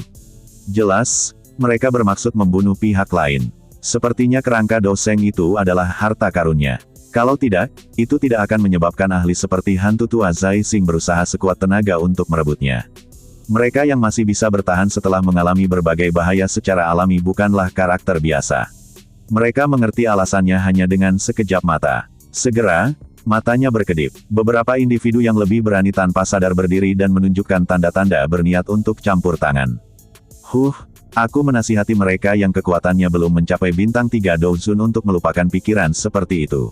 Jelas, mereka bermaksud membunuh pihak lain. Sepertinya kerangka Doseng itu adalah harta karunnya. Kalau tidak, itu tidak akan menyebabkan ahli seperti hantu tua Zai Xing berusaha sekuat tenaga untuk merebutnya. Mereka yang masih bisa bertahan setelah mengalami berbagai bahaya secara alami bukanlah karakter biasa. Mereka mengerti alasannya hanya dengan sekejap mata. Segera, matanya berkedip. Beberapa individu yang lebih berani tanpa sadar berdiri dan menunjukkan tanda-tanda berniat untuk campur tangan. Aku menasihati mereka yang kekuatannya belum mencapai bintang 3 Douzun untuk melupakan pikiran seperti itu.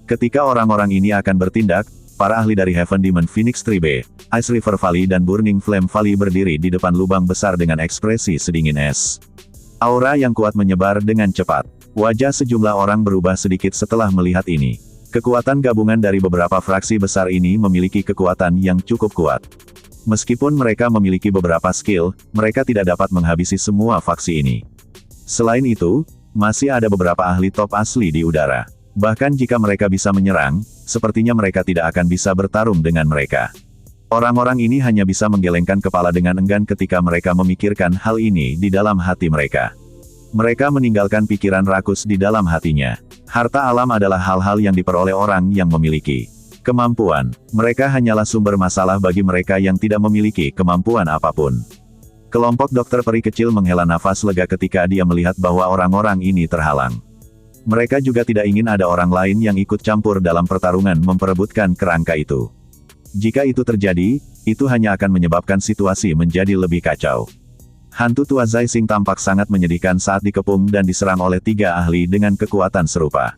Ketika orang-orang ini akan bertindak, para ahli dari Heaven Demon Phoenix Tribe, Ice River Valley dan Burning Flame Valley berdiri di depan lubang besar dengan ekspresi sedingin es. Aura yang kuat menyebar dengan cepat. Wajah sejumlah orang berubah sedikit setelah melihat ini. Kekuatan gabungan dari beberapa fraksi besar ini memiliki kekuatan yang cukup kuat. Meskipun mereka memiliki beberapa skill, mereka tidak dapat menghabisi semua faksi ini. Selain itu, masih ada beberapa ahli top asli di udara. Bahkan jika mereka bisa menyerang, sepertinya mereka tidak akan bisa bertarung dengan mereka. Orang-orang ini hanya bisa menggelengkan kepala dengan enggan ketika mereka memikirkan hal ini di dalam hati mereka. Mereka meninggalkan pikiran rakus di dalam hatinya. Harta alam adalah hal-hal yang diperoleh orang yang memiliki kemampuan. Mereka hanyalah sumber masalah bagi mereka yang tidak memiliki kemampuan apapun. Kelompok dokter peri kecil menghela nafas lega ketika dia melihat bahwa orang-orang ini terhalang. Mereka juga tidak ingin ada orang lain yang ikut campur dalam pertarungan memperebutkan kerangka itu. Jika itu terjadi, itu hanya akan menyebabkan situasi menjadi lebih kacau. Hantu tua Zai Xing tampak sangat menyedihkan saat dikepung dan diserang oleh 3 ahli dengan kekuatan serupa.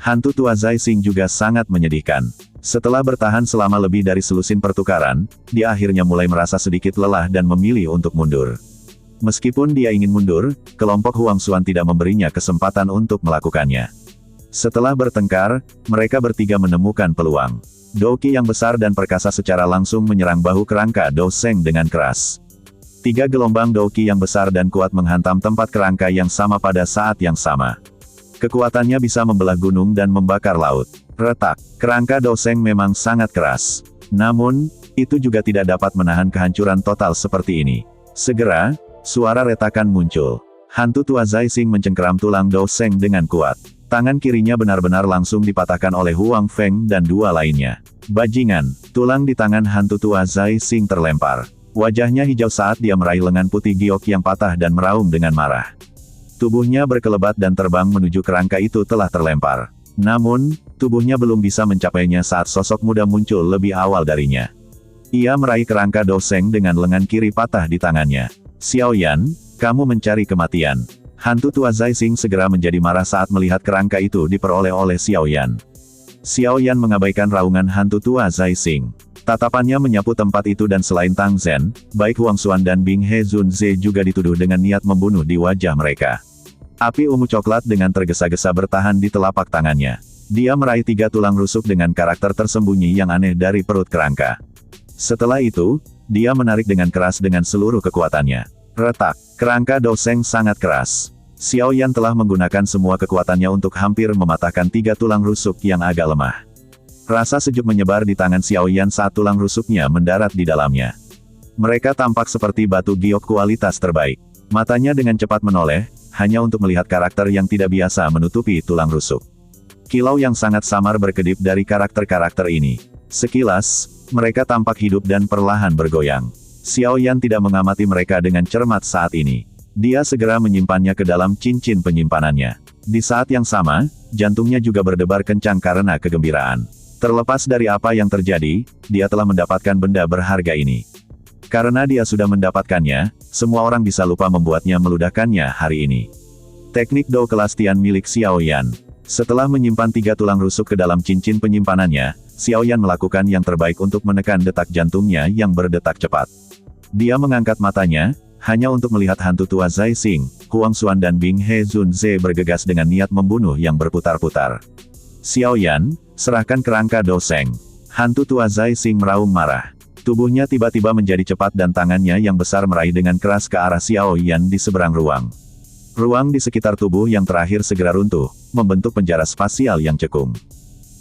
Hantu tua Zai Xing juga sangat menyedihkan. Setelah bertahan selama lebih dari selusin pertukaran, dia akhirnya mulai merasa sedikit lelah dan memilih untuk mundur. Meskipun dia ingin mundur, kelompok Huang Xuan tidak memberinya kesempatan untuk melakukannya. Setelah bertengkar, mereka bertiga menemukan peluang. Douqi yang besar dan perkasa secara langsung menyerang bahu kerangka Doseng dengan keras. 3 gelombang Douqi yang besar dan kuat menghantam tempat kerangka yang sama pada saat yang sama. Kekuatannya bisa membelah gunung dan membakar laut. Retak, kerangka Doseng memang sangat keras. Namun, itu juga tidak dapat menahan kehancuran total seperti ini. Segera, suara retakan muncul. Hantu tua Zai Xing mencengkeram tulang Doseng dengan kuat. Tangan kirinya benar-benar langsung dipatahkan oleh Huang Feng dan 2 lainnya. Bajingan, tulang di tangan hantu tua Zai Xing terlempar. Wajahnya hijau saat dia meraih lengan putih giok yang patah dan meraung dengan marah. Tubuhnya berkelebat dan terbang menuju kerangka itu telah terlempar. Namun, tubuhnya belum bisa mencapainya saat sosok muda muncul lebih awal darinya. Ia meraih kerangka Doseng dengan lengan kiri patah di tangannya. Xiaoyan, kamu mencari kematian. Hantu tua Zai Xing segera menjadi marah saat melihat kerangka itu diperoleh oleh Xiaoyan. Xiaoyan mengabaikan raungan hantu tua Zai Xing. Tatapannya menyapu tempat itu dan selain Tang Zhen, baik Huang Xuan dan Bing He Zunze juga dituduh dengan niat membunuh di wajah mereka. Api ungu coklat dengan tergesa-gesa bertahan di telapak tangannya. Dia meraih 3 tulang rusuk dengan karakter tersembunyi yang aneh dari perut kerangka. Setelah itu, dia menarik dengan keras dengan seluruh kekuatannya. Retak, kerangka Doseng sangat keras. Xiaoyan telah menggunakan semua kekuatannya untuk hampir mematahkan 3 tulang rusuk yang agak lemah. Rasa sejuk menyebar di tangan Xiaoyan saat tulang rusuknya mendarat di dalamnya. Mereka tampak seperti batu giok kualitas terbaik. Matanya dengan cepat menoleh, hanya untuk melihat karakter yang tidak biasa menutupi tulang rusuk. Kilau yang sangat samar berkedip dari karakter-karakter ini. Sekilas, mereka tampak hidup dan perlahan bergoyang. Xiaoyan tidak mengamati mereka dengan cermat saat ini. Dia segera menyimpannya ke dalam cincin penyimpanannya. Di saat yang sama, jantungnya juga berdebar kencang karena kegembiraan. Terlepas dari apa yang terjadi, dia telah mendapatkan benda berharga ini. Karena dia sudah mendapatkannya, semua orang bisa lupa membuatnya meludahkannya hari ini. Teknik Dou Kelastian milik Xiaoyan. Setelah menyimpan 3 tulang rusuk ke dalam cincin penyimpanannya, Xiaoyan melakukan yang terbaik untuk menekan detak jantungnya yang berdetak cepat. Dia mengangkat matanya, Hanya untuk melihat hantu tua Zai Xing, Huang Xuan dan Bing He Zunze bergegas dengan niat membunuh yang berputar-putar. Xiao Yan, serahkan kerangka doseng. Hantu tua Zai Xing meraung marah. Tubuhnya tiba-tiba menjadi cepat dan tangannya yang besar meraih dengan keras ke arah Xiao Yan di seberang ruang. Ruang di sekitar tubuh yang terakhir segera runtuh, membentuk penjara spasial yang cekung.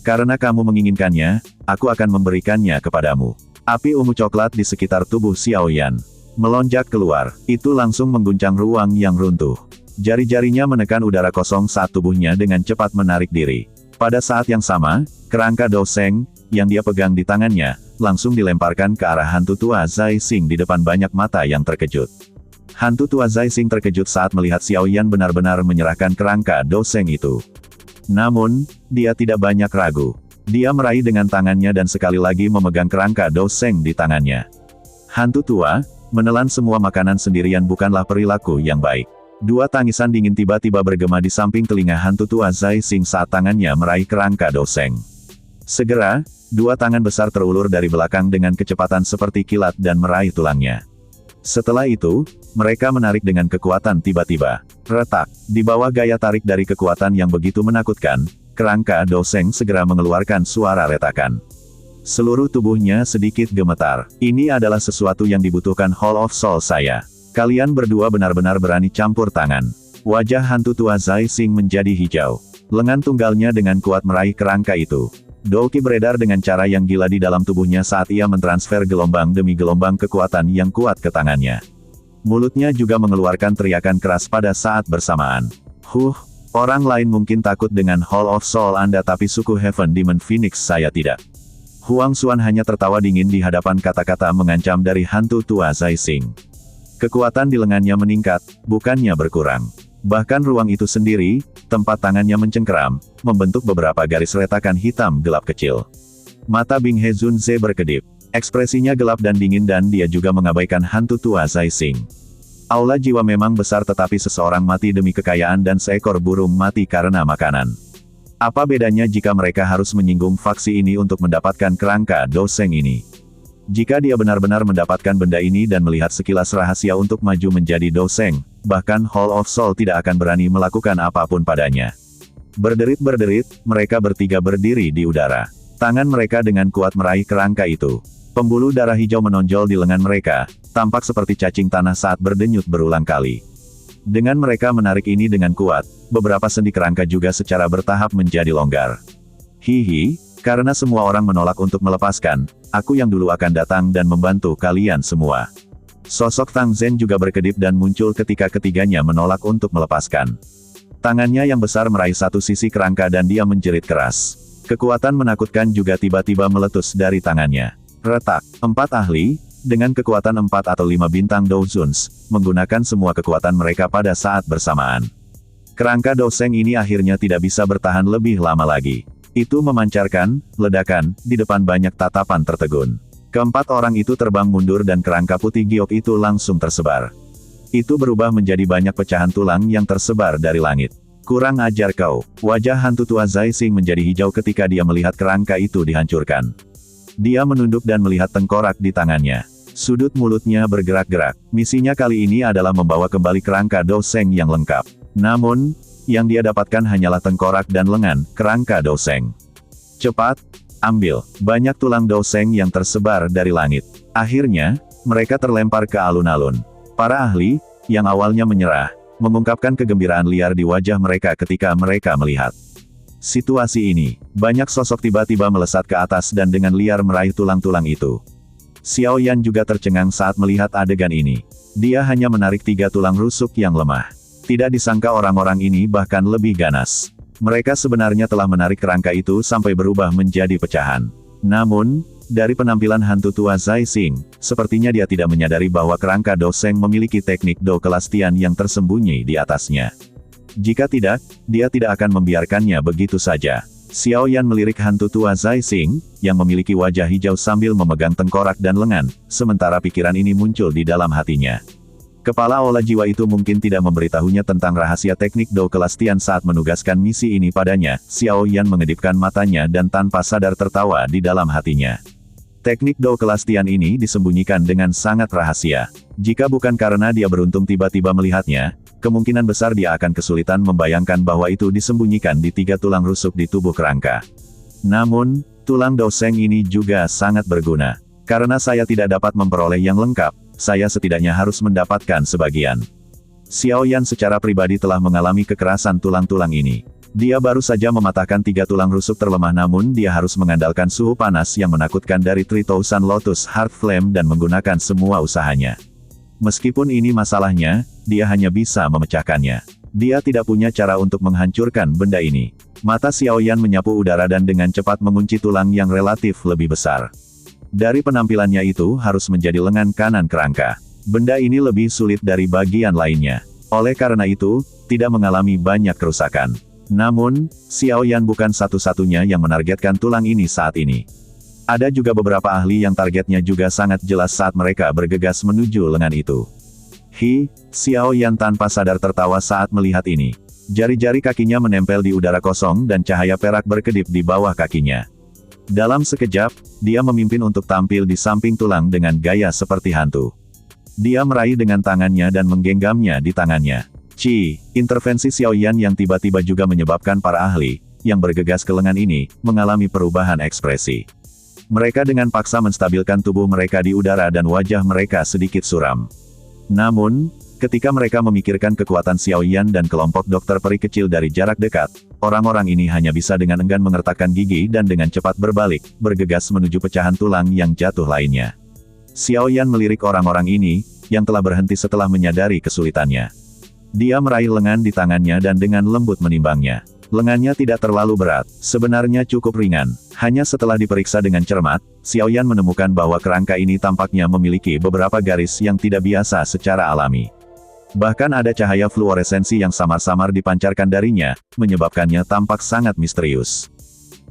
Karena kamu menginginkannya, aku akan memberikannya kepadamu. Api ungu coklat di sekitar tubuh Xiao Yan melonjak keluar, itu langsung mengguncang ruang yang runtuh. Jari-jarinya menekan udara kosong saat tubuhnya dengan cepat menarik diri. Pada saat yang sama, kerangka doseng, yang dia pegang di tangannya, langsung dilemparkan ke arah hantu tua Zai Xing di depan banyak mata yang terkejut. Hantu tua Zai Xing terkejut saat melihat Xiao Yan benar-benar menyerahkan kerangka doseng itu. Namun, dia tidak banyak ragu. Dia meraih dengan tangannya dan sekali lagi memegang kerangka doseng di tangannya. Hantu tua, menelan semua makanan sendirian bukanlah perilaku yang baik. Dua tangisan dingin tiba-tiba bergema di samping telinga hantu tua Zai Xing saat tangannya meraih kerangka doseng. Segera, dua tangan besar terulur dari belakang dengan kecepatan seperti kilat dan meraih tulangnya. Setelah itu, mereka menarik dengan kekuatan tiba-tiba. Retak, di bawah gaya tarik dari kekuatan yang begitu menakutkan, kerangka doseng segera mengeluarkan suara retakan. Seluruh tubuhnya sedikit gemetar. Ini adalah sesuatu yang dibutuhkan Hall of Soul saya. Kalian berdua benar-benar berani campur tangan. Wajah hantu tua Zai Xing menjadi hijau. Lengan tunggalnya dengan kuat meraih kerangka itu. Douqi beredar dengan cara yang gila di dalam tubuhnya saat ia mentransfer gelombang demi gelombang kekuatan yang kuat ke tangannya. Mulutnya juga mengeluarkan teriakan keras pada saat bersamaan. Orang lain mungkin takut dengan Hall of Soul Anda tapi suku Heaven Demon Phoenix saya tidak. Huang Xuan hanya tertawa dingin di hadapan kata-kata mengancam dari hantu tua Zai Xing. Kekuatan di lengannya meningkat, bukannya berkurang. Bahkan ruang itu sendiri, tempat tangannya mencengkeram, membentuk beberapa garis retakan hitam gelap kecil. Mata Bing He Zunze berkedip. Ekspresinya gelap dan dingin dan dia juga mengabaikan hantu tua Zai Xing. Aula jiwa memang besar tetapi seseorang mati demi kekayaan dan seekor burung mati karena makanan. Apa bedanya jika mereka harus menyinggung faksi ini untuk mendapatkan kerangka doseng ini? Jika dia benar-benar mendapatkan benda ini dan melihat sekilas rahasia untuk maju menjadi doseng, bahkan Hall of Soul tidak akan berani melakukan apapun padanya. Berderit-berderit, mereka bertiga berdiri di udara. Tangan mereka dengan kuat meraih kerangka itu. Pembuluh darah hijau menonjol di lengan mereka, tampak seperti cacing tanah saat berdenyut berulang kali. Dengan mereka menarik ini dengan kuat, beberapa sendi kerangka juga secara bertahap menjadi longgar. Hihi, karena semua orang menolak untuk melepaskan, aku yang dulu akan datang dan membantu kalian semua. Sosok Tang Zhen juga berkedip dan muncul ketika ketiganya menolak untuk melepaskan. Tangannya yang besar meraih satu sisi kerangka dan dia menjerit keras. Kekuatan menakutkan juga tiba-tiba meletus dari tangannya. Retak, 4 ahli, dengan kekuatan 4 atau 5 bintang Douzuns, menggunakan semua kekuatan mereka pada saat bersamaan. Kerangka doseng ini akhirnya tidak bisa bertahan lebih lama lagi. Itu memancarkan ledakan di depan banyak tatapan tertegun. Keempat orang itu terbang mundur dan kerangka putih giok itu langsung tersebar. Itu berubah menjadi banyak pecahan tulang yang tersebar dari langit. Kurang ajar kau. Wajah hantu tua Zai Xing menjadi hijau ketika dia melihat kerangka itu dihancurkan. Dia menunduk dan melihat tengkorak di tangannya. Sudut mulutnya bergerak-gerak. Misinya kali ini adalah membawa kembali kerangka doseng yang lengkap. Namun, yang dia dapatkan hanyalah tengkorak dan lengan kerangka doseng. Cepat, ambil. Banyak tulang doseng yang tersebar dari langit. Akhirnya, mereka terlempar ke alun-alun. Para ahli, yang awalnya menyerah, mengungkapkan kegembiraan liar di wajah mereka ketika mereka melihat situasi ini. Banyak sosok tiba-tiba melesat ke atas dan dengan liar meraih tulang-tulang itu. Xiao Yan juga tercengang saat melihat adegan ini. Dia hanya menarik 3 tulang rusuk yang lemah. Tidak disangka orang-orang ini bahkan lebih ganas. Mereka sebenarnya telah menarik kerangka itu sampai berubah menjadi pecahan. Namun, dari penampilan hantu tua Zai Xing, sepertinya dia tidak menyadari bahwa kerangka doseng memiliki teknik do kelas Tian yang tersembunyi di atasnya. Jika tidak, dia tidak akan membiarkannya begitu saja. Xiao Yan melirik hantu tua Zai Xing, yang memiliki wajah hijau sambil memegang tengkorak dan lengan, sementara pikiran ini muncul di dalam hatinya. Kepala olah jiwa itu mungkin tidak memberitahunya tentang rahasia teknik do kelas Tian saat menugaskan misi ini padanya. Xiao Yan mengedipkan matanya dan tanpa sadar tertawa di dalam hatinya. Teknik Dou kelas Tian ini disembunyikan dengan sangat rahasia. Jika bukan karena dia beruntung tiba-tiba melihatnya, kemungkinan besar dia akan kesulitan membayangkan bahwa itu disembunyikan di 3 tulang rusuk di tubuh kerangka. Namun, tulang Dou Sheng ini juga sangat berguna. Karena saya tidak dapat memperoleh yang lengkap, saya setidaknya harus mendapatkan sebagian. Xiao Yan secara pribadi telah mengalami kekerasan tulang-tulang ini. Dia baru saja mematahkan 3 tulang rusuk terlemah, namun dia harus mengandalkan suhu panas yang menakutkan dari 3000 Lotus Heart Flame dan menggunakan semua usahanya. Meskipun ini masalahnya, dia hanya bisa memecahkannya. Dia tidak punya cara untuk menghancurkan benda ini. Mata Xiao Yan menyapu udara dan dengan cepat mengunci tulang yang relatif lebih besar. Dari penampilannya itu harus menjadi lengan kanan kerangka. Benda ini lebih sulit dari bagian lainnya. Oleh karena itu, tidak mengalami banyak kerusakan. Namun, Xiao Yan bukan satu-satunya yang menargetkan tulang ini saat ini. Ada juga beberapa ahli yang targetnya juga sangat jelas saat mereka bergegas menuju lengan itu. Xiao Yan tanpa sadar tertawa saat melihat ini. Jari-jari kakinya menempel di udara kosong dan cahaya perak berkedip di bawah kakinya. Dalam sekejap, dia memimpin untuk tampil di samping tulang dengan gaya seperti hantu. Dia meraih dengan tangannya dan menggenggamnya di tangannya. Intervensi Xiao Yan yang tiba-tiba juga menyebabkan para ahli, yang bergegas ke lengan ini, mengalami perubahan ekspresi. Mereka dengan paksa menstabilkan tubuh mereka di udara dan wajah mereka sedikit suram. Namun, ketika mereka memikirkan kekuatan Xiao Yan dan kelompok dokter peri kecil dari jarak dekat, orang-orang ini hanya bisa dengan enggan mengertakkan gigi dan dengan cepat berbalik, bergegas menuju pecahan tulang yang jatuh lainnya. Xiao Yan melirik orang-orang ini, yang telah berhenti setelah menyadari kesulitannya. Dia meraih lengan di tangannya dan dengan lembut menimbangnya. Lengannya tidak terlalu berat, sebenarnya cukup ringan. Hanya setelah diperiksa dengan cermat, Xiao Yan menemukan bahwa kerangka ini tampaknya memiliki beberapa garis yang tidak biasa secara alami. Bahkan ada cahaya fluoresensi yang samar-samar dipancarkan darinya, menyebabkannya tampak sangat misterius.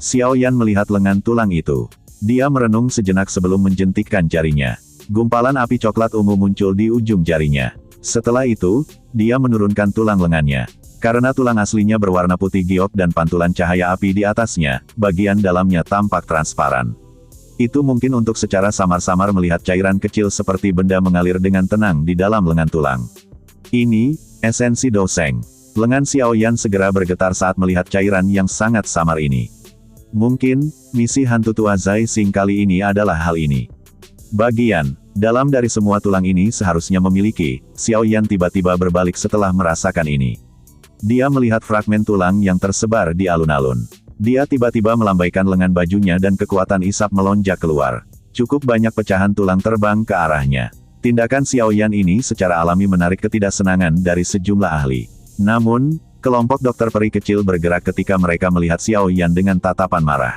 Xiao Yan melihat lengan tulang itu. Dia merenung sejenak sebelum menjentikkan jarinya. Gumpalan api coklat ungu muncul di ujung jarinya. Setelah itu, dia menurunkan tulang lengannya. Karena tulang aslinya berwarna putih giok dan pantulan cahaya api di atasnya, bagian dalamnya tampak transparan. Itu mungkin untuk secara samar-samar melihat cairan kecil seperti benda mengalir dengan tenang di dalam lengan tulang. Ini, esensi Dou Sheng. Lengan Xiao Yan segera bergetar saat melihat cairan yang sangat samar ini. Mungkin, misi hantu tua Zai Xing kali ini adalah hal ini. Bagian dalam dari semua tulang ini seharusnya memiliki. Xiao Yan tiba-tiba berbalik setelah merasakan ini. Dia melihat fragmen tulang yang tersebar di alun-alun. Dia tiba-tiba melambaikan lengan bajunya dan kekuatan isap melonjak keluar. Cukup banyak pecahan tulang terbang ke arahnya. Tindakan Xiao Yan ini secara alami menarik ketidaksenangan dari sejumlah ahli. Namun, kelompok dokter peri kecil bergerak ketika mereka melihat Xiao Yan dengan tatapan marah.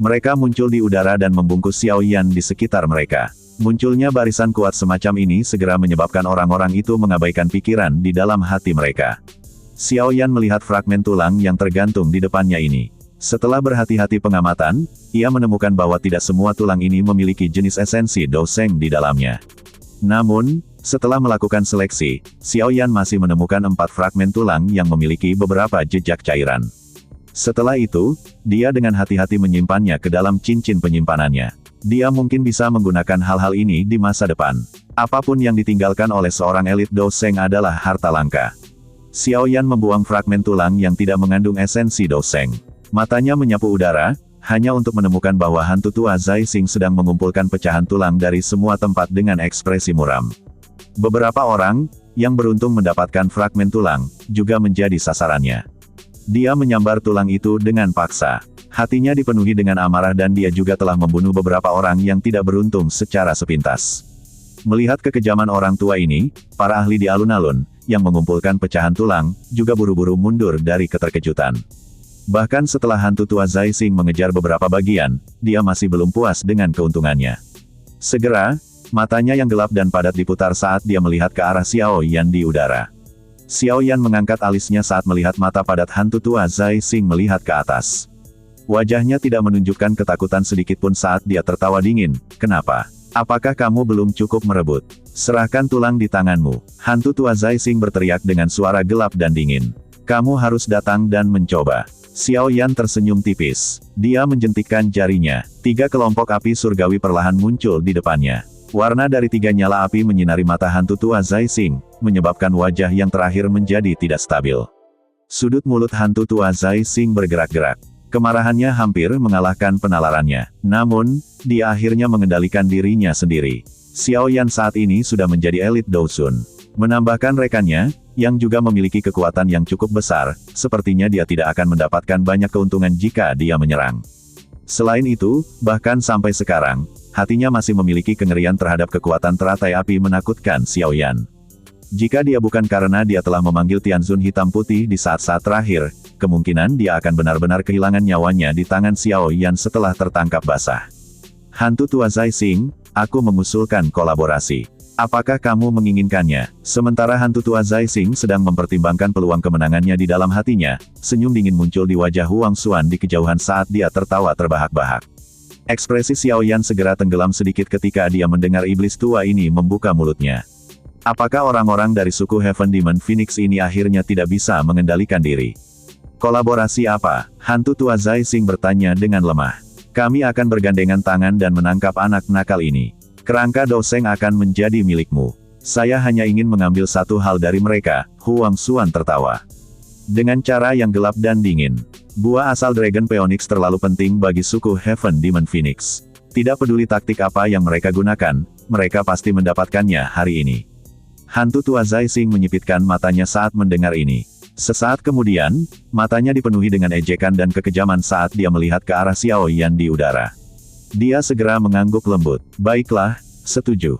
Mereka muncul di udara dan membungkus Xiao Yan di sekitar mereka. Munculnya barisan kuat semacam ini segera menyebabkan orang-orang itu mengabaikan pikiran di dalam hati mereka. Xiao Yan melihat fragmen tulang yang tergantung di depannya ini. Setelah berhati-hati pengamatan, ia menemukan bahwa tidak semua tulang ini memiliki jenis esensi Dou Sheng di dalamnya. Namun, setelah melakukan seleksi, Xiao Yan masih menemukan 4 fragmen tulang yang memiliki beberapa jejak cairan. Setelah itu, dia dengan hati-hati menyimpannya ke dalam cincin penyimpanannya. Dia mungkin bisa menggunakan hal-hal ini di masa depan. Apapun yang ditinggalkan oleh seorang elit Dou Sheng adalah harta langka. Xiao Yan membuang fragmen tulang yang tidak mengandung esensi Dou Sheng. Matanya menyapu udara, hanya untuk menemukan bahwa hantu tua Zai Xing sedang mengumpulkan pecahan tulang dari semua tempat dengan ekspresi muram. Beberapa orang, yang beruntung mendapatkan fragmen tulang, juga menjadi sasarannya. Dia menyambar tulang itu dengan paksa. Hatinya dipenuhi dengan amarah dan dia juga telah membunuh beberapa orang yang tidak beruntung secara sepintas. Melihat kekejaman orang tua ini, para ahli di alun-alun, yang mengumpulkan pecahan tulang, juga buru-buru mundur dari keterkejutan. Bahkan setelah hantu tua Zai Xing mengejar beberapa bagian, dia masih belum puas dengan keuntungannya. Segera, matanya yang gelap dan padat diputar saat dia melihat ke arah Xiao Yan di udara. Xiao Yan mengangkat alisnya saat melihat mata padat hantu tua Zai Xing melihat ke atas. Wajahnya tidak menunjukkan ketakutan sedikitpun saat dia tertawa dingin. Kenapa? Apakah kamu belum cukup merebut? Serahkan tulang di tanganmu. Hantu tua Zai Xing berteriak dengan suara gelap dan dingin. Kamu harus datang dan mencoba. Xiao Yan tersenyum tipis. Dia menjentikkan jarinya. 3 kelompok api surgawi perlahan muncul di depannya. Warna dari 3 nyala api menyinari mata hantu tua Zai Xing, menyebabkan wajah yang terakhir menjadi tidak stabil. Sudut mulut hantu tua Zai Xing bergerak-gerak. Kemarahannya hampir mengalahkan penalarannya. Namun, dia akhirnya mengendalikan dirinya sendiri. Xiao Yan saat ini sudah menjadi elit Dousun. Menambahkan rekannya, yang juga memiliki kekuatan yang cukup besar, sepertinya dia tidak akan mendapatkan banyak keuntungan jika dia menyerang. Selain itu, bahkan sampai sekarang, hatinya masih memiliki kengerian terhadap kekuatan teratai api menakutkan Xiao Yan. Jika dia bukan karena dia telah memanggil Tianzun hitam putih di saat-saat terakhir, kemungkinan dia akan benar-benar kehilangan nyawanya di tangan Xiao Yan setelah tertangkap basah. Hantu tua Zai Xing, aku mengusulkan kolaborasi. Apakah kamu menginginkannya? Sementara hantu tua Zai Xing sedang mempertimbangkan peluang kemenangannya di dalam hatinya, senyum dingin muncul di wajah Huang Xuan di kejauhan saat dia tertawa terbahak-bahak. Ekspresi Xiao Yan segera tenggelam sedikit ketika dia mendengar iblis tua ini membuka mulutnya. Apakah orang-orang dari suku Heaven Demon Phoenix ini akhirnya tidak bisa mengendalikan diri? Kolaborasi apa? Hantu tua Zai Xing bertanya dengan lemah. Kami akan bergandengan tangan dan menangkap anak nakal ini. Kerangka Doseng akan menjadi milikmu. Saya hanya ingin mengambil satu hal dari mereka, Huang Xuan tertawa. Dengan cara yang gelap dan dingin. Buah asal Dragon Phoenix terlalu penting bagi suku Heaven Demon Phoenix. Tidak peduli taktik apa yang mereka gunakan, mereka pasti mendapatkannya hari ini. Hantu tua Zai Xing menyipitkan matanya saat mendengar ini. Sesaat kemudian, matanya dipenuhi dengan ejekan dan kekejaman saat dia melihat ke arah Xiao Yan di udara. Dia segera mengangguk lembut. Baiklah, setuju.